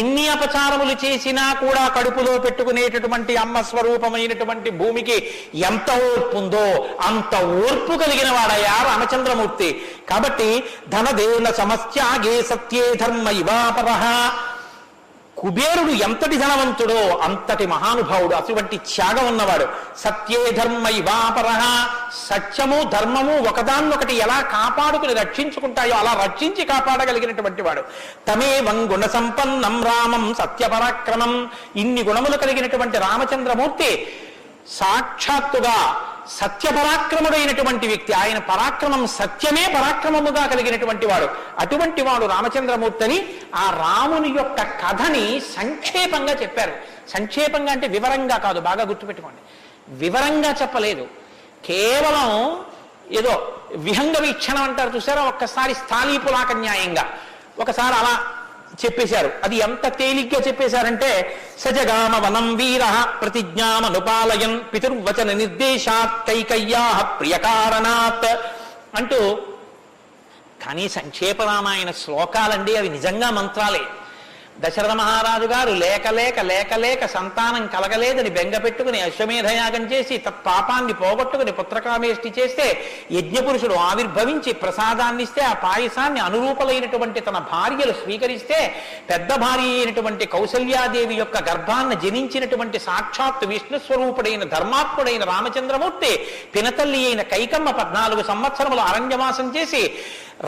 ఎన్ని అపచారములు చేసినా కూడా కడుపులో పెట్టుకునేటటువంటి అమ్మ స్వరూపమైనటువంటి భూమికి ఎంత ఓర్పు ఉందో అంత ఓర్పు కలిగిన వాడయ్యా రామచంద్రమూర్తి. కాబట్టి ధనదేన సమస్యాగే సత్యే ధర్మ ఇవాపరః. కుబేరుడు ఎంతటి ధనవంతుడో అంతటి మహానుభావుడు, అటువంటి త్యాగం ఉన్నవాడు. సత్యే ధర్మ ఇవాపరః. సత్యము ధర్మము ఒకదాన్నొకటి ఎలా కాపాడుకుని రక్షించుకుంటాయో అలా రక్షించి కాపాడగలిగినటువంటి వాడు. తమేవం గుణ సంపన్నం రామం సత్యపరాక్రమం. ఇన్ని గుణములు కలిగినటువంటి రామచంద్రమూర్తి సాక్షాత్తుగా సత్యపరాక్రముడైనటువంటి వ్యక్తి. ఆయన పరాక్రమం సత్యమే పరాక్రమముగా కలిగినటువంటి వాడు. అటువంటి వాడు రామచంద్రమూర్తిని ఆ రాముని యొక్క కథని సంక్షేపంగా చెప్పారు. సంక్షేపంగా అంటే వివరంగా కాదు, బాగా గుర్తుపెట్టుకోండి. వివరంగా చెప్పలేదు, కేవలం ఏదో విహంగ వీక్షణం అంటారు చూసారా, ఒక్కసారి స్థాళీపులాక న్యాయంగా ఒకసారి అలా చెప్పేశారు. అది ఎంత తేలిగ్గా చెప్పేశారంటే సజగామ వనం వీర ప్రతిజ్ఞామనుపాలయన్ పితుర్వచన నిర్దేశాత్ కైకయ్యా ప్రియకారణాత్ అంటూ. కానీ సంక్షేప రామాయణ శ్లోకాలండి అవి నిజంగా మంత్రాలే. దశరథ మహారాజు గారు లేక లేక లేక లేక సంతానం కలగలేదని బెంగ పెట్టుకుని అశ్వమేధయాగం చేసి పాపాన్ని పోగొట్టుకుని పుత్రకామేష్టి చేస్తే యజ్ఞపురుషుడు ఆవిర్భవించి ప్రసాదాన్ని ఇస్తే ఆ పాయసాన్ని అనురూపలైనటువంటి తన భార్యలు స్వీకరిస్తే పెద్ద భార్య అయినటువంటి కౌసల్యాదేవి యొక్క గర్భాన్ని జనించినటువంటి సాక్షాత్ విష్ణుస్వరూపుడైన ధర్మాత్ముడైన రామచంద్రమూర్తి పినతల్లి అయిన కైకమ్మ 14 సంవత్సరములు అరణ్యవాసం చేసి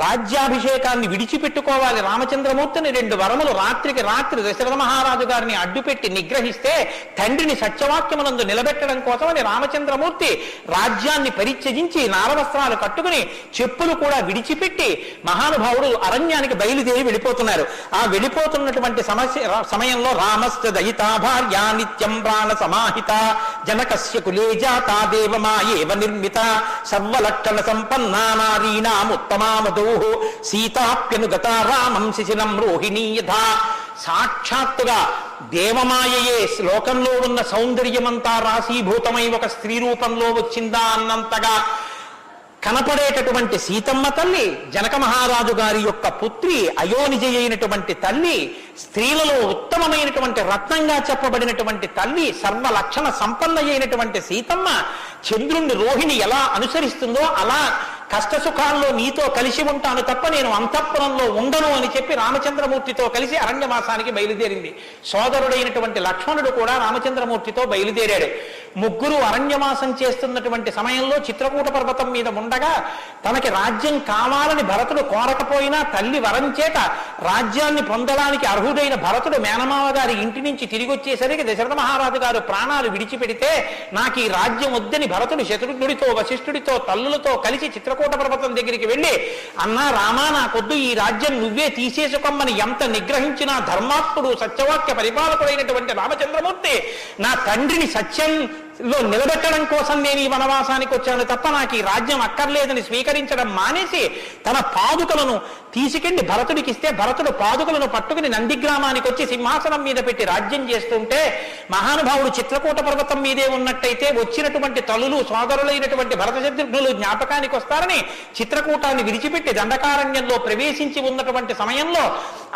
రాజ్యాభిషేకాన్ని విడిచిపెట్టుకోవాలి రామచంద్రమూర్తిని 2 వరములు రాత్రికి రాత్రి దశరథ మహారాజు గారిని అడ్డుపెట్టి నిగ్రహిస్తే తండ్రిని సత్యవాక్యమునందు నిలబెట్టడం కోసమని రామచంద్రమూర్తి రాజ్యాన్ని పరిత్యజించి నారవస్త్రాలు కట్టుకుని చెప్పులు కూడా విడిచిపెట్టి మహానుభావుడు అరణ్యానికి బయలుదేరి వెళ్ళిపోతున్నారు. ఆ వెళ్ళిపోతున్నటువంటి సమయంలో రామస్య దయితా భార్య నిత్యం ప్రాణ సమాహిత జనకస్య కులే జాతా దేవమాయేవ నిర్మిత సర్వలక్షణ సంపన్నా నారీణాముత్తమామధు సీతాప్యనుగత రామం శిశిలం రోహిణీ యథా. సాక్షాత్తుగా దేవమాయయే లోకంలో ఉన్న సౌందర్యమంతా రాశీభూతమై ఒక స్త్రీ రూపంలో వచ్చిందా అన్నంతగా కనపడేటటువంటి సీతమ్మ తల్లి, జనక మహారాజు గారి యొక్క పుత్రి, అయోనిజ అయినటువంటి తల్లి, స్త్రీలలో ఉత్తమమైనటువంటి రత్నంగా చెప్పబడినటువంటి తల్లి, సర్వలక్షణ సంపన్న అయినటువంటి సీతమ్మ చంద్రుణ్ణి రోహిణి ఎలా అనుసరిస్తుందో అలా కష్టసుఖాల్లో నీతో కలిసి ఉంటాను తప్ప నేను అంతఃపురంలో ఉండను అని చెప్పి రామచంద్రమూర్తితో కలిసి అరణ్యవాసానికి బయలుదేరింది. సోదరుడైనటువంటి లక్ష్మణుడు కూడా రామచంద్రమూర్తితో బయలుదేరాడు. ముగ్గురు అరణ్యవాసం చేస్తున్నటువంటి సమయంలో చిత్రకూట పర్వతం మీద ఉండగా తనకి రాజ్యం కావాలని భరతుడు కోరకపోయినా తల్లి వరం చేత రాజ్యాన్ని పొందడానికి అర్హుడైన భరతుడు మేనమావ గారి ఇంటి నుంచి తిరిగి వచ్చేసరికి దశరథ మహారాజు గారు ప్రాణాలు విడిచిపెడితే నాకు ఈ రాజ్యం వద్దని భరతుడు శత్రుఘ్నుడితో వశిష్ఠుడితో తల్లులతో కలిసి చిత్రకూట పర్వతం దగ్గరికి వెళ్ళి, అన్నా రామా నాకొద్దు, ఈ రాజ్యం నువ్వే తీసేసుకోమని ఎంత నిగ్రహించినా ధర్మాత్ముడు సత్యవాక్య పరిపాలకుడైనటువంటి రామచంద్రమూర్తి నా తండ్రిని సత్యంలో నిలబెట్టడం కోసం నేను ఈ వనవాసానికి వచ్చాను తప్ప నాకు ఈ రాజ్యం అక్కర్లేదని స్వీకరించడం మానేసి తన పాదుకలను తీసుకెళ్లి భరతుడికి ఇస్తే భరతుడు పాదుకలను పట్టుకుని నందిగ్రామానికి వచ్చి సింహాసనం మీద పెట్టి రాజ్యం చేస్తుంటే మహానుభావుడు చిత్రకూట పర్వతం మీదే ఉన్నట్టయితే వచ్చినటువంటి తల్లులు సోదరులైనటువంటి భరత శత్రుఘ్నులు జ్ఞాపకానికి వస్తారని చిత్రకూటాన్ని విడిచిపెట్టి దండకారణ్యంలో ప్రవేశించి ఉన్నటువంటి సమయంలో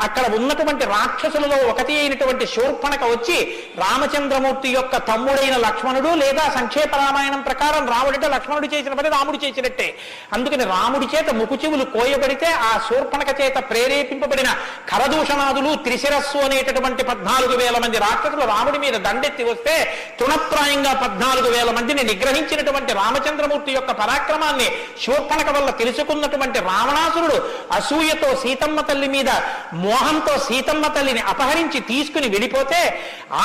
అక్కడ ఉన్నటువంటి రాక్షసులలో ఒకటి అయినటువంటి శూర్పణక వచ్చి రామచంద్రమూర్తి యొక్క తమ్ముడైన లక్ష్మణుడు, లేదా సంక్షేప రామాయణం ప్రకారం రాముడితో లక్ష్మణుడు చేసిన పని రాముడు చేసినట్టే, అందుకని రాముడి చేత ముకుచెవులు కోయబడితే ఆ శూర్పణక చేత ప్రేరేపింపబడిన కరదూషణాదులు త్రిశిరస్సు అనేటటువంటి 14,000 మంది రాక్షసులు రాముడి మీద దండెత్తి వస్తే తృణప్రాయంగా 14,000 మందిని నిగ్రహించినటువంటి రామచంద్రమూర్తి యొక్క పరాక్రమాన్ని శూర్పణక వల్ల తెలుసుకున్నటువంటి రావణాసురుడు అసూయతో సీతమ్మ తల్లి మీద మోహంతో సీతమ్మ తల్లిని అపహరించి తీసుకుని వెళ్ళిపోతే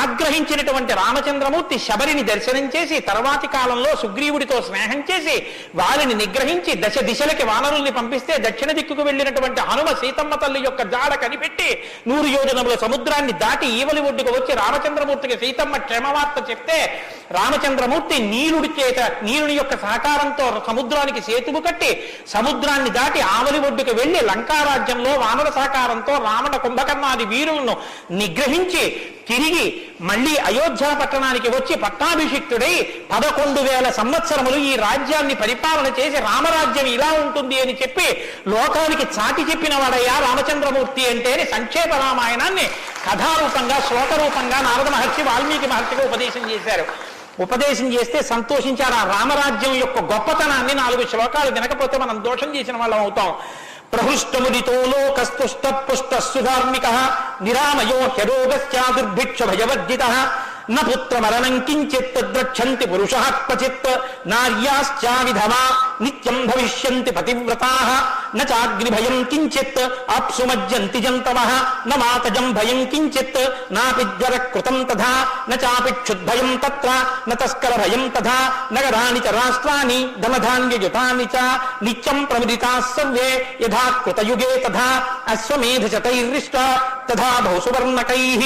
ఆగ్రహించినటువంటి రామచంద్రమూర్తి శబరిని దర్శనం చేసి తర్వాతి కాలంలో సుగ్రీవుడితో స్నేహం చేసి వారిని నిగ్రహించి దశ దిశలకి వానరుల్ని పంపిస్తే దక్షిణ దిక్కుకు వెళ్ళినటువంటి హనుమ సీతమ్మ తల్లి యొక్క జాడ కనిపెట్టి 100 యోజనముల సముద్రాన్ని దాటి ఈవలి ఒడ్డుకు వచ్చి రామచంద్రమూర్తికి సీతమ్మ క్షేమవార్త చెప్తే రామచంద్రమూర్తి నీరుని యొక్క సహకారంతో సముద్రానికి సేతువు కట్టి సముద్రాన్ని దాటి ఆవలి ఒడ్డుకు వెళ్లి లంకారాజ్యంలో వానర సహకారంతో రావణ కుంభకర్ణాది వీరులను నిగ్రహించి తిరిగి మళ్లీ అయోధ్య పట్టణానికి వచ్చి పట్టాభిషిక్తుడై 11,000 సంవత్సరములు ఈ రాజ్యాన్ని పరిపాలన చేసి రామరాజ్యం ఇలా ఉంటుంది అని చెప్పి లోకానికి చాటి చెప్పిన వాడయ్యా రామచంద్రమూర్తి అంటే సంక్షేప రామాయణాన్ని కథారూపంగా శ్లోకరూపంగా నారద మహర్షి వాల్మీకి మహర్షిగా ఉపదేశం చేశారు. ఉపదేశం చేస్తే సంతోషించారు. ఆ రామరాజ్యం యొక్క గొప్పతనాన్ని 4 శ్లోకాలు వినకపోతే మనం దోషం చేసిన వాళ్ళం అవుతాం. ప్రహృష్టముదితో లోకస్తుష్ట పుష్ట సుధార్మిక నిరామయో హ్యరోగస్యా దుర్భిక్ష భయవర్జిత న పుత్రమరణం కించిత్ ద్రక్షంతి పురుషః క్వచిత్ నార్యాశ్చా విధవా నిత్యం భవిష్యంతి పతివ్రతాః న చాగ్నిభయం కించిత్ ఆప్సుమజ్జంతి జంతవః న మాతజం భయం కించిత్ నాపిజ్వర కృతం తథా న చాపిక్షుద్భయం తత్ర న తస్కర భయం తథా నగరాణి చ రాష్ట్రాణి ధనధాన్యయుతాని చ నిత్యం ప్రముదితాః సర్వే యథా కృతయుగే తథా అశ్వమేధశతైర్రిష్ట తథా బహుసువర్ణకైః.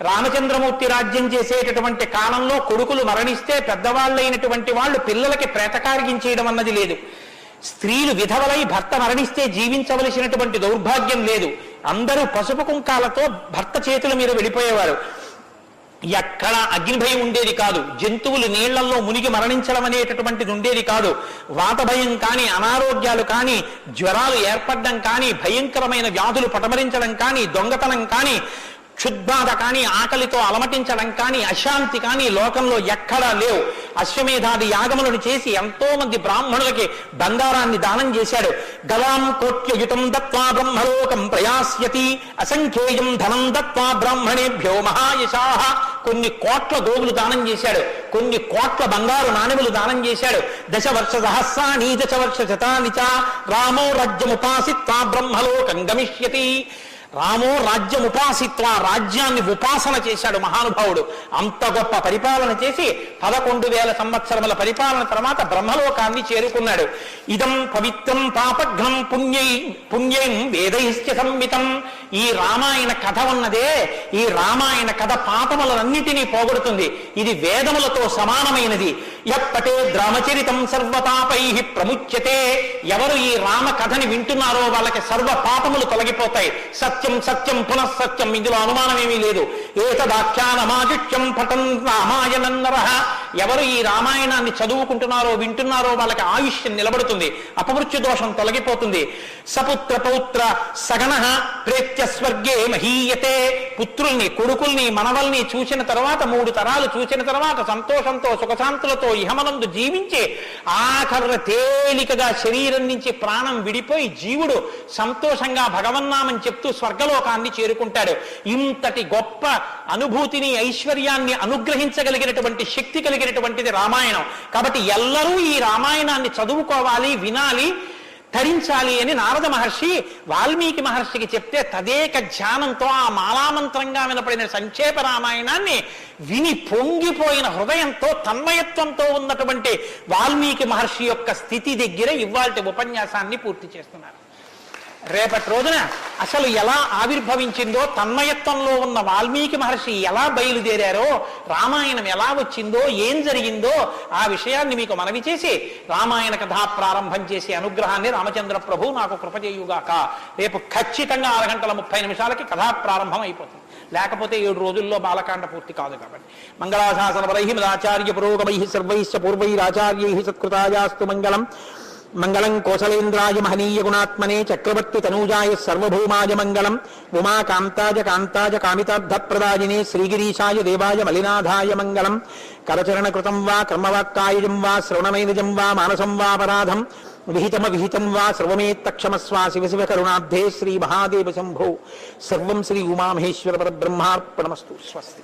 రామచంద్రమూర్తి రాజ్యం చేసేటటువంటి కాలంలో కొడుకులు మరణిస్తే పెద్దవాళ్ళైనటువంటి వాళ్ళు పిల్లలకి ప్రేతకార్యం అన్నది లేదు. స్త్రీలు విధవలై భర్త మరణిస్తే జీవించవలసినటువంటి దౌర్భాగ్యం లేదు. అందరూ పసుపు కుంకాలతో భర్త చేతుల మీద వెళ్ళిపోయేవారు. ఎక్కడ అగ్నిభయం ఉండేది కాదు. జంతువులు నీళ్లలో మునిగి మరణించడం అనేటటువంటిది ఉండేది కాదు. వాత భయం కానీ, అనారోగ్యాలు కానీ, జ్వరాలు ఏర్పడడం కానీ, భయంకరమైన వ్యాధులు పటమరించడం కానీ, దొంగతనం కానీ, క్షుద్బాధ కానీ, ఆకలితో అలమటించడం కానీ, అశాంతి కానీ లోకంలో ఎక్కడా లేవు. అశ్వమేధాది యాగములను చేసి ఎంతో మంది బ్రాహ్మణులకి బంగారాన్ని దానం చేశాడు. గవాం కోట్యయుతం దత్వా బ్రహ్మలోకం ప్రయాస్యతి అసంఖ్యేయం ధనం దత్వా బ్రాహ్మణేభ్యో మహాయశాః. కొన్ని కోట్ల గోవులు దానం చేశాడు, కొన్ని కోట్ల బంగారు నాణెములు దానం చేశాడు. 10 వర్ష సహస్రాణి 10 వర్ష శతాని చ రామో రాజ్యముపాసిత్వా బ్రహ్మలోకం గమిష్యతి. రామో రాజ్యముపాసిత్వ, రాజ్యాన్ని ఉపాసన చేశాడు మహానుభావుడు. అంత గొప్ప పరిపాలన చేసి 11,000 సంవత్సరముల పరిపాలన తర్వాత బ్రహ్మలోకాన్ని చేరుకున్నాడు. ఇదం పవిత్రం పాపఘ్నం పుణ్యం వేదైశ్చ సంహితం. ఈ రామాయణ కథ ఉన్నదే, ఈ రామాయణ కథ పాపములన్నిటినీ పోగొడుతుంది. ఇది వేదములతో సమానమైనది. యప్పటే రామచరితం సర్వపాపై ప్రముచ్యతే. ఎవరు ఈ రామ కథని వింటున్నారో వాళ్ళకి సర్వ పాపములు తొలగిపోతాయి. సత్యం సత్యం పునఃసత్యం, ఇందులో అనుమానం ఏమీ లేదు. ఏతదాఖ్యానమాజుష్యం పఠన్ రామాయణన్నరః. ఎవరు ఈ రామాయణాన్ని చదువుకుంటున్నారో వింటున్నారో వాళ్ళకి ఆయుష్యం నిలబడుతుంది, అపమృత్యు దోషం తొలగిపోతుంది. సపుత్ర పౌత్ర సగణ ప్రేత్య స్వర్గే మహీయతే. పుత్రుల్ని కొడుకుల్ని మనవల్ని చూసిన తర్వాత 3 తరాలు చూసిన తర్వాత సంతోషంతో సుఖశాంతులతో ఇహమనందు జీవించి ఆఖరున తేలికగా శరీరం నుంచి ప్రాణం విడిపోయి జీవుడు సంతోషంగా భగవన్నామం చెప్తూ స్వర్గలోకాన్ని చేరుకుంటాడు. ఇంతటి గొప్ప అనుభూతిని ఐశ్వర్యాన్ని అనుగ్రహించగలిగినటువంటి శక్తి కలిగినటువంటిది రామాయణం. కాబట్టి ఎల్లరూ ఈ రామాయణాన్ని చదువుకోవాలి, వినాలి, ధరించాలి అని నారద మహర్షి వాల్మీకి మహర్షికి చెప్తే తదేక ధ్యానంతో ఆ మాలామంత్రంగా వినపడిన సంక్షేప రామాయణాన్ని విని పొంగిపోయిన హృదయంతో తన్మయత్వంతో ఉన్నటువంటి వాల్మీకి మహర్షి యొక్క స్థితి దగ్గర ఇవాల్టి ఉపన్యాసాన్ని పూర్తి చేస్తున్నారు. రేపటి రోజున అసలు ఎలా ఆవిర్భవించిందో, తన్మయత్వంలో ఉన్న వాల్మీకి మహర్షి ఎలా బయలుదేరారో, రామాయణం ఎలా వచ్చిందో, ఏం జరిగిందో ఆ విషయాన్ని మీకు మనవి చేసి రామాయణ కథా ప్రారంభం చేసే అనుగ్రహాన్ని రామచంద్ర ప్రభు నాకు కృప చేయుగాక. రేపు ఖచ్చితంగా 6:30 కథా ప్రారంభం అయిపోతుంది. లేకపోతే 7 రోజుల్లో బాలకాండ పూర్తి కాదు. కాబట్టి మంగళాశాసనపరై మదాచార్య పురోగమై సర్వైశ్చ పూర్వైరాచార్యై సత్కృతాయాస్తు మంగళం. మంగళం కోసలేంద్రాయ మహనీయ గుణాత్మనే చక్రవర్తి తనూజాయ సర్వభౌమాయ మంగళం. ఉమాకాంతాయ కాంతాయ కామితార్థప్రదాయినే శ్రీగిరీశాయ దేవాయ మలినాథాయ మంగళం. కరచరణకృతం వా కర్మవాక్కాయజం వా శ్రవణమైనజం వా మానసం వాపరాధం విహితం వా సర్వమేత్తక్షమస్వా శివ శివ కరుణాబ్ధే శ్రీ మహాదేవ శంభో. సర్వం శ్రీ ఉమామహేశ్వర పరబ్రహ్మార్పణమస్తు. స్వస్తి.